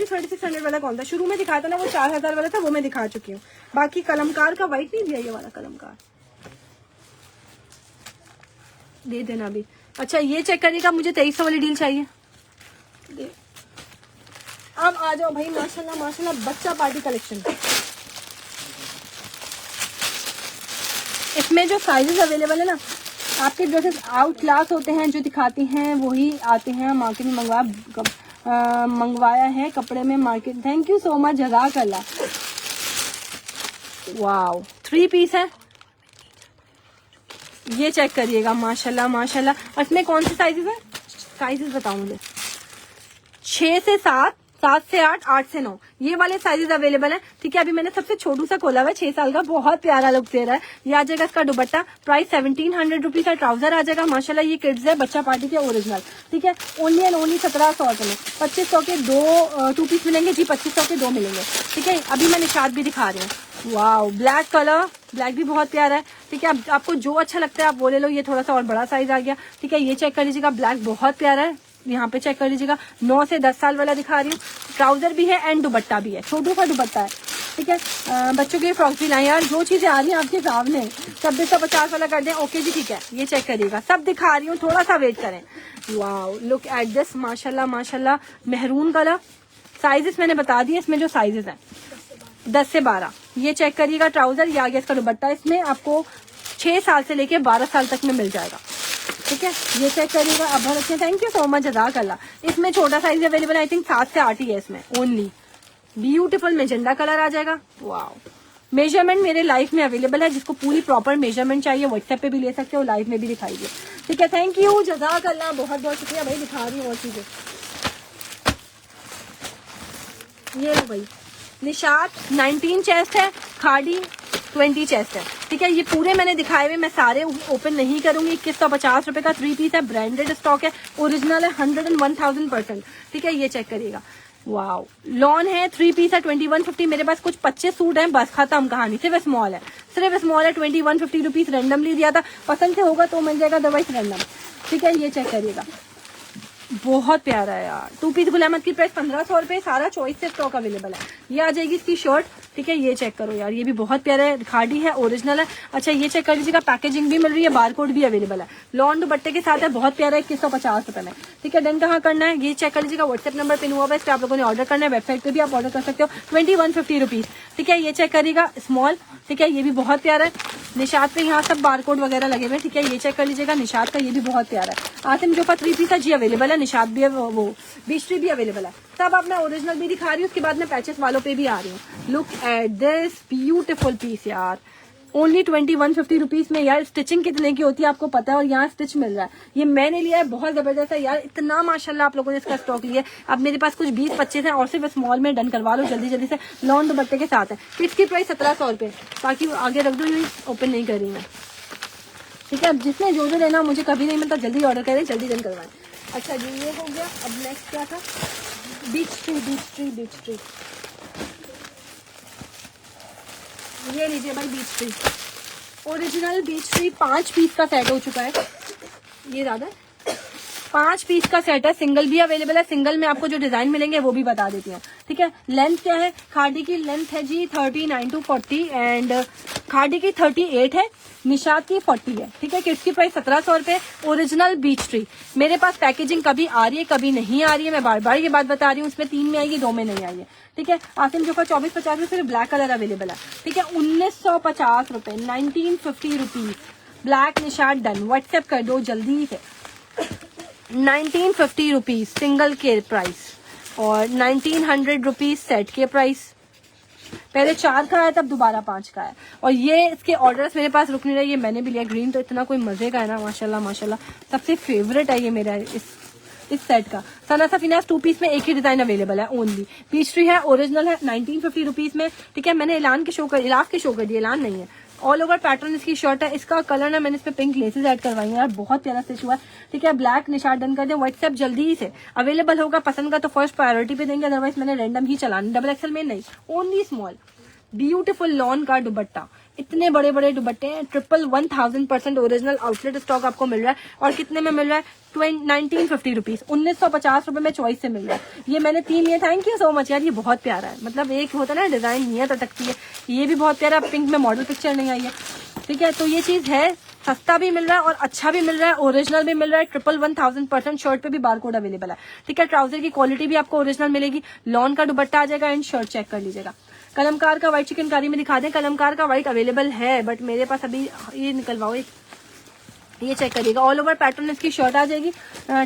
3600 वाला कौन था, शुरू में दिखाया था ना वो 4000 वाला था, वो मैं दिखा चुकी हूँ। बाकी कलमकार का व्हाइट नहीं दिया, ये वाला कलमकार दे देना अभी। अच्छा, ये चेक करिएगा, मुझे 2300 वाली डील चाहिए। अब आ जाओ भाई, माशाल्लाह माशाल्लाह, बच्चा पार्टी कलेक्शन। इसमें जो साइजेस अवेलेबल है ना, आपके ड्रेसेस आउट क्लास होते हैं, जो दिखाती हैं वही आते हैं। मार्केट में मंगवाया है कपड़े में, market. Thank you so much, जज़ाकल्लाह। वाओ, 3 पीस है, ये चेक करिएगा, माशाल्लाह माशाल्लाह। और इसमें कौन से साइजेस हैं, साइजेस बताओ मुझे, 6 से 7, 7 से 8, 8 से 9, ये वाले साइजेस अवेलेबल है, ठीक है। अभी मैंने सबसे छोटू सा खोला हुआ है, 6 साल का, बहुत प्यारा लुक दे रहा है। ये आ जाएगा इसका दुपट्टा, प्राइस 1700 रुपीज का। ट्राउजर आ जाएगा, माशाल्लाह ये किड्स है, बच्चा पार्टी के ओरिजिनल, ठीक है, ओनली एंड ओनली 1700 रुपए में। 2500 के दो 2 पीस मिलेंगे जी, 2500 के 2 मिलेंगे, ठीक है। अभी मैं निशात भी दिखा रही हूँ, वाओ, ब्लैक कलर, ब्लैक भी बहुत प्यारा है, ठीक है। अब आपको जो अच्छा लगता है आप वो ले लो। ये थोड़ा सा और बड़ा साइज आ गया, ठीक है। ये चेक कर लीजिएगा, ब्लैक बहुत प्यारा है, यहाँ पे चेक कर लीजिएगा, 9 से 10 साल वाला दिखा रही हूँ। ट्राउजर भी है एंड दुपट्टा भी है, छोटू का दुपट्टा है, ठीक है। बच्चों के फ्रॉक्स भी लाए यार, जो चीजें आ रही हैं आपके सामने, 2650 वाला कर दें, ओके जी ठीक है। ये चेक करिएगा, सब दिखा रही हूँ, थोड़ा सा वेट करें। वाओ, लुक एट दिस, माशाल्लाह माशाल्लाह, मेहरून कलर। साइजेस मैंने बता दिए, इसमें जो साइजेस हैं 10 से 12। ये चेक करिएगा, ट्राउजर, ये आ गया इसका दुपट्टा। इसमें आपको 6 साल से लेके 12 साल तक में मिल जाएगा, ठीक है। ये चेक करिएगा, अब बहुत अच्छे, थैंक यू सो मच, जज़ाकल्लाह। इसमें छोटा साइज अवेलेबल है, आई थिंक 7 से 8 ही है इसमें ओनली। ब्यूटीफुल मेजेंडा कलर आ जाएगा, वाओ। मेजरमेंट मेरे लाइव में अवेलेबल है, जिसको पूरी प्रॉपर मेजरमेंट चाहिए व्हाट्सएप पे भी ले सकते हो, लाइव में भी दिखाइए, ठीक है। थैंक यू, जज़ाकल्लाह, बहुत बहुत शुक्रिया भाई, दिखा रही हूँ और चीजें। ये लो भाई, निशात 19 चेस्ट है, खाड़ी 20 चेस्ट है, ठीक है। ये पूरे मैंने दिखाए हुए, मैं सारे ओपन नहीं करूंगी। 2150 रुपए का 3 पीस है, ब्रांडेड स्टॉक है, ओरिजिनल है, 101,000%, ठीक है। ये चेक करिएगा, वाओ, लॉन है, 3 पीस है, 2150। मेरे पास कुछ 25 सूट हैं, बस खत्म कहानी। सिर्फ स्मॉल है, सिर्फ स्मॉल है, 2150 रुपीज। रैंडमली दिया था, पसंद से होगा तो मिल जाएगा, अदरवाइज रैंडम। ठीक है, ये चेक करिएगा, बहुत प्यारा है यार। 2 पीस गुल अहमद की प्राइस 1500 रुपए, सारा चॉइस से स्टॉक अवेलेबल है। ये आ जाएगी इसकी शर्ट। ठीक है, ये चेक करो यार, ये भी बहुत प्यारा है, खाड़ी है, ओरिजिनल है। अच्छा, ये चेक कर लीजिएगा, पैकेजिंग भी मिल रही है, बारकोड भी अवेलेबल है, लॉन दुपट्टे के साथ है, बहुत प्यारा है, 2150 रुपए में। ठीक है, डन कहाँ करना है ये चेक कर लीजिएगा, व्हाट्सएप नंबर पिन हुआ है, इस पर आप लोगों ने ऑर्डर करना है, वेबसाइट पे भी आप ऑर्डर कर सकते हो, 2150 रुपीज। ठीक है, ये चेक करिएगा, स्मॉल। ठीक है, ये भी बहुत प्यारा है, निशात पे यहाँ सब बारकोड वगैरह लगे हुए हैं। ठीक है, ये चेक कर लीजिएगा, निशात का, ये भी बहुत प्यारा है। आसिम जोफा 3 पीस है जी, अवेलेबल है, निशात भी है, वो बीच ट्री भी अवेलेबल है। सब अब मैं ओरिजिनल भी दिखा रही हूँ, उसके बाद मैं पैचेस वालों पे भी आ रही हूँ। Look at this beautiful piece यार, ओनली 2150 रुपीज में। यार स्टिचिंग कितने की होती है आपको पता है, और यहाँ स्टिच मिल रहा है। ये मैंने लिया है, बहुत जबरदस्त है यार, इतना माशाल्लाह आप लोगों ने इसका स्टॉक लिया है। अब मेरे पास कुछ 20-25 है, और सिर्फ स्मॉल में डन करवा लो जल्दी जल्दी से। लॉन दुपट्टे के साथ है, किड्स की प्राइस 1700 रुपए। बाकी आगे रख दो, ये ओपन नहीं कर रही मैं। ठीक है, अब जिसने जो लेना मुझे कभी नहीं मिलता, जल्दी ऑर्डर करें, जल्दी डन करवाएं। अच्छा जी, ये हो गया। अब नेक्स्ट क्या था, बीच ट्री। ये लीजिए भाई, beach tree, original beach tree 5 piece का सेट हो चुका है। ये ज्यादा 5 पीस का सेट है, सिंगल भी अवेलेबल है। सिंगल में आपको जो डिजाइन मिलेंगे वो भी बता देती हूँ। ठीक है, लेंथ क्या है, खाड़ी की लेंथ है जी 39 to 40 एंड खाड़ी की 38 है, निशात की 40 है। ठीक है, किड्स की प्राइस 1700 रुपए, ओरिजिनल बीच ट्री। मेरे पास पैकेजिंग कभी आ रही है, कभी नहीं आ रही है, मैं बार बार ये बात बता रही हूँ। उसमें 3 में आएगी, 2 में नहीं आई है। ठीक है, आसिम जोफा 2450 में सिर्फ ब्लैक कलर अवेलेबल है। ठीक है, 1950 रुपए, 1950 rupees, black Nishat done. WhatsApp कर दो जल्दी से, 1950 रुपीज सिंगल के प्राइस, और 1900 रुपीज सेट के प्राइस। पहले 4 का है, तब दोबारा 5 का है। और ये इसके ऑर्डर्स मेरे पास रुक नहीं रहे, ये मैंने भी लिया। ग्रीन तो इतना कोई मजे का है ना, माशाल्लाह माशाल्लाह, सबसे फेवरेट है ये मेरा इस सेट का। सना सफीनास 2 पीस में एक ही डिजाइन अवेलेबल है, ओनली पीच ट्री है, ओरिजिनल है, 1950 रुपीज में। ठीक है, मैंने इलाफ के शो कर दिया, ऐलान नहीं है। ऑल ओवर पैटर्न इसकी शर्ट है, इसका कलर ना मैंने इस पे पिंक लेसेस ऐड करवाई है यार, बहुत प्यारा स्टिच हुआ है। ठीक है, ब्लैक निशान डन कर दे, व्हाट्सएप जल्दी से अवेलेबल होगा, पसंद का तो फर्स्ट प्रायोरिटी पे देंगे, अदरवाइज मैंने रैंडम ही चलाना, डबल एक्सल में नहीं, ओनली स्मॉल। ब्यूटीफुल लॉन का दुपट्टा, इतने बड़े बड़े दुपट्टे हैं, 1000% ओरिजिनल आउटलेट स्टॉक आपको मिल रहा है। और कितने में मिल रहा है, 1950 रुपीज, 1950 रुपए में चॉइस से मिल रहा है। ये मैंने 3 लिए, थैंक यू सो मच यार, ये बहुत प्यारा है। मतलब एक होता है ना डिजाइन, नियत अटकती है, ये भी बहुत प्यारा। पिंक में मॉडल पिक्चर नहीं आई है। ठीक है, तो ये चीज है, सस्ता भी मिल रहा है और अच्छा भी मिल रहा है, ओरिजिनल भी मिल रहा है। 11,000% शर्ट पे भी बारकोड अवेलेबल है। ठीक है, ट्राउजर की क्वालिटी भी आपको ओरिजिनल मिलेगी। लॉन का दुपट्टा आ जाएगा एंड शर्ट चेक कर लीजिएगा। कलमकार का व्हाइट चिकनकारी में दिखा दें, कलमकार का व्हाइट अवेलेबल है, बट मेरे पास अभी ये निकलवाओ, ये चेक करिएगा। ऑल ओवर पैटर्न इसकी शर्ट आ जाएगी।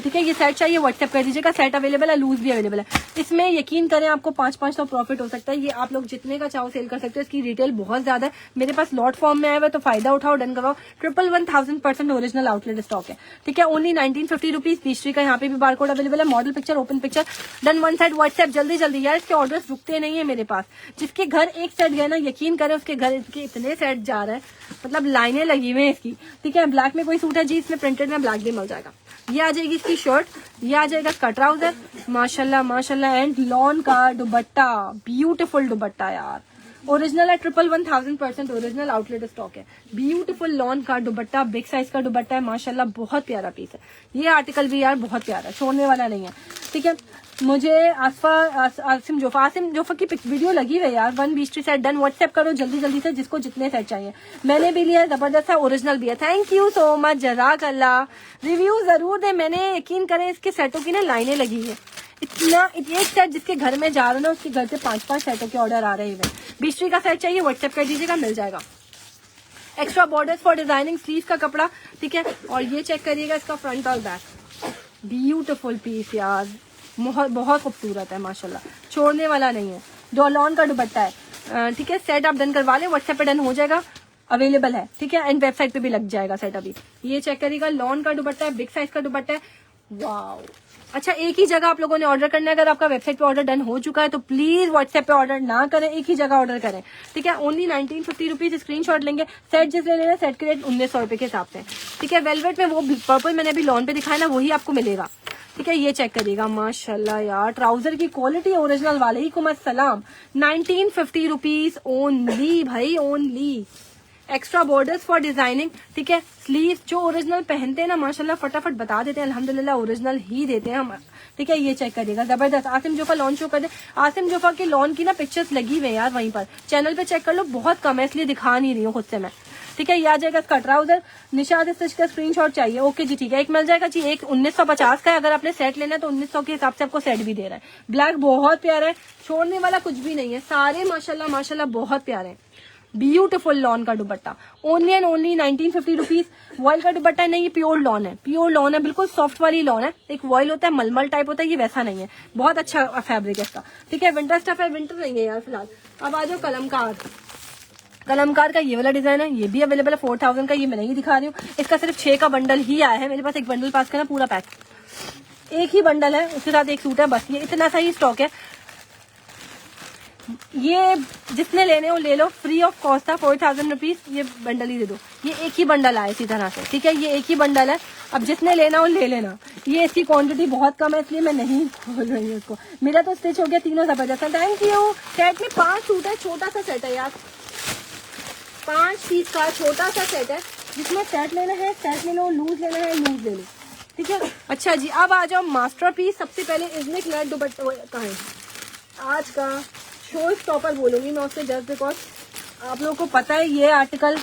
ठीक है, ये सेट चाहिए व्हाट्सएप कर दीजिएगा, सेट अवेलेबल है, लूज भी अवेलेबल है। इसमें यकीन करें आपको 5-5 प्रॉफिट हो सकता है। ये आप लोग जितने का चाहो सेल कर सकते हो, इसकी रिटेल बहुत ज्यादा है। मेरे पास लॉट फॉर्म में आया हुआ है, तो फायदा उठाओ, डन करवाओ। 11,000% ओरिजिनल आउटलेट स्टॉक है। ठीक है, ओनली 1950 रुपीज। पीस्ट्री का यहाँ पे भी बारकोड अवेलेबल है, model picture, open picture, done one side. WhatsApp जल्दी जल्दी यार, इसके ऑर्डर्स रुकते नहीं है मेरे पास। जिसके घर एक सेट गए ना, यकीन करें उसके घर इसके इतने सेट जा रहे हैं, मतलब लाइनें लगी हुई है इसकी। ठीक है, ब्लैक में कोई सूट है जी, इसमें प्रिंटेड में ब्लैक भी मिल जाएगा। ये आ जाएगी इसकी शर्ट, ये आ जाएगा इसका ट्राउजर, माशाल्लाह माशाल्लाह, एंड लॉन का दुपट्टा, ब्यूटीफुल दुपट्टा यार, ओरिजिनल है। 11,000% ओरिजिनल आउटलेट स्टॉक है। ब्यूटीफुल लॉन का दुपट्टा, बिग साइज का दुपट्टा है, माशाल्लाह बहुत प्यारा पीस है। ये आर्टिकल भी यार बहुत प्यारा है, छोड़ने वाला नहीं है। ठीक है, मुझे आसिम जोफा की वीडियो लगी हुई यार। 1 beech tree set done, WhatsApp करो जल्दी जल्दी से, जिसको जितने सेट चाहिए। मैंने भी लिया है, जबरदस्त है, ओरिजिनल भी है। थैंक यू सो मच, जज़ाक अल्लाह। रिव्यू जरूर दे, मैंने यकीन करें इसके सेटों की ना लाइनें लगी है। इतना एक सेट जिसके घर में जा रहा है ना, उसके घर से 5-5 सेटों के ऑर्डर आ रहे हैं। बीच ट्री का सेट चाहिए, व्हाट्सएप कर दीजिएगा, मिल जाएगा। Extra borders for designing, sleeve का कपड़ा। ठीक है, और ये चेक करिएगा इसका फ्रंट और बैक, ब्यूटीफुल पीस यार, बहुत खूबसूरत है माशाल्लाह, छोड़ने वाला नहीं है। डोलॉन का दुपट्टा है। ठीक है, सेट आप डन करवा ले, व्हाट्सएप पे डन हो जाएगा, अवेलेबल है। ठीक है, एंड वेबसाइट पे भी लग जाएगा सेट अभी। ये चेक करिएगा, लॉन का दुपट्टा है, बिग साइज का दुपट्टा है, वाओ। अच्छा, एक ही जगह आप लोगों ने ऑर्डर करना है। अगर आपका वेबसाइट पे ऑर्डर डन हो चुका है तो प्लीज व्हाट्सएप पे ऑर्डर ना करें, एक ही जगह ऑर्डर करें। ठीक है, ओनली 1950 रुपीज स्क्रीनशॉट लेंगे। सेट जिस ले लेना, सेट के रेट 1900 रुपए के हिसाब से। ठीक है, वेलवेट में वो पर्पल मैंने अभी लॉन पे दिखाया ना, वही आपको मिलेगा। ठीक है, ये चेक करिएगा माशाल्लाह यार, ट्राउजर की क्वालिटी ओरिजिनल वाले ही कुम सलाम। 1950 रुपीज ओनली भाई, only. Extra borders for designing, ठीक है। स्लीव जो ओरिजिनल पहनते हैं ना माशाल्लाह फटाफट बता देते हैं, अल्हम्दुलिल्लाह ओरिजिनल ही देते हैं हम, ठीक है। ये चेक करिएगा, जबरदस्त। आसिम जोफा लॉन शो कर दे। आसिम जोफा के लॉन की ना पिक्चर्स लगी हुई है यार, वहीं पर चैनल पे चेक कर लो, बहुत कम है इसलिए दिखा नहीं रही हूँ खुद से मैं, ठीक है। ये आ जाएगा इसका ट्राउजर। निशाद स्टिच का स्क्रीनशॉट चाहिए, ओके जी ठीक है, एक मिल जाएगा जी। एक 1950 का है, अगर आपने सेट लेना है तो 1900 के हिसाब से आपको सेट भी दे रहा है। ब्लैक बहुत प्यारा है, छोड़ने वाला कुछ भी नहीं है, सारे माशाल्लाह माशाल्लाह बहुत प्यारे हैं। ब्यूटीफुल लॉन का दुपट्टा, only and only 1950 rupees. Vial का दुपट्टा नहीं, ये प्योर लॉन है, प्योर लॉन है, बिल्कुल सॉफ्ट वाली लॉन है। एक वॉयल होता है मलमल टाइप होता है, ये वैसा नहीं है, बहुत अच्छा फैब्रिक है इसका, ठीक है। विंटर स्टफ है, विंटर नहीं है यार फिलहाल। अब आ जाओ कलमकार। कलमकार का ये वाला डिजाइन है, ये भी अवेलेबल है 4000 का, ये मैं नहीं दिखा रही हूँ। इसका सिर्फ 6 का बंडल ही आया है मेरे पास, एक बंडल पास करना पूरा पैक, एक ही बंडल है, उसके साथ एक सूट है बस, ये इतना सा ही स्टॉक है। ये जिसने लेने हो ले लो, फ्री ऑफ कॉस्ट था, 4000 रुपीज। ये बंडल ही दे दो, ये एक ही बंडल आया इसी तरह से, ठीक है, ये एक ही बंडल है। अब जिसने लेना हो ले लेना, ये इसकी क्वांटिटी बहुत कम है इसलिए मैं नहीं खोल रही हूँ उसको। मेरा तो स्टिच हो गया, तीनों जबरदस्त। Thank you. सेट में 5 सूट है, छोटा सा सेट है यार, 5 पीस का छोटा सा सेट है। जिसमें सेट लेना है सेट ले लो, लूज लेना है लूज ले लो, ठीक है। अच्छा जी, अब आ जाओ मास्टर पीस। सबसे पहले इजनिक नेट दुपट्टा का है आज का शो स्टॉपर बोलूंगी मैं उससे, जस्ट बिकॉज आप लोगों को पता है ये आर्टिकल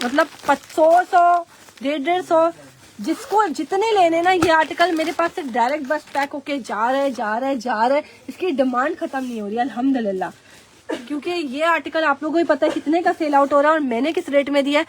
मतलब 100 150 जिसको जितने लेने ना, ये आर्टिकल मेरे पास से डायरेक्ट बस पैक होके जा रहे। इसकी डिमांड खत्म नहीं हो रही अल्हम्दुलिल्लाह, क्योंकि ये आर्टिकल आप लोगों को ही पता है कितने का सेल आउट हो रहा है और मैंने किस रेट में दिया है,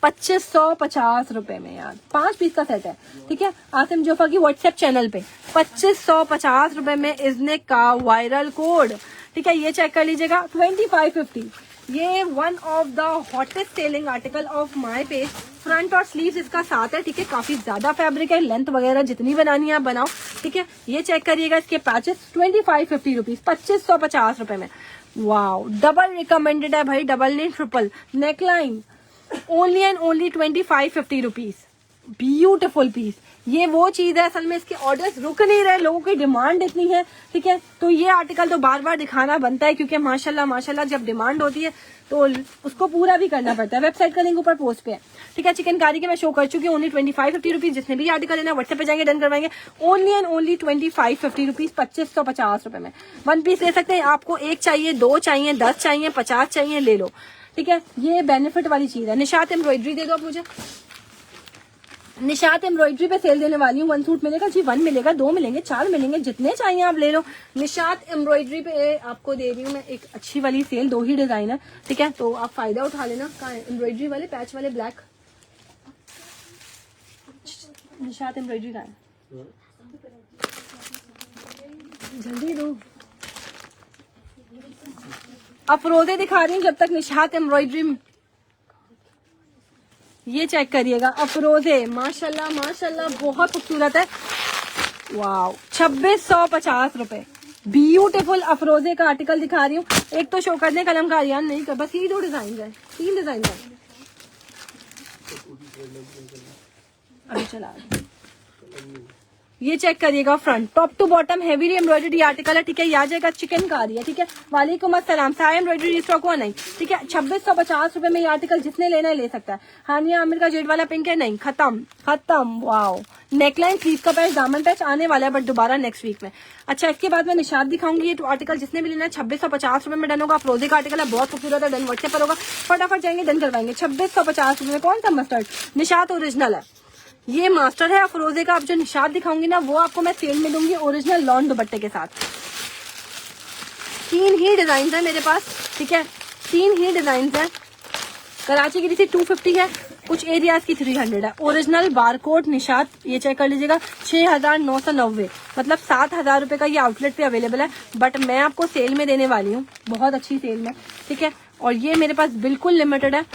2550 रुपए में यार। 5 पीस का सेट है, ठीक है। आसिम जोफा की व्हाट्सएप चैनल पे 2550 रुपए में इजनेक का वायरल कोड, ठीक है। ये चेक कर लीजिएगा, 2550। ये one of the hottest selling article of my page. Front और स्लीव्स इसका साथ है, ठीक है। काफी ज्यादा फैब्रिक है, लेंथ वगैरह जितनी बनानी है आप बनाओ, ठीक है। ये चेक करिएगा, इसके पैचेस 2550 रुपीज, 2550 रुपए में। वाओ, डबल रिकमेंडेड है भाई, डबल नहीं triple. Neckline only and only 2550 rupees. Beautiful piece. ये वो चीज है, असल में इसके ऑर्डर्स रुक नहीं रहे, लोगों की डिमांड इतनी है, ठीक है। तो ये आर्टिकल तो बार बार दिखाना बनता है, क्योंकि माशाल्लाह माशाल्लाह जब डिमांड होती है तो उसको पूरा भी करना पड़ता है। वेबसाइट का लिंक ऊपर पोस्ट पे है, ठीक है। चिकनकारी के मैं शो कर चुकी हूँ, ओनली 2550 रुपीज। जिसने भी आर्टिकल लेना व्हाट्सएप पे जाएंगे, डन करवाएंगे। ओनली एंड ओनली 2550 रुपीज, 2550 रुपए में 1 पीस ले सकते हैं। आपको 1 चाहिए, 2 चाहिए, 10 चाहिए, 50 चाहिए, ले लो, ठीक है। ये बेनिफिट वाली चीज है। निशात एम्ब्रॉयडरी दे दो आप मुझे, निशात एम्ब्रॉयडरी पे सेल देने वाली हूँ। 1 सूट मिलेगा जी, 1 मिलेगा, 2 मिलेंगे, 4 मिलेंगे, जितने चाहिए आप ले लो। निशात एम्ब्रॉयडरी पे आपको दे रही हूँ मैं एक अच्छी वाली सेल, 2 ही डिजाइन है, ठीक है। तो आप फायदा उठा लेना। कहाँ है एम्ब्रॉयडरी वाले पैच वाले ब्लैक? निशात एम्ब्रॉयडरी का है, जल्दी दो। अफरोजे दिखा रही हूँ जब तक निशात एम्ब्रॉयडरी। ये चेक करिएगा, अफरोजे माशाल्लाह माशाल्लाह बहुत खूबसूरत है। वाओ, 2650 रुपए। ब्यूटीफुल अफरोजे का आर्टिकल दिखा रही हूँ। एक तो शो कर दें कलमकारियान नहीं कर, बस ये 2 डिजाइन है, 3 डिजाइन है अभी चला। ये चेक करिएगा, front top to bottom heavy embroidery article है, ठीक है। ये आ जाएगा चिकनकारी है, ठीक है। वालेकुम अस्सलाम। साया एम्ब्रॉयडरी स्टॉक हुआ नहीं, ठीक है। 2650 रुपए में ये आर्टिकल जिसने लेना है ले सकता है। हानिया आमिर का जेड वाला पिंक है, नहीं, खत्म। वाओ, नेकलाइन स्लीव का पैच, दामन पैच आने वाला है बट दोबारा नेक्स्ट वीक में। अच्छा, इसके बाद मैं निशात दिखाऊंगी। ये आर्टिकल जिसने भी लेना है 2650 रुपए में डन होगा। अफरोजे का आर्टिकल है, बहुत खूबसूरत है, डन व्हाट्सएप पर होगा, फटाफट जाएंगे डन करवाएंगे। 2650 रुपए में कौन सा मस्टर्ड? निशात ओरिजिनल है, ये मास्टर है अफरोजे का। अब जो निशात दिखाऊंगी ना वो आपको मैं सेल में दूंगी ओरिजिनल लॉन दुपट्टे के साथ। 3 ही डिजाइन है मेरे पास, ठीक है, 3 ही डिजाइन है। कराची की किसी 250 है, कुछ एरियाज की 300 है। ओरिजिनल बारकोड निशात, ये चेक कर लीजिएगा, 6990, मतलब 7000 रुपए का ये आउटलेट पे अवेलेबल है, बट मैं आपको सेल में देने वाली हूँ, बहुत अच्छी सेल में, ठीक है। और ये मेरे पास बिल्कुल लिमिटेड है,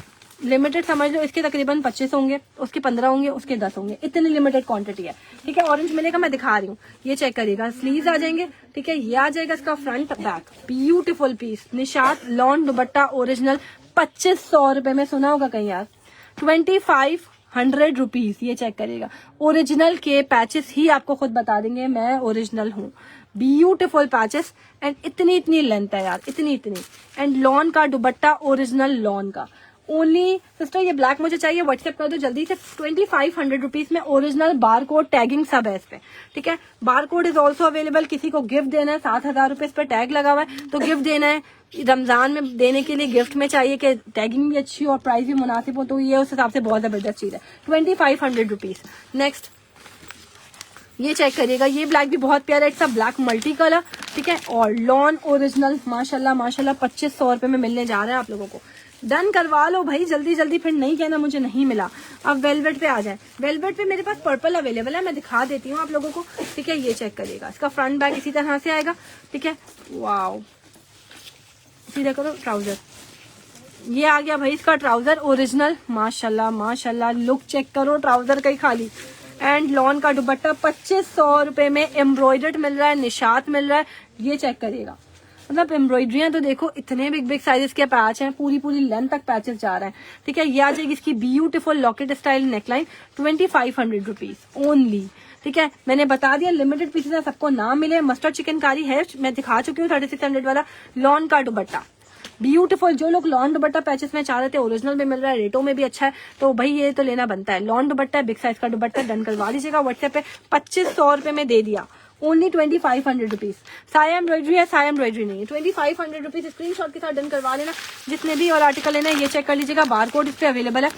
लिमिटेड समझ लो। इसके तकरीबन 25 होंगे, उसके 15 होंगे, उसके 10 होंगे, इतनी लिमिटेड क्वांटिटी है, ठीक है। ऑरेंज मिलेगा, मैं दिखा रही हूँ, ये चेक करिएगा। स्लीव्स आ जाएंगे, ठीक है। ये आ जाएगा इसका front back, beautiful piece. Nishat lawn dupatta original, 2500 रुपए में, सुना होगा कहीं यार, 100 रुपीज। ये चेक करिएगा, ओरिजिनल के पैचेस ही आपको खुद बता देंगे मैं ओरिजिनल हूँ। ब्यूटीफुल पैचेस एंड इतनी लेंथ है यार, इतनी एंड लॉन का दुपट्टा, ओरिजिनल लॉन का। ओनली सिस्टर ये ब्लैक मुझे चाहिए, व्हाट्सएप कर दो जल्दी से। 2500 रुपीज में ओरिजिनल बार कोड टैगिंग सब है इस पे, ठीक है। Bar code is also available. किसी को गिफ्ट देना है, 7000 रुपए इस पे टैग लगा हुआ है, तो गिफ्ट देना है रमजान में देने के लिए, गिफ्ट में चाहिए कि टैगिंग भी अच्छी और प्राइस भी मुनासिब हो, तो ये उस हिसाब से बहुत जबरदस्त चीज है। 2500 रुपीज। नेक्स्ट ये चेक करिएगा, ये ब्लैक भी बहुत प्यारा है, it's a black multi colour, ठीक है। और लॉन ओरिजिनल माशाल्लाह 2500 रुपए में मिलने जा रहा है आप लोगों को। डन करवा लो भाई जल्दी जल्दी, फिर नहीं कहना मुझे नहीं मिला। अब वेलवेट पे आ जाए। वेलवेट पे मेरे पास पर्पल अवेलेबल है, मैं दिखा देती हूँ आप लोगों को, ठीक है। ये चेक करिएगा, इसका फ्रंट बैक इसी तरह से आएगा, ठीक है। वाओ, सीधा करो ट्राउजर, ये आ गया भाई इसका ट्राउजर ओरिजिनल, माशाल्लाह माशाल्लाह। लुक चेक करो ट्राउजर का ही खाली। एंड लॉन का दुपट्टा 2500 रुपए में एम्ब्रॉयडर्ड मिल रहा है, निशात मिल रहा है। ये चेक करिएगा, मतलब एम्ब्रॉयडरियां तो देखो, इतने बिग साइजेस के पैच हैं, पूरी लेंथ तक पैचेस जा रहे हैं, ठीक है। ये आ जाएगी इसकी beautiful locket style neckline, 2500 rupees only, ठीक है। मैंने बता दिया लिमिटेड पीसेस है, सबको ना मिले। मस्टर्ड चिकनकारी है, मैं दिखा चुकी हूँ 3600 वाला। लॉन का दुपट्टा ब्यूटीफुल, जो लोग लॉन दुपट्टा पैचेस में चाह रहे थे, ओरिजिनल में मिल रहा है, रेटों में भी अच्छा है, तो भाई ये तो लेना बनता है। लॉन दुपट्टा है, बिग साइज का दुपट्टा, डन करवा लीजिएगा व्हाट्सएप पे। 2500 रुपए में दे दिया, ओनली 2500 रुपीज। साया एम्ब्रॉयडरी है, साया एम्ब्रॉयडरी नहीं है, 2500 रुपीज। स्क्रीनशॉट के साथ डन करवा लेना जितने भी और आर्टिकल लेना है। ये चेक कर लीजिएगा, बारकोड इस पे अवेलेबल है,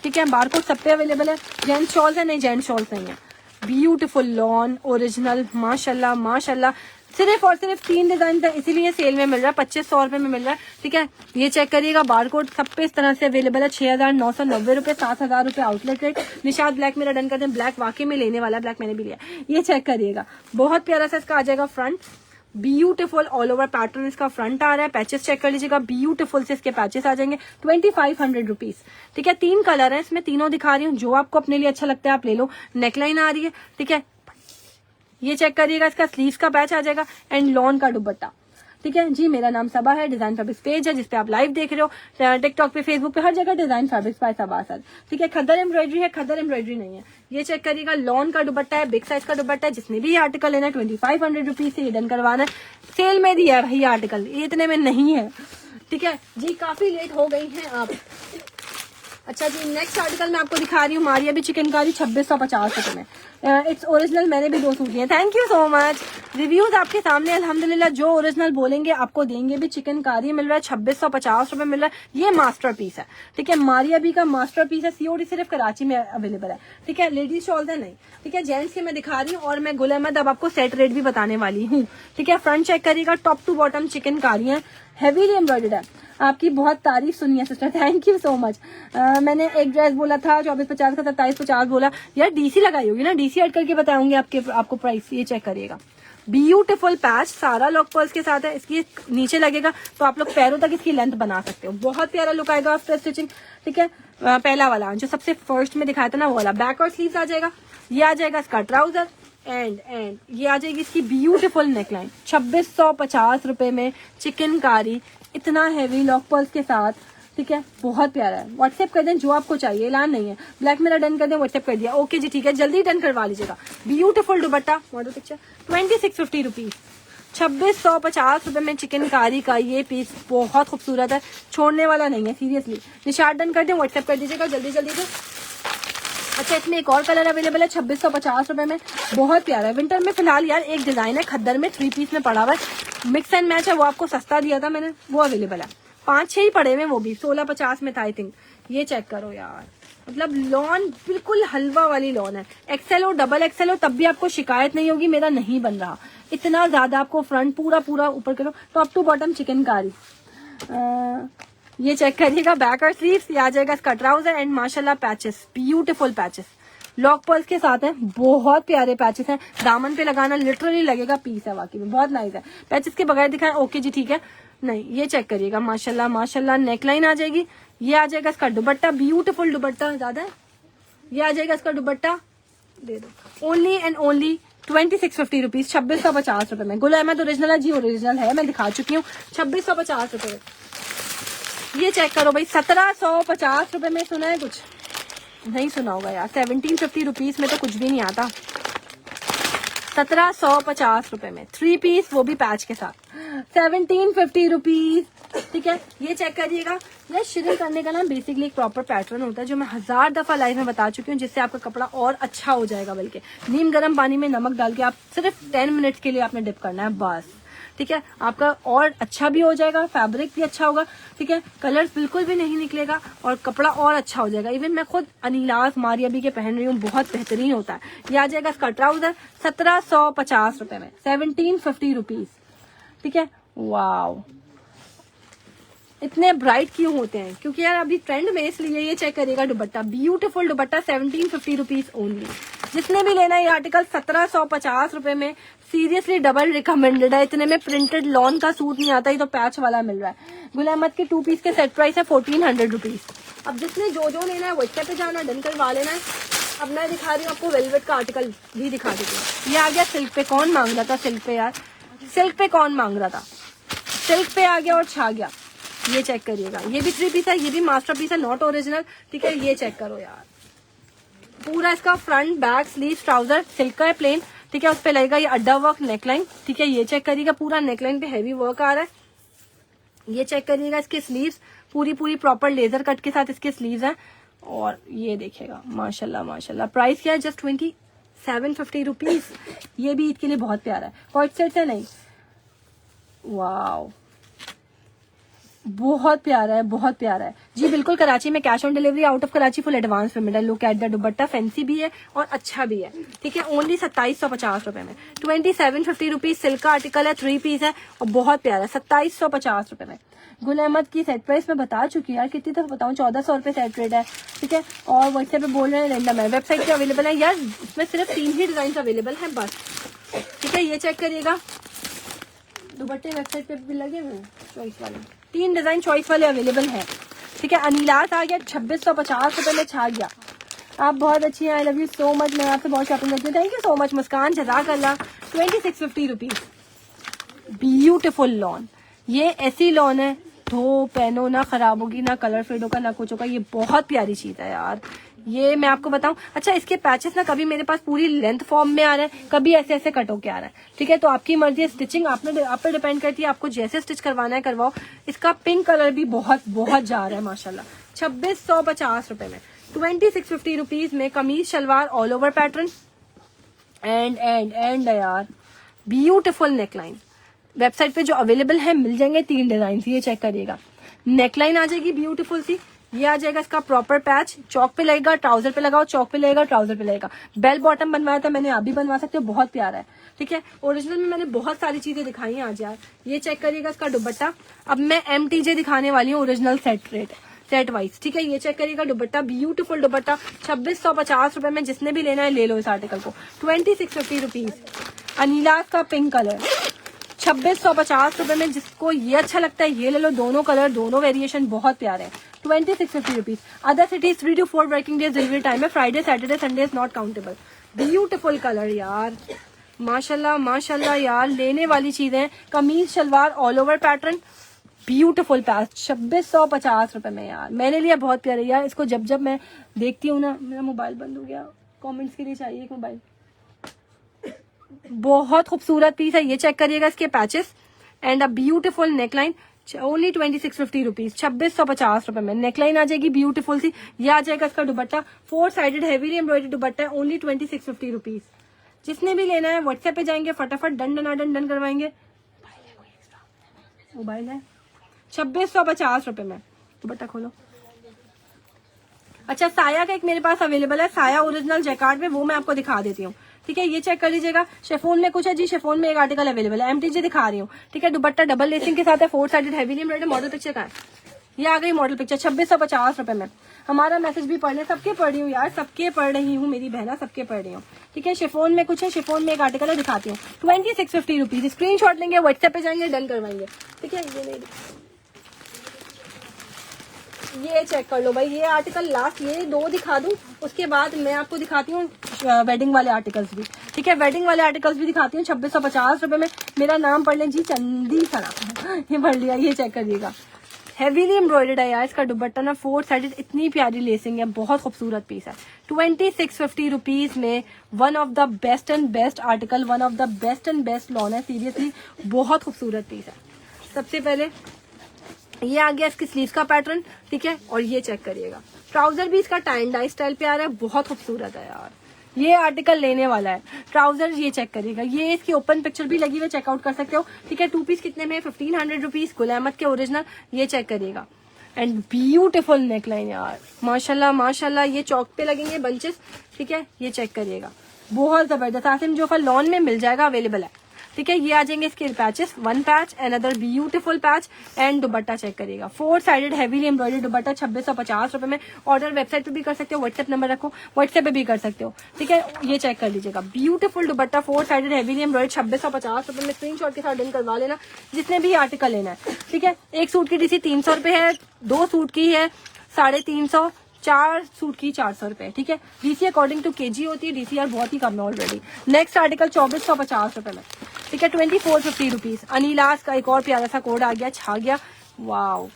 ठीक है। बारकोड सब पे अवेलेबल है। जेंट्स शॉल्स है, नहीं जेंट्स शॉल्स नहीं है। ब्यूटीफुल लॉन ओरिजिनल माशाल्लाह माशाल्लाह। सिर्फ और सिर्फ 3 डिजाइन था, इसीलिए सेल में मिल रहा है, 2500 रुपए में मिल रहा है, ठीक है। ये चेक करिएगा, बारकोड सब पे इस तरह से अवेलेबल है। 6990 रुपए, 7000 रुपए आउटलेट रेट। निशाद ब्लैक मेरा डन करते हैं, ब्लैक वाकई में लेने वाला, ब्लैक मैंने भी लिया। ये चेक करिएगा, बहुत प्यारा सा इसका आ जाएगा front, beautiful all over pattern इसका फ्रंट आ रहा है। पैचेस चेक कर लीजिएगा, ब्यूटीफुल से इसके पैचेस आ जाएंगे, 2500 रुपीज, ठीक है। 3 कलर है इसमें, तीनों दिखा रही हूँ, जो आपको अपने लिए अच्छा लगता है आप ले लो। नेकलाइन आ रही है, ठीक है। ये चेक करिएगा, इसका स्लीव्स का पैच आ जाएगा एंड लॉन का दुपट्टा, ठीक है जी। मेरा नाम सबा है, डिजाइन फैब्रिक्स पेज है जिसपे आप लाइव देख रहे हो, टिकटॉक पे, फेसबुक पे, हर जगह डिजाइन फैब्रिक्स बाय सबा सर, ठीक है। खद्दर एम्ब्रॉयडरी है, खद्दर एम्ब्रॉयडरी नहीं है। ये चेक करिएगा, लॉन का दुपट्टा है, बिग साइज का दुपट्टा है। जिसने भी ये आर्टिकल लेना है 2500 रुपीज से ये डन करवाना है। सेल में दिया है भाई आर्टिकल, ये इतने में नहीं है, ठीक है जी। काफी लेट हो गई है आप। अच्छा जी, नेक्स्ट आर्टिकल मैं आपको दिखा रही हूँ, मारिया भी चिकनकारी 2650 रुपए में। इट्स ओरिजिनल, मैंने भी 2 सूट लिए। Thank you so much. Reviews आपके सामने अल्हम्दुलिल्लाह, जो ओरिजिनल बोलेंगे आपको देंगे भी। चिकनकारी मिल रहा है 2650 रुपए मिल रहा है। ये मास्टर पीस है, ठीक है। मारिया भी का मास्टर पीस है, सीओडी सिर्फ कराची में अवेलेबल है, ठीक है। लेडीज शॉल्स है नहीं, ठीक है। जेंट्स के मैं दिखा रही हूँ और मैं गुल अहमद अब आपको सेट रेट भी बताने वाली हूँ, ठीक है। फ्रंट चेक करिएगा, टॉप टू बॉटम चिकनकारी है, हैवीली एम्ब्रॉयडर्ड है। आपकी बहुत तारीफ सुनी है sister, thank you so much. मैंने एक ड्रेस बोला था 2450 का, 2750 बोला यार। डीसी लगाई होगी ना, डीसी ऐड करके बताऊंगी आपको प्राइस। ये चेक करिएगा, ब्यूटीफुल पैच, सारा लॉक पर्ल्स के साथ है। इसकी नीचे लगेगा तो आप लोग पैरों तक इसकी लेंथ बना सकते हो, बहुत प्यारा लुक आएगा आफ्टर स्टिचिंग, ठीक है। पहला वाला जो सबसे फर्स्ट में दिखाया था ना, वो वाला बैक और स्लीव्स आ जाएगा। ये आ जाएगा इसका ट्राउजर एंड ये आ जाएगी इसकी ब्यूटीफुल नेकलाइन, 2650 रुपए में चिकनकारी, इतना हैवी लॉक पर्ल्स के साथ, ठीक है। बहुत प्यारा है। व्हाट्सएप कर दें जो आपको चाहिए, ऐलान नहीं है। ब्लैक मेरा डन कर दें, व्हाट्सएप कर दिया, ओके जी ठीक है। जल्दी डन करवा लीजिएगा। ब्यूटीफुल दुपट्टा, मॉडल पिक्चर, 2650 रुपीज, 2650 रुपए में चिकनकारी का ये पीस बहुत खूबसूरत है, छोड़ने वाला नहीं है सीरियसली। निशान डन कर दें, व्हाट्सएप कर दीजिएगा जल्दी जल्दी से। अच्छा, इसमें एक और कलर अवेलेबल है 2650 रुपए में, बहुत प्यारा है। विंटर में फिलहाल यार एक डिजाइन है खद्दर में, 3 पीस में पड़ा हुआ है, मिक्स एंड मैच है, वो आपको सस्ता दिया था मैंने, वो अवेलेबल है। 5-6 ही पड़े हुए, वो भी 1650 में था आई थिंक। ये चेक करो यार, मतलब लॉन बिल्कुल हलवा वाली लॉन है। एक्सेल हो, डबल एक्सेल हो, तब भी आपको शिकायत नहीं होगी मेरा नहीं बन रहा, इतना ज्यादा आपको फ्रंट पूरा ऊपर करो, टॉप टू बॉटम चिकनकारी। ये चेक करिएगा, बैक और स्लीव्स। ये आ जाएगा इसका ट्राउजर एंड माशाल्लाह patches, beautiful patches, lock pearls के साथ है, बहुत प्यारे पैचेस हैं। दामन पे लगाना लिटरली लगेगा पीस है, वाकई में बहुत नाइस है। पैचेस के बगैर दिखाएं, ओके जी ठीक है। नहीं, ये चेक करिएगा, माशाल्लाह माशाल्लाह। नेकलाइन आ जाएगी, ये आ जाएगा इसका दुपट्टा, ब्यूटीफुल दुपट्टा, ज्यादा है। ये आ जाएगा इसका दुपट्टा, दे दो, ओनली एंड ओनली 2650 रुपीज, 2650 रुपए में। गुल अहमद ओरिजिनल है जी, ओरिजिनल है, मैं दिखा चुकी हूँ, 2650 रुपए। ये चेक करो भाई, 1750 रुपए में, सुना है कुछ, नहीं सुना होगा यार, 1750 रुपीज में तो कुछ भी नहीं आता। 1750 रुपए में 3 पीस, वो भी पैच के साथ, 1750 रुपीज। ठीक है, ये चेक करिएगा। ये श्रिंक करने का ना बेसिकली एक प्रॉपर पैटर्न होता है जो मैं 1000 दफा लाइव में बता चुकी हूँ, जिससे आपका कपड़ा और अच्छा हो जाएगा। बल्कि नीम गर्म पानी में नमक डाल के आप सिर्फ 10 मिनट्स के लिए आपने डिप करना है बस। ठीक है, आपका और अच्छा भी हो जाएगा, फैब्रिक भी अच्छा होगा। ठीक है, कलर्स बिल्कुल भी नहीं निकलेगा और कपड़ा और अच्छा हो जाएगा। इवन मैं खुद अनीलाज मारियाबी के पहन रही हूँ, बहुत बेहतरीन होता है। ये आ जाएगा इसका ट्राउजर 1750 रुपए में, 1750 रुपीज। ठीक है, वाव, इतने ब्राइट क्यों होते हैं? क्योंकि यार अभी ट्रेंड में, इसलिए। ये चेक करिएगा दुपट्टा, ब्यूटीफुल दुपट्टा, 1750 रुपीज ओनली। जिसने भी लेना है ये आर्टिकल 1750 रुपए में, सीरियसली डबल रिकमेंडेड है। इतने में प्रिंटेड लॉन का सूट नहीं आता, ये तो पैच वाला मिल रहा है। गुल अहमद के 2 पीस के सेट प्राइस है 1400 रुपीज। अब जिसने जो लेना है व्हाट्सएप पे जाना, डन करवा लेना है। अब मैं दिखा रही हूँ आपको वेलवेट का आर्टिकल भी दिखा देती हूँ। ये आ गया सिल्क पे, कौन मांग रहा था सिल्क पे यार, सिल्क पे कौन मांग रहा था, सिल्क पे आ गया और छा गया। ये चेक करिएगा, ये भी 3 पीस है, ये भी मास्टर पीस है, नॉट ओरिजिनल। ठीक है, ये चेक करो यार, पूरा इसका front back sleeve trouser silk का है, प्लेन। ठीक है, उस पे लगेगा ये अड्डा वर्क नेकलाइन। ठीक है, ये चेक करिएगा, पूरा नेकलाइन पे हैवी वर्क आ रहा है। ये चेक करिएगा, इसके स्लीव्स पूरी प्रॉपर लेजर कट के साथ इसके स्लीव्स हैं। और ये देखिएगा, माशाल्लाह माशाल्लाह। प्राइस क्या है? Just 2750 rupees. ये भी ईद के लिए बहुत प्यारा है, कॉट सेट है नहीं, वाव, बहुत प्यारा है, बहुत प्यारा है जी। बिल्कुल, कराची में cash on delivery, out of Karachi full advance payment है। Look at the dupatta, fancy भी है और अच्छा भी है। ठीक है, ओनली 2750 रुपए में, 2750 रुपीज। सिल्क का आर्टिकल है, 3 पीस है और बहुत प्यारा है, 2750 रुपए में। गुल अहमद की सेट प्राइस मैं बता चुकी हूँ यार, कितनी दफा बताऊँ, 1400 रुपए सेट रेट है। ठीक है, और व्हाट्सएप पे बोल रहे हैं रेंडम है, वेबसाइट पे अवेलेबल है यार। इसमें सिर्फ 3 ही डिजाइन अवेलेबल है बस। ठीक है, ये चेक करिएगा, दुपट्टे वेबसाइट पे भी लगे हुए हैं चॉइस वाले, 3 डिजाइन चॉइस वाले अवेलेबल हैं। ठीक है, अनीलास आ गया 2650 रुपए में, छा गया। आप बहुत अच्छी हैं, I love you so much. मैं आपसे बहुत शॉपिंग करती हूँ, thank you so much Muskan, जज़ाकल्लाह। 2650 रुपीज, ब्यूटिफुल लॉन। ये ऐसी लॉन है, धो पहनो ना खराब होगी, ना कलर फेड होगा, ना कुछ होगा। ये बहुत प्यारी चीज है यार, ये मैं आपको बताऊं। अच्छा, इसके पैचेस ना कभी मेरे पास पूरी लेंथ फॉर्म में आ रहे हैं, कभी ऐसे ऐसे कट होके आ रहा है। ठीक है, तो आपकी मर्जी है, स्टिचिंग आप पे डिपेंड करती है, आपको जैसे स्टिच करवाना है करवाओ। इसका पिंक कलर भी बहुत जा रहा है माशाल्लाह। 2650 रुपए में, 2650 रुपीज में kameez shalwar all over pattern and यार ब्यूटिफुल नेकलाइन। वेबसाइट पे जो अवेलेबल है मिल जाएंगे 3 डिजाइन। ये चेक करिएगा, नेकलाइन आ जाएगी ब्यूटीफुल सी। ये आ जाएगा इसका प्रॉपर पैच, चौक पे लगेगा, ट्राउजर पे लगाओ, चौक पे लगेगा, ट्राउजर पे लगेगा। बेल बॉटम बनवाया था मैंने, आप भी बनवा सकते हो, बहुत प्यारा है। ठीक है, ओरिजिनल में मैंने बहुत सारी चीजें दिखाई हैं आज यार। ये चेक करिएगा इसका दुपट्टा। अब मैं MTJ दिखाने वाली हूँ, ओरिजिनल सेट वाइज। ठीक है, ये चेक करिएगा दुपट्टा, ब्यूटीफुल दुपट्टा, 2650 रुपए में। जिसने भी लेना है ले लो इस आर्टिकल को, 2650 रुपीज। अनीलास का पिंक कलर 2650 रुपए में। जिसको ये अच्छा लगता है ये ले लो, दोनों कलर दोनों वेरिएशन बहुत प्यारे हैं, 2650 rupees. Other cities 3 to 4 working days delivery time है, Friday Saturday Sunday is not countable. Beautiful colour यार, माशाल्लाह माशाल्लाह यार, लेने वाली चीजें। Kameez shalwar all over pattern, beautiful patch, 2650 रुपए में यार। मैंने लिया, बहुत प्यारे यार। इसको जब मैं देखती हूँ ना, मेरा मोबाइल बंद हो गया, कॉमेंट्स के लिए चाहिए एक मोबाइल। बहुत खूबसूरत पीस है, ये चेक करिएगा इसके patches and a beautiful neckline, only 2650 rupees, 2650 रुपए में। नेकलाइन आ जाएगी ब्यूटीफुल सी। ये आ जाएगा इसका दुपट्टा, 4 साइडेड हैवी एम्ब्रॉयडरी दुपट्टा है, ओनली 2650 रुपीज। जिसने भी लेना है व्हाट्सएप पे जाएंगे, फटाफट डन करवाएंगे। मोबाइल है 2650 रुपए में, दुपट्टा खोलो। अच्छा, साया का एक मेरे पास अवेलेबल है, साया ओरिजिनल जैकार्ड में, वो मैं आपको दिखा देती हूँ। ठीक है, ये चेक कर लीजिएगा। शेफोन में कुछ है जी, शेफोन में एक आर्टिकल अवेलेबल है, MTJ दिखा रही हूँ। ठीक है, दुपट्टा डबल लेसिंग के साथ है, 4 sided heavy embroidery. Model picture का है, ये आ गई मॉडल पिक्चर, 2650 रुपए में। हमारा मैसेज भी पढ़ ले, सबके पढ़ रही हूँ यार, सबके पढ़ रही हूँ मेरी बहना, सबके पढ़ रही हूँ। ठीक है, शेफोन में कुछ है, शेफोन में एक आर्टिकल है, दिखाती हूँ, 2650 रुपीज। स्क्रीनशॉट लेंगे, व्हाट्सएप पे जाएंगे, डन करवाएंगे। ठीक है, ये चेक कर लो भाई, ये आर्टिकल लास्ट, ये 2 दिखा दूं, उसके बाद मैं आपको दिखाती हूँ वेडिंग वाले आर्टिकल्स भी। ठीक है, वेडिंग वाले आर्टिकल्स भी दिखाती हूँ, 2650 रुपए में। मेरा नाम पढ़ लें जी, चंदी सना, ये पढ़ लिया। ये चेक करिएगा, हेवीली एम्ब्रॉयडर्ड है यार। इसका दुपट्टा ना 4 साइडेड, इतनी प्यारी लेसिंग है, बहुत खूबसूरत पीस है। 2650 रुपीज में one of the best and best article, one of the best and best lawn है, सीरियसली बहुत खूबसूरत पीस है। सबसे पहले ये आ गया इसकी स्लीव का पैटर्न, ठीक है, और ये चेक करिएगा। ट्राउजर भी इसका टाइन डाई स्टाइल पे आ रहा है, बहुत खूबसूरत है यार। ये आर्टिकल लेने वाला है। ट्राउजर ये चेक करिएगा, ये इसकी ओपन पिक्चर भी लगी हुई, चेकआउट कर सकते हो, ठीक है। 2 पीस कितने में? 1500 रुपीज, गुल अहमद के ओरिजिनल, ये चेक करिएगा। एंड ब्यूटीफुल नेकलाइन यार, माशाल्लाह माशाल्लाह। ये चौक पे लगेंगे बंचेस, ठीक है, ये चेक करिएगा, बहुत जबरदस्त। आसिम जोफर लॉन में मिल जाएगा, अवेलेबल है, ठीक है। ये आ जाएंगे इसके patches, 1 patch, another beautiful patch. And dupatta check करिएगा, 4 साइडेड हेवीली एम्ब्रॉयडर्ड दुपट्टा 2650 रुपए में। ऑर्डर वेबसाइट पे भी कर सकते हो, व्हाट्सएप नंबर रखो, व्हाट्सएप पे भी कर सकते हो, ठीक है। ये चेक कर लीजिएगा, ब्यूटीफुल दुपट्टा 4 साइडेड हेवीली एम्ब्रॉयडर्ड 2650 रुपए में। स्क्रीनशॉट के साथ डन करवा लेना जिसने भी आर्टिकल लेना है, ठीक है। एक सूट की डीसी 300 रुपए है, 2 सूट की है 350, 4 सूट की 400 रुपए, ठीक है। डीसी अकॉर्डिंग टू केजी होती है, डीसी यार बहुत ही कम है ऑलरेडी। नेक्स्ट आर्टिकल 2450 रुपए में, ठीक है, 2450 रुपीज। अनिलास का एक और प्यारा सा कोड आ गया, छा गया, वाओ।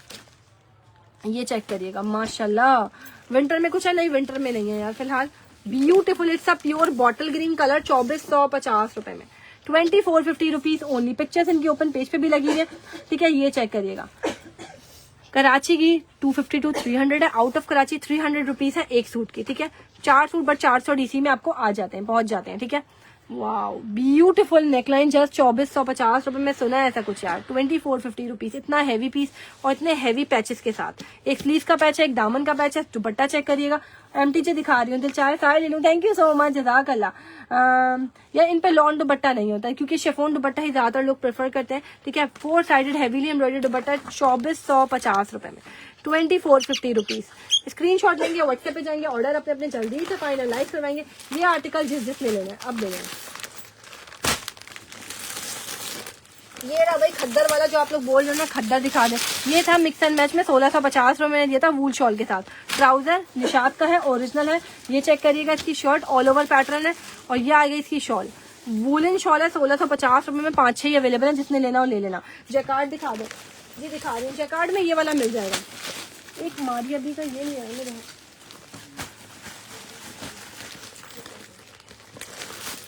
ये चेक करिएगा, माशाल्लाह। विंटर में कुछ है? नहीं, विंटर में नहीं है यार फिलहाल। Beautiful, it's a pure bottle green colour, 2450 रुपए में, 2450 रुपीज ओनली। पिक्चर्स इनकी ओपन पेज पे भी लगी हुई है, ठीक है। ये चेक करिएगा, कराची की 250 to 300 है, आउट ऑफ कराची 300 रुपीज है एक सूट की, ठीक है। 4 सूट बट 400 डीसी में आपको आ जाते हैं, पहुंच जाते हैं, ठीक है। वाओ, ब्यूटीफुल नेकलाइन, जस्ट 2450 रुपए में। सुना है ऐसा कुछ यार, 2450 रुपीज। इतना हैवी पीस और इतने हैवी पैचेस के साथ, एक स्लीव का पैच है, एक दामन का पैच है। दुपट्टा चेक करिएगा, एमटीजे दिखा रही हूँ, दिल चाहे सारे ले लूँ। थैंक यू सो मच, जज़ाकल्लाह। यार इन पे लॉन दुपट्टा नहीं होता है क्योंकि शिफॉन दुपट्टा ही ज्यादातर लोग प्रेफर करते हैं, ठीक है। 4 साइडेड हेवीली एम्ब्रॉयडर्ड दुपट्टा 2450 रुपए में, 2450 रुपीज। स्क्रीनशॉट लेंगे, व्हाट्सएप पे जाएंगे, ऑर्डर अपने अपने जल्दी से फाइनलाइज करवाएंगे। ये आर्टिकल जिसने लेना है अब ले लेंगे। ये रहा भाई खद्दर वाला, जो आप लोग बोल रहे हो ना खद्दर दिखा दे। ये था मिक्स एंड मैच में 1650 रुपए में दिया था, वूल शॉल के साथ। ट्राउजर निशात का है, ओरिजिनल है। ये चेक करिएगा, इसकी शर्ट ऑल ओवर पैटर्न है, और ये आ गई इसकी शॉल, वूलन शॉल है। 1650 रुपए में 5-6 ही अवेलेबल है, जिसने लेना हो ले लेना। जैकार्ड दिखा दो, ये दिखा रही हूँ, जैकार्ड में ये वाला मिल जाएगा। एक मारिया भी का ये नहीं है मेरे,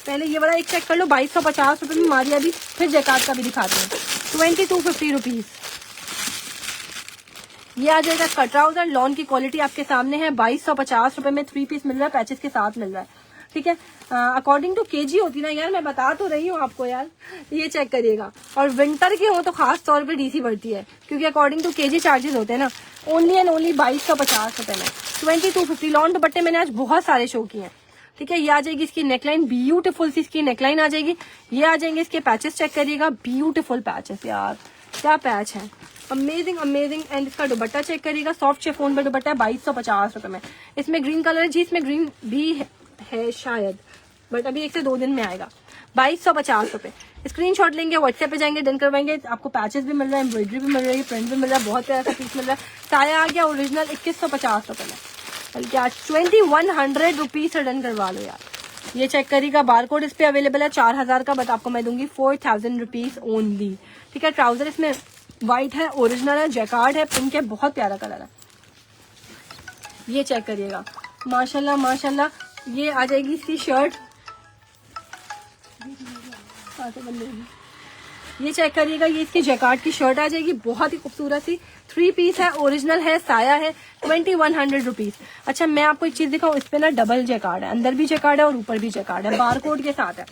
पहले ये वाला एक चेक कर लो, 2250 रुपए में मारिया भी। फिर जैकार्ड का भी दिखाते हैं, 2250 रुपीज। ये आ जाएगा इसका ट्राउजर, लॉन की क्वालिटी आपके सामने है, 2250 रुपए में 3 पीस मिल रहा है, पैचेस के साथ मिल रहा है, ठीक है। अकॉर्डिंग टू केजी होती ना यार, मैं बता तो रही हूँ आपको यार, ये चेक करिएगा। और विंटर की हो तो खास तौर पे डीसी बढ़ती है क्योंकि अकॉर्डिंग टू केजी चार्जेस होते हैं ना। ओनली एंड ओनली 2250 रुपए में, 2250। लॉन दुपट्टे मैंने आज बहुत सारे शो किए हैं, ठीक है। ये आ जाएगी इसकी नेकलाइन, ब्यूटीफुल सी इसकी नेकलाइन आ जाएगी। ये आ जाएंगे इसके पैचेस, चेक करिएगा, ब्यूटीफुल पैचेस यार, क्या पैच है, अमेजिंग अमेजिंग। एंड इसका दुपट्टा चेक करिएगा, सॉफ्ट शिफॉन पर दुपट्टा है, 2250 रुपए में। इसमें ग्रीन कलर है जी, इसमें ग्रीन भी है शायद, बट अभी 1 से 2 दिन में आएगा। 2250 रुपए। स्क्रीनशॉट लेंगे, व्हाट्सएप पे जाएंगे, डन करवाएंगे। आपको पैचेस भी मिल रहा है, एम्ब्रॉयडरी भी मिल रही है, प्रिंट भी मिल रहा है, बहुत प्यारा सा पीस मिल रहा है। साया आ गया ओरिजिनल 2150 रुपए में, बल्कि आज 2100 रुपीज से डन करवा लो यार। ये चेक करिएगा, बारकोड इस पे अवेलेबल है 4000 का, बट आपको मैं दूंगी 4000 रुपीज ओनली, ठीक है। ट्राउजर इसमें व्हाइट है, ओरिजिनल है, जैकार्ड है, पिंक है, बहुत प्यारा कलर है। ये चेक करिएगा, माशाल्लाह माशाल्लाह। ये आ जाएगी इसकी शर्ट, ये चेक करिएगा, ये इसकी जैकार्ड की शर्ट आ जाएगी, बहुत ही खूबसूरत सी 3 पीस है, ओरिजिनल है, साया है, 2100 रुपीज। अच्छा मैं आपको एक चीज दिखाऊं, इस पे ना डबल जैकार्ड है, अंदर भी जैकार्ड है और ऊपर भी जैकार्ड है, बारकोड के साथ है।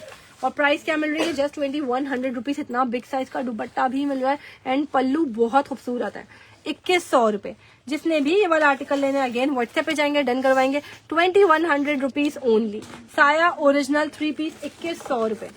और प्राइस क्या मिल रही है, जस्ट 2100 रुपीज। इतना बिग साइज का दुपट्टा भी मिल रहा है, एंड पल्लू बहुत खूबसूरत है, 2100 रुपए। जिसने भी ये वाला आर्टिकल लेना है, अगेन व्हाट्सएप पे जाएंगे, डन करवाएंगे, 2100 रुपीज ओनली। साया ओरिजिनल 3 पीस 2100 रुपए,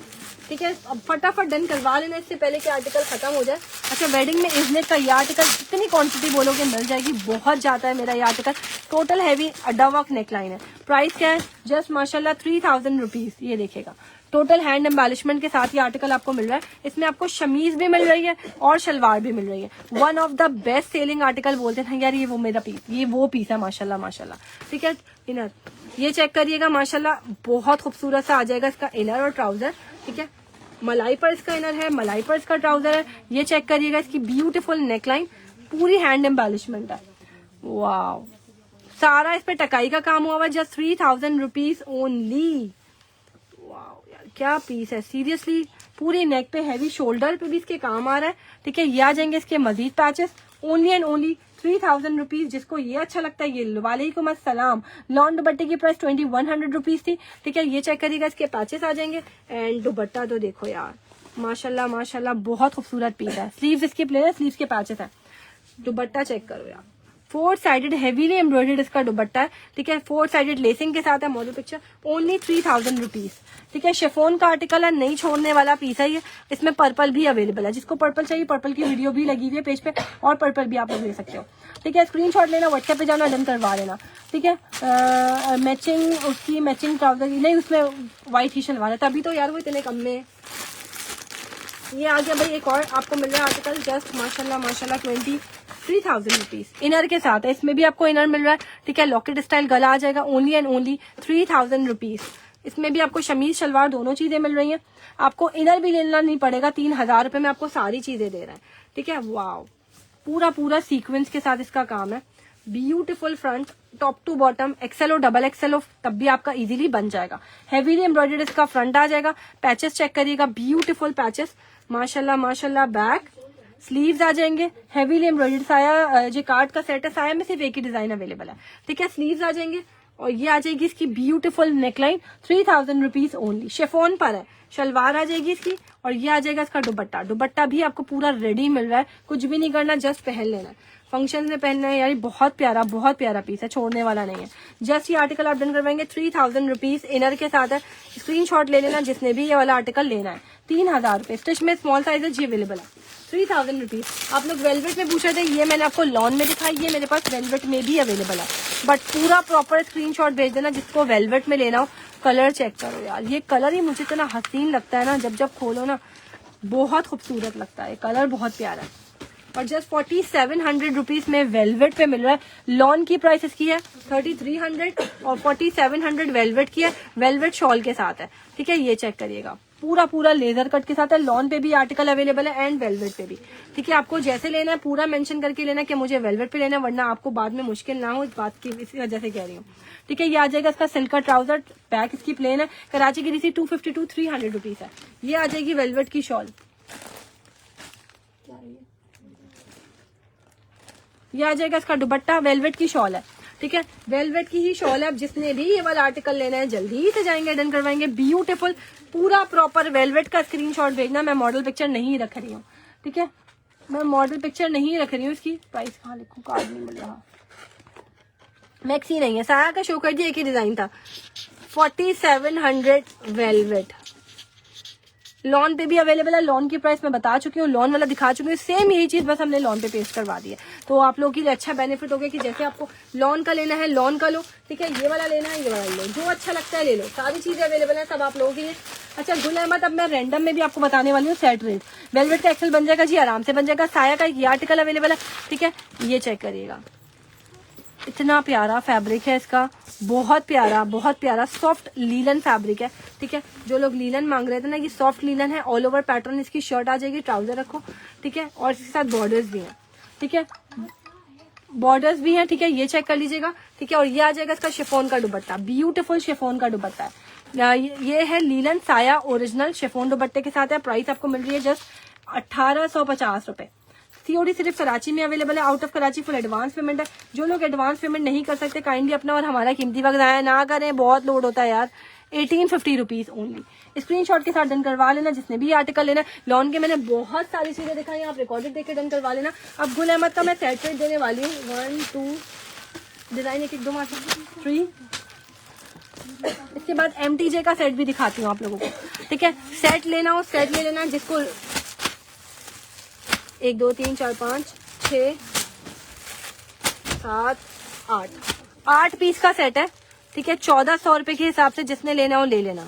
ठीक है। अब फटाफट डन करवा लेना इससे पहले कि आर्टिकल खत्म हो जाए। अच्छा वेडिंग में इजनेट का ये आर्टिकल कितनी क्वांटिटी बोलोगे मिल जाएगी, बहुत जाता है मेरा ये आर्टिकल। टोटल हैवी अड्डा वर्क नेकलाइन है। प्राइस क्या है, जस्ट माशाल्लाह 3000 रुपीज। ये देखिएगा, टोटल हैंड एम्बेलिशमेंट के साथ ये आर्टिकल आपको मिल रहा है। इसमें आपको शमीज भी मिल रही है और शलवार भी मिल रही है। One of the best selling article बोलते हैं यार, ये वो मेरा पीस, ये वो पीस है, माशाल्लाह माशाल्लाह, ठीक है। इनर ये चेक करिएगा, माशाल्लाह बहुत खूबसूरत सा आ जाएगा इसका इनर और ट्राउजर, ठीक है। मलाई पर इसका इनर है, मलाई पर इसका ट्राउजर है। ये चेक करिएगा, इसकी ब्यूटीफुल नेकलाइन, पूरी हैंड एम्बेलिशमेंट है। वाह, सारा इस पे टकाई का काम हुआ हुआ, जस्ट 3000 रुपीज ओनली। वाह यार क्या पीस है सीरियसली, पूरी नेक पे हैवी, शोल्डर पे भी इसके काम आ रहा है। ठीक है, ये आ जाएंगे इसके मजीद patches, only and only 3000 rupees. जिसको ये अच्छा लगता है ये वालेकुम अस्सलाम। लॉन दुपट्टे की प्राइस 2100 रुपीज थी। ठीक है, ये चेक करिएगा, इसके पैचेस आ जाएंगे। एंड दुपट्टा तो देखो यार, माशाल्लाह माशाल्लाह बहुत खूबसूरत पीस है। स्लीव्स इसकी प्लेन है, स्लीव्स के पैचेस है। दुपट्टा चेक करो यार, 4 साइडेड हेवीली एम्ब्रॉयडर्ड इसका दुपट्टा है। ठीक है, 4 साइडेड लेसिंग के साथ है। Model picture only 3000 rupees. ठीक है, शिफॉन का आर्टिकल है, नहीं छोड़ने वाला पीस है ये। इसमें पर्पल भी अवेलेबल है, जिसको पर्पल चाहिए पर्पल की वीडियो भी लगी हुई है पेज पे, और पर्पल भी आप लोग ले सकते हो। ठीक है, स्क्रीनशॉट लेना, व्हाट्सएप पे जाना, डन करवा लेना। ठीक है, मैचिंग उसकी मैचिंग ट्राउजर की नहीं, उसमें व्हाइट ही शलवार है, तभी तो यार वो इतने कम में। ये आ गया भाई, एक और आपको मिल रहा है आर्टिकल, जस्ट माशाल्लाह माशाल्लाह 23,000 रुपीज इनर के साथ है। इसमें भी आपको इनर मिल रहा है। ठीक है, लॉकेट स्टाइल गला आ जाएगा, ओनली एंड ओनली 3000 रुपीज। इसमें भी आपको शमीज शलवार दोनों चीजें मिल रही हैं। आपको इनर भी लेना नहीं पड़ेगा, 3000 रुपए में आपको सारी चीजें दे रहा है। ठीक है, वाव, पूरा पूरा सीक्वेंस के साथ इसका काम है। Beautiful front, top to bottom, XL और डबल एक्सेल हो तब भी आपका इजीली बन जाएगा। हेवीली एम्ब्रॉयडर्ड इसका फ्रंट आ जाएगा। पैचेस चेक करिएगा, ब्यूटीफुल पैचेस माशाल्लाह माशाल्लाह। बैक स्लीव्स आ जाएंगे, हेवीली एम्ब्रॉयडर्ड साया, जो कार्ड का सेट है, साया में सिर्फ एक ही डिजाइन अवेलेबल है। ठीक है, स्लीव्स आ जाएंगे, और ये आ जाएगी इसकी beautiful neckline, 3000 rupees only. Chiffon पर है, शलवार आ जाएगी इसकी, और ये आ जाएगा इसका दुपट्टा। दुपट्टा भी आपको पूरा रेडी मिल रहा है, कुछ भी नहीं करना, जस्ट पहन लेना है, फंक्शन में पहनना है। यार बहुत प्यारा पीस है, छोड़ने वाला नहीं है। जस्ट ये आर्टिकल आप डन करवाएंगे 3000 रुपीज इनर के साथ है। स्क्रीनशॉट ले लेना जिसने भी ये वाला आर्टिकल लेना है। 3000 रुपए, स्टिच में स्मॉल साइज ये अवेलेबल है, 3000 रुपीज। आप लोग वेलवेट में पूछ रहे थे, ये मैंने आपको लॉन में दिखाई, ये मेरे पास वेलवेट में भी अवेलेबल है। बट पूरा प्रॉपर स्क्रीनशॉट भेज देना जिसको वेलवेट में लेना हो। कलर चेक करो यार, ये कलर ही मुझे इतना हसीन लगता है ना, जब खोलो ना बहुत खूबसूरत लगता है। कलर बहुत प्यारा है, और जस्ट 4700 रुपीज में वेलवेट पे मिल रहा है। लॉन की प्राइस इसकी है 3300 और 4700 वेलवेट की है। वेलवेट शॉल के साथ है। ठीक है, ये चेक करिएगा, पूरा लेजर कट के साथ है। लॉन पे भी आर्टिकल अवेलेबल है एंड वेलवेट पे भी। ठीक है, आपको जैसे लेना है पूरा मेंशन करके लेना कि मुझे वेलवेट पे लेना है, वरना आपको बाद में मुश्किल ना हो, इस बात की इसी वजह से कह रही हूँ। ठीक है, ये आ जाएगा इसका सिल्क का ट्राउजर, बैक इसकी प्लेन है। कराची की रीसी 250 300 रुपीज है। ये आ जाएगी वेलवेट की शॉल, ये आ जाएगा इसका दुपट्टा, वेलवेट की शॉल है। ठीक है, वेलवेट की ही शॉल है। अब जिसने भी ये वाला आर्टिकल लेना है जल्दी से जाएंगे, डन करवाएंगे। ब्यूटीफुल पूरा प्रॉपर वेलवेट का स्क्रीनशॉट भेजना। मैं मॉडल पिक्चर नहीं रख रही हूँ। ठीक है, मैं मॉडल पिक्चर नहीं रख रही हूँ। इसकी प्राइस कहाँ लिखूं, कार्ड नहीं मिल रहा, मैक्सी नहीं है, साया का शो कर दिया, एक ही डिजाइन था। 4700 वेलवेट, लॉन पे भी अवेलेबल है। लॉन की प्राइस मैं बता चुकी हूँ, लॉन वाला दिखा चुकी हूँ, सेम यही चीज बस हमने लॉन पे पेस्ट करवा दी है। तो आप लोगों के लिए अच्छा बेनिफिट हो गया कि जैसे आपको लॉन का लेना है लॉन का लो। ठीक है, ये वाला लेना है ये वाला लो, जो अच्छा लगता है ले लो, सारी चीजें अवेलेबल है सब आप लोगों के लिए। अच्छा गुल अहमद, अब मैं रैंडम में भी आपको बताने वाली हूँ सेट रेट। वेलवेट का एक्सेल बन जाएगा जी, आराम से बन जाएगा। साया का ये आर्टिकल अवेलेबल है। ठीक है, ये चेक करिएगा, इतना प्यारा फैब्रिक है इसका, बहुत प्यारा सॉफ्ट लीलन फैब्रिक है। ठीक है, जो लोग लीलन मांग रहे थे ना, ये सॉफ्ट लीलन है। ऑल ओवर पैटर्न इसकी शर्ट आ जाएगी, ट्राउजर रखो। ठीक है, और इसके साथ बॉर्डर्स भी हैं। ठीक है, बॉर्डर्स भी हैं। ठीक है, ये चेक कर लीजिएगा। ठीक है, और ये आ जाएगा इसका शिफॉन का दुपट्टा, ब्यूटीफुल शिफॉन का दुपट्टा है। ये है लीलन साया ओरिजिनल शिफॉन दुपट्टे के साथ है। प्राइस आपको मिल रही है जस्ट 1850 रुपए। सीओडी सिर्फ कराची में अवेलेबल है, out of Karachi full advance payment है। जो लोग एडवांस पेमेंट नहीं कर सकते काइंडली अपना और हमारा कीमती वक्त ज़ाया ना करें, बहुत लोड होता है यार। 1850 रुपीज ओनली। स्क्रीनशॉट के साथ डन करवा लेना जिसने भी आर्टिकल लेना। लॉन के मैंने बहुत सारी चीजें दिखाई, आप रिकॉर्डेड देख के डन करवा लेना। अब गुल अहमद का मैं सेट रेट देने वाली हूँ। 1 2 डिजाइन, एक 2 3। इसके बाद MTJ का सेट भी दिखाती हूँ आप लोगों को। ठीक है, सेट लेना हो सेट ले लेना, जिसको 1 2 3 4 5 6 7 8 पीस का सेट है। ठीक है, 1400 रुपए के हिसाब से जिसने लेना हो ले लेना।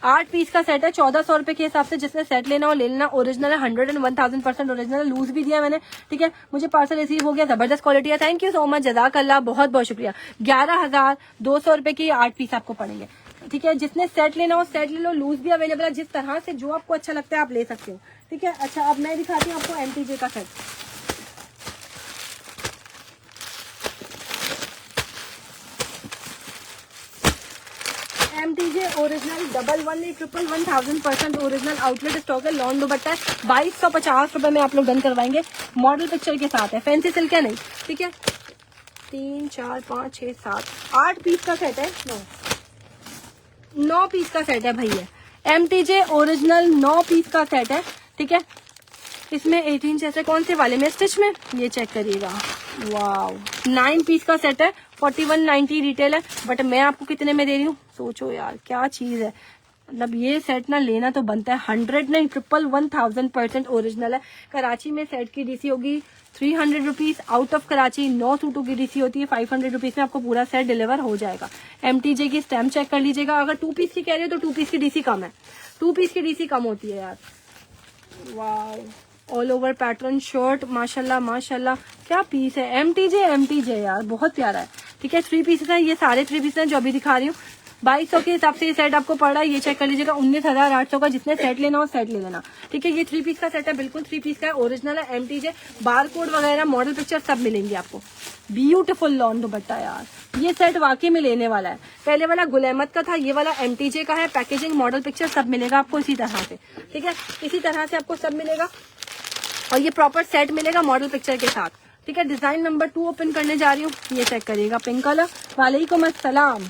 8 पीस का सेट है, 1400 रुपए के हिसाब से जिसने सेट लेना हो ले लेना। ओरिजिनल है, 100% ओरिजिनल, लूज भी दिया मैंने। ठीक है, मुझे पार्सल रिसीव हो गया, जबरदस्त क्वालिटी है। थैंक यू सो मच, जज़ाकल्लाह, बहुत बहुत शुक्रिया। 11,200 रुपए की 8 पीस आपको पड़ेंगे। ठीक है, जिसने सेट लेना हो सेट ले लो, लूज भी अवेलेबल है। जिस तरह से जो आपको अच्छा लगता है आप ले सकते हो। ठीक है, अच्छा अब मैं दिखाती हूँ आपको MTJ का set. Original 11,111,1000% original outlet stock है। लॉन दुपट्टा है, 2250 रुपए में आप लोग डन करवाएंगे। मॉडल पिक्चर के साथ है, फैंसी सिल्क है नहीं, ठीक है। 3 4 5 6 7 8 पीस का सेट है, 9 पीस का सेट है भैया। MTJ ओरिजिनल 9 पीस का सेट है, ठीक है। इसमें 18 जैसे कौन से वाले में स्टिच में, ये चेक करिएगा, वाओ 9 पीस का सेट है, 4190 रिटेल है। बट मैं आपको कितने में दे रही हूँ, सोचो यार क्या चीज है। मतलब ये सेट ना लेना तो बनता है। 100 नहीं 11,000% ओरिजिनल है। कराची में सेट की डीसी होगी 300 रुपीज। आउट ऑफ कराची 9 सूटों की डीसी होती है, 500 रुपीज में आपको पूरा सेट डिलीवर हो जाएगा। MTJ की स्टैम्प चेक कर लीजिएगा। अगर 2 पीस की कह रहे हो तो 2 पीस की डीसी कम है, 2 पीस की डीसी कम होती है यार। Wow all over pattern shirt, माशाल्लाह माशाल्लाह क्या पीस है। MTJ यार बहुत प्यारा है, ठीक है। 3 पीसेस है, ये सारे 3 पीस हैं जो अभी दिखा रही हूँ। 2200 के हिसाब से ये सेट आपको पड़ रहा है, ये चेक कर लीजिएगा। 19,800 का, जिसने सेट लेना हो सेट ले लेना, ठीक है। ये 3 पीस का सेट है, बिल्कुल 3 पीस का है, ओरिजिनल है। MTJ बार कोड वगैरह मॉडल पिक्चर सब मिलेंगे आपको। ब्यूटीफुल लॉन दुपट्टा यार, ये सेट वाकई में लेने वाला है। पहले वाला गुल अहमद का था, ये वाला MTJ का है। पैकेजिंग मॉडल पिक्चर सब मिलेगा आपको इसी तरह से, ठीक है। इसी तरह से आपको सब मिलेगा और ये प्रॉपर सेट मिलेगा मॉडल पिक्चर के साथ, ठीक है। डिजाइन नंबर 2 ओपन करने जा रही हूँ, ये चेक करिएगा, पिंक कलर। वालेकुम अस्सलाम,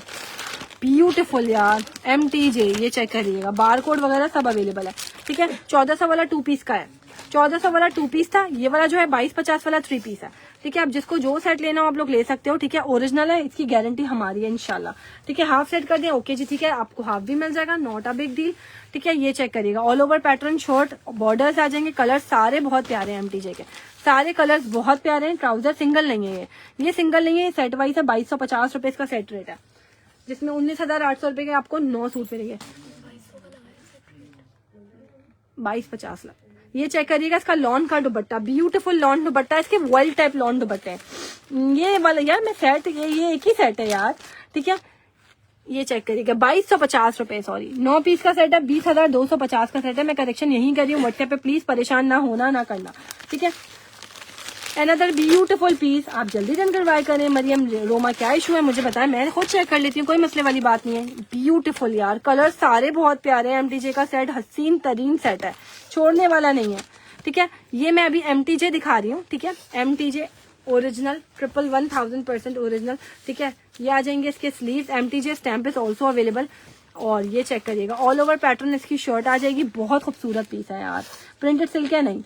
ब्यूटीफुल यार। MTJ ये चेक करिएगा, बार कोड वगैरह सब अवेलेबल है, ठीक है। 1400 वाला 2 पीस का है, 1400 वाला 2 पीस था। ये वाला जो है 2250 वाला 3 पीस है, ठीक है। आप जिसको जो सेट लेना हो आप लोग ले सकते हो, ठीक है। ओरिजिनल है, इसकी गारंटी हमारी है इंशाल्लाह, ठीक है। हाफ सेट कर दें, ओके जी, ठीक है। आपको हाफ भी मिल जाएगा, नॉट अ बिग डील, ठीक है। ये चेक करिएगा, all over pattern short borders आ जाएंगे। कलर सारे बहुत प्यारे हैं, MTJ के सारे कलर्स बहुत प्यारे हैं। ट्राउजर सिंगल नहीं है, ये सिंगल नहीं है, ये सेट वाइज है। 2250 रुपए इसका सेट रेट है, जिसमें 19,800 रुपए के आपको 9 सूट मिलेंगे। 2250 लग। ये चेक करिएगा, इसका लॉन का दुपट्टा, ब्यूटीफुल लॉन दुपट्टा, इसके वर्ल्ड टाइप लॉन दुपट्टे हैं। ये वाला यार मैं सेट, ये एक ही सेट है यार, ठीक है। ये चेक करिएगा, 2250 रुपए, सॉरी 9 पीस का सेट है, 20,250 का सेट है। मैं करेक्शन यही कर रही हूँ, व्हाट्सएप पे प्लीज परेशान ना होना ना करना, ठीक है। अनदर ब्यूटीफुल पीस, आप जल्दी डन करवाए करें। मरियम रोमा क्या इशू है मुझे बताएं, मैं खुद चेक कर लेती हूँ, कोई मसले वाली बात नहीं है। ब्यूटीफुल यार, कलर सारे बहुत प्यारे हैं। MTJ का सेट हसीन तरीन सेट है, छोड़ने वाला नहीं है, ठीक है। ये मैं अभी MTJ दिखा रही हूँ, ठीक है। MTJ ओरिजिनल 11,000% ओरिजिनल, ठीक है। ये आ जाएंगे इसके sleeves, MTJ stamp is also available. और ये चेक करिएगा, ऑल ओवर पैटर्न इसकी शर्ट आ जाएगी। बहुत खूबसूरत पीस है यार, प्रिंटेड सिल्क है नहीं।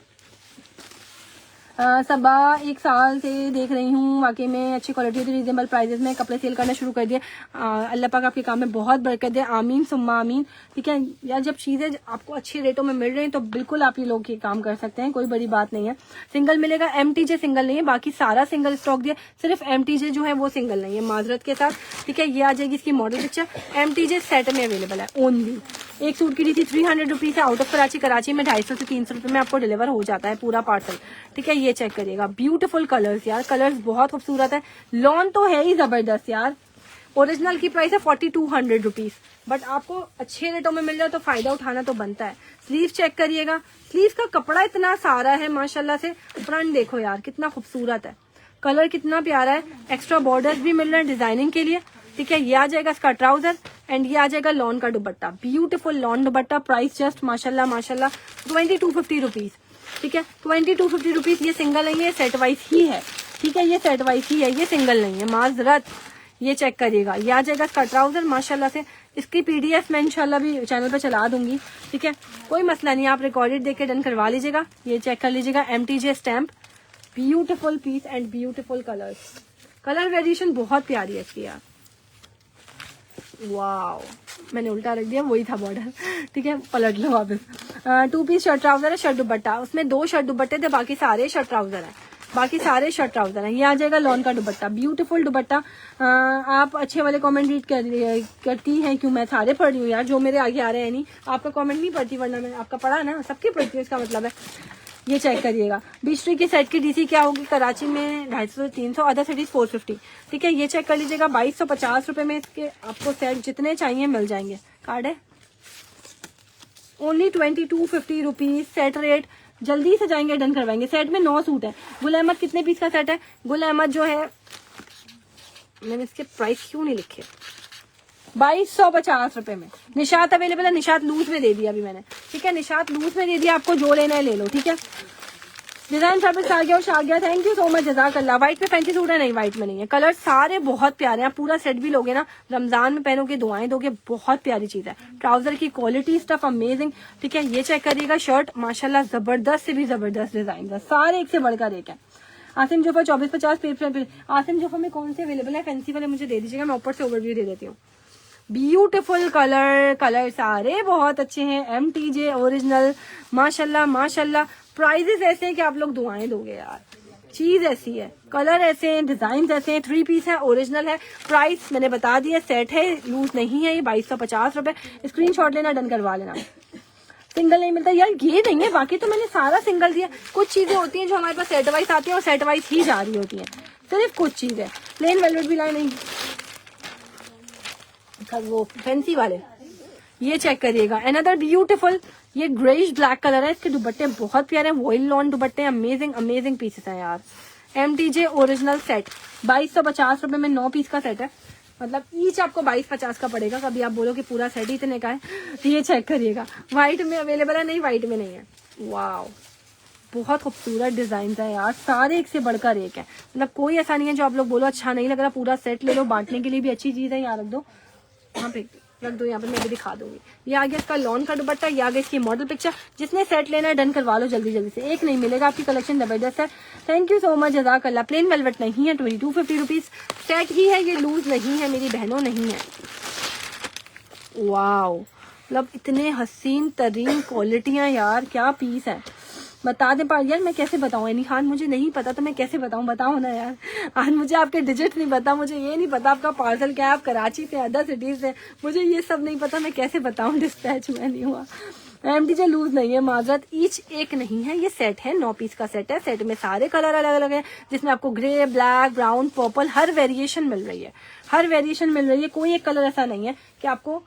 सबा 1 साल से देख रही हूँ, वाकई में अच्छी क्वालिटी थी, रीजनेबल प्राइसेस में कपड़े सेल करना शुरू कर दिए। अल्लाह पाक आपके काम में बहुत बरकत दे, आमीन सुम्मा आमीन, ठीक है। यार जब चीजें आपको अच्छी रेटों में मिल रही हैं तो बिल्कुल आप ये लोग ये काम कर सकते हैं, कोई बड़ी बात नहीं है। सिंगल मिलेगा, MTJ सिंगल नहीं है, बाकी सारा सिंगल स्टॉक दिया, सिर्फ MTJ जो है वो सिंगल नहीं है, माजरत के साथ, ठीक है। ये आ जाएगी इसकी मॉडल पिक्चर, MTJ सेट में अवेलेबल है ओनली। एक सूट की डीसी 300 रुपीज है। आउट ऑफ कराची, कराची में 250 से 300 रुपए में आपको डिलीवर हो जाता है पूरा पार्सल, ठीक है। ये चेक करिएगा, ब्यूटीफुल कलर्स यार, कलर्स बहुत खूबसूरत है। लॉन तो है ही जबरदस्त यार। ओरिजिनल की प्राइस है 4200 रुपीज, बट आपको अच्छे रेटों में मिल रहा है तो फायदा उठाना तो बनता है। स्लीव चेक करिएगा, स्लीव का कपड़ा इतना सारा है माशाल्लाह से। फ्रंट देखो यार कितना खूबसूरत है, कलर कितना प्यारा है। एक्स्ट्रा बॉर्डर्स भी मिल रहे हैं डिजाइनिंग के लिए, ठीक है। ये आ जाएगा इसका ट्राउजर एंड ये आ जाएगा लॉन का दुपट्टा, ब्यूटीफुल लॉन दुपट्टा। प्राइस जस्ट माशाल्लाह माशाल्लाह 2250 रुपीज, ठीक है। 2250 रुपीज। ये सिंगल नहीं है, सेट वाइज ही है, ठीक है। ये सेट वाइज ही है, ये सिंगल नहीं है, माजरत। ये चेक करिएगा, ये आ जाएगा इसका ट्राउजर माशाल्लाह से। इसकी PDF मैं इंशाल्लाह भी चैनल पे चला दूंगी, ठीक है। कोई मसला नहीं, आप रिकॉर्डेड देख के डन करवा लीजिएगा। ये चेक कर लीजिएगा, MTJ stamp, beautiful piece and beautiful colours. Colour variation बहुत प्यारी है इसकी यार, वाओ। मैंने उल्टा रख दिया, वही था बॉर्डर, ठीक है। पलट लो वापस। 2 पीस शर्ट ट्राउजर है, शर्ट दुपट्टा, उसमें 2 शर्ट दुपट्टे थे, बाकी सारे शर्ट ट्राउजर है, बाकी सारे शर्ट ट्राउजर है। ये आ जाएगा लॉन का दुपट्टा, ब्यूटीफुल दुपट्टा। आप अच्छे वाले कमेंट रीड करती हैं, क्यों मैं सारे पढ़ रही हूँ यार, जो मेरे आगे आ रहे हैं नहीं। आपका कमेंट नहीं पढ़ती, वरना मैं आपका पढ़ा ना, सबके पढ़ती हूँ, इसका मतलब है। ये चेक करिएगा, 20 की सेट की डीसी क्या होगी, कराची में 250 से 300, अदर सिटीज 450, ठीक है। ये चेक कर लीजिएगा, 2250 रुपए में इसके आपको सेट जितने चाहिए मिल जाएंगे। कार्ड है ओनली 2250 रुपीज सेट रेट। जल्दी से जाएंगे डन करवाएंगे। सेट में 9 सूट है। गुल अहमद कितने पीस का सेट है? गुल अहमद जो है, मैंने इसके प्राइस क्यों नहीं लिखे, 2250 रुपए में निशात अवेलेबल है। निशात लूज में दे दिया अभी मैंने, ठीक है, निशात लूज में दे दिया, आपको जो लेना है ले लो, ठीक है। डिजाइन फैब्रिक आ गया और आ गया, थैंक यू सो मच, जज़ाकल्लाह। व्हाइट में फैंसी सूट है, नहीं व्हाइट में नहीं है, कलर सारे बहुत प्यारे हैं। आप पूरा सेट भी लोगे ना, रमजान में पहनोगे, दुआएं दोगे, बहुत प्यारी चीज है। ट्राउजर की क्वालिटी स्टफ अमेजिंग, ठीक है। ये चेक करिएगा, शर्ट माशाल्लाह जबरदस्त से भी जबरदस्त डिजाइन है, सारे एक से बढ़कर एक है। आसिम जोफा 2450 आसिम जोफा में कौन से अवेलेबल है फैंसी वाले मुझे दे दीजिएगा, मैं ऊपर से ओवरव्यू दे देती हूँ। ब्यूटीफुल कलर सारे बहुत अच्छे हैं, MTJ ओरिजिनल, माशाल्लाह माशाल्लाह। प्राइजेस ऐसे हैं कि आप लोग दुआएं दोगे यार, चीज ऐसी है, कलर ऐसे हैं, डिजाइन ऐसे हैं। 3 पीस है, ओरिजिनल है। प्राइस मैंने बता दिया, सेट है, लूज नहीं है। ये 2250 रुपए। स्क्रीनशॉट लेना, डन करवा लेना। सिंगल नहीं मिलता यार, ये नहीं है, बाकी तो मैंने सारा सिंगल दिया। कुछ चीजें होती हैं जो हमारे पास सेट वाइज आती है और सेट वाइज ही जा रही होती है, सिर्फ कुछ चीज है। प्लेन वेलवेट भी लाए नहीं, वो फैंसी वाले। ये चेक करिएगा, अनदर ब्यूटीफुल, ये ग्रेइश ब्लैक कलर है, इसके दुपट्टे बहुत प्यारे हैं, वॉइल लॉन दुपट्टे, अमेजिंग अमेजिंग पीसेस हैं यार। MTJ ओरिजिनल सेट 2250 रुपए में 9 पीस का सेट है, मतलब ईच आपको 2250 का पड़ेगा। कभी आप बोलो कि पूरा सेट ही इतने का है, तो ये चेक करिएगा। व्हाइट में अवेलेबल है, नहीं व्हाइट में नहीं है। वाओ, बहुत खूबसूरत डिजाइन है यार, सारे एक से बढ़कर एक है, मतलब कोई ऐसा नहीं है जो आप लोग बोलो अच्छा नहीं लग रहा, पूरा सेट ले लो, बांटने के लिए भी अच्छी चीज है। यहाँ रख दो, यहाँ पे रख दो, यहाँ पे मैं भी दिखा दूंगी। ये आ गया इसका लॉन का दुपट्टा, ये आ गया इसकी मॉडल पिक्चर। जिसने सेट लेना है डन करवा लो जल्दी जल्दी से, एक नहीं मिलेगा, आपकी कलेक्शन जबरदस्त है। थैंक यू सो मच, जज़ाकल्लाह। प्लेन वेलवेट नहीं है, 2250 रुपीज सेट ही है, ये लूज नहीं है मेरी बहनों, नहीं है। वाओ, मतलब इतने हसीन तरीन क्वालिटियां यार, क्या पीस है, बता दे यार, मैं कैसे बताऊं। यानी खान मुझे नहीं पता तो मैं कैसे बताऊं, बताओ ना यार। आज मुझे आपके डिजिट नहीं पता, मुझे ये नहीं पता आपका पार्सल क्या है, आप कराची से, अदर सिटीज से, मुझे ये सब नहीं पता, मैं कैसे बताऊं, डिस्पैच में नहीं हुआ। MTJ लूज नहीं है, माजरत, ईच एक नहीं है, ये सेट है, 9 पीस का सेट है। सेट में सारे कलर अलग अलग है, जिसमें आपको ग्रे, ब्लैक, ब्राउन, पर्पल, हर वेरिएशन मिल रही है, हर वेरिएशन मिल रही है। कोई एक कलर ऐसा नहीं है कि आपको,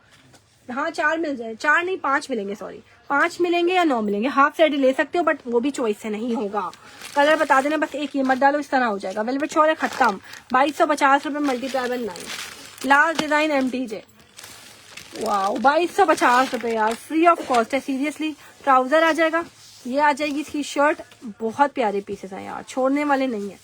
हाँ 4 मिल जाए, 4 नहीं 5 मिलेंगे, सॉरी 5 मिलेंगे या 9 मिलेंगे। हाफ सेट ले सकते हो, बट वो भी चॉइस से नहीं होगा। कलर बता देना, बस एक ये मत डालो, इस तरह हो जाएगा। वेलवेट शॉल है, खत्म। 2250 रुपए, multiply 9। Last design MTJ, wow 2250 रुपए यार, फ्री ऑफ कॉस्ट है, सीरियसली। ट्राउजर आ जाएगा, ये आ जाएगी इसकी शर्ट, बहुत प्यारे पीसेस हैं यार, छोड़ने वाले नहीं है।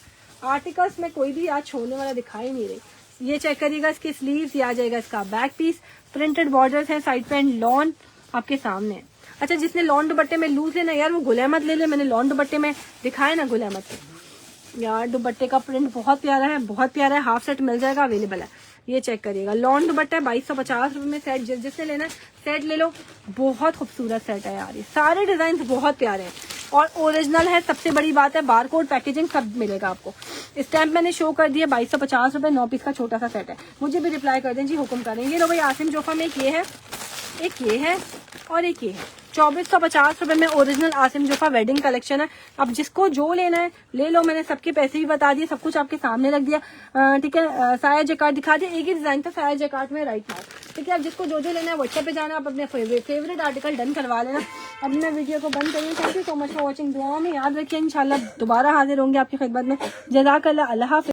आर्टिकल्स में कोई भी आज छोड़ने वाला दिखाई नहीं रही। ये चेक करिएगा, इसके स्लीव्स, ये आ जाएगा इसका बैक पीस, प्रिंटेड बॉर्डर्स हैं, साइड पे लॉन आपके सामने है। अच्छा, जिसने लॉन दुपट्टे में लूज लेना यार, वो गुल अहमद ले ले, मैंने लॉन दुपट्टे में दिखाया ना गुल अहमद के यार। दुपट्टे का प्रिंट बहुत प्यारा है, बहुत प्यारा है। हाफ सेट मिल जाएगा, अवेलेबल है। ये चेक करिएगा, लॉन दुपट्टा है, 2250 रुपए में सेट। जिसने लेना है सेट ले लो, बहुत खूबसूरत सेट है यार, ये सारे डिजाइन बहुत प्यारे हैं और ओरिजिनल है। सबसे बड़ी बात है, बारकोड पैकेजिंग सब मिलेगा आपको। स्टैम्प मैंने शो कर दिया, 2250 रुपए, 9 पीस का छोटा सा सेट है। मुझे भी रिप्लाई कर दें जी, हुक्म करेंगे। लो भाई, आसिम जोफा में एक ये है, एक ये है और एक ये है। 2450 रुपए में original Asim Jofa wedding collection है। अब जिसको जो लेना है ले लो, मैंने सबके पैसे भी बता दिए, सब कुछ आपके सामने रख दिया, ठीक है। साया जैकार्ड दिखा दिया, एक ही डिजाइन था साया जैकार्ड में राइट नाउ, ठीक है। अब जिसको जो जो लेना है व्हाट्सएप पे जाना, आप अपने फेवरेट आर्टिकल डन करवा लेना। अब मैं वीडियो को बंद करूँ। Thank you so much for watching. दुआ में याद रखिए, इंशाल्लाह दोबारा हाजिर होंगे आपकी खिदमत में। जज़ाकल्लाह, अल्लाह हाफ़िज़।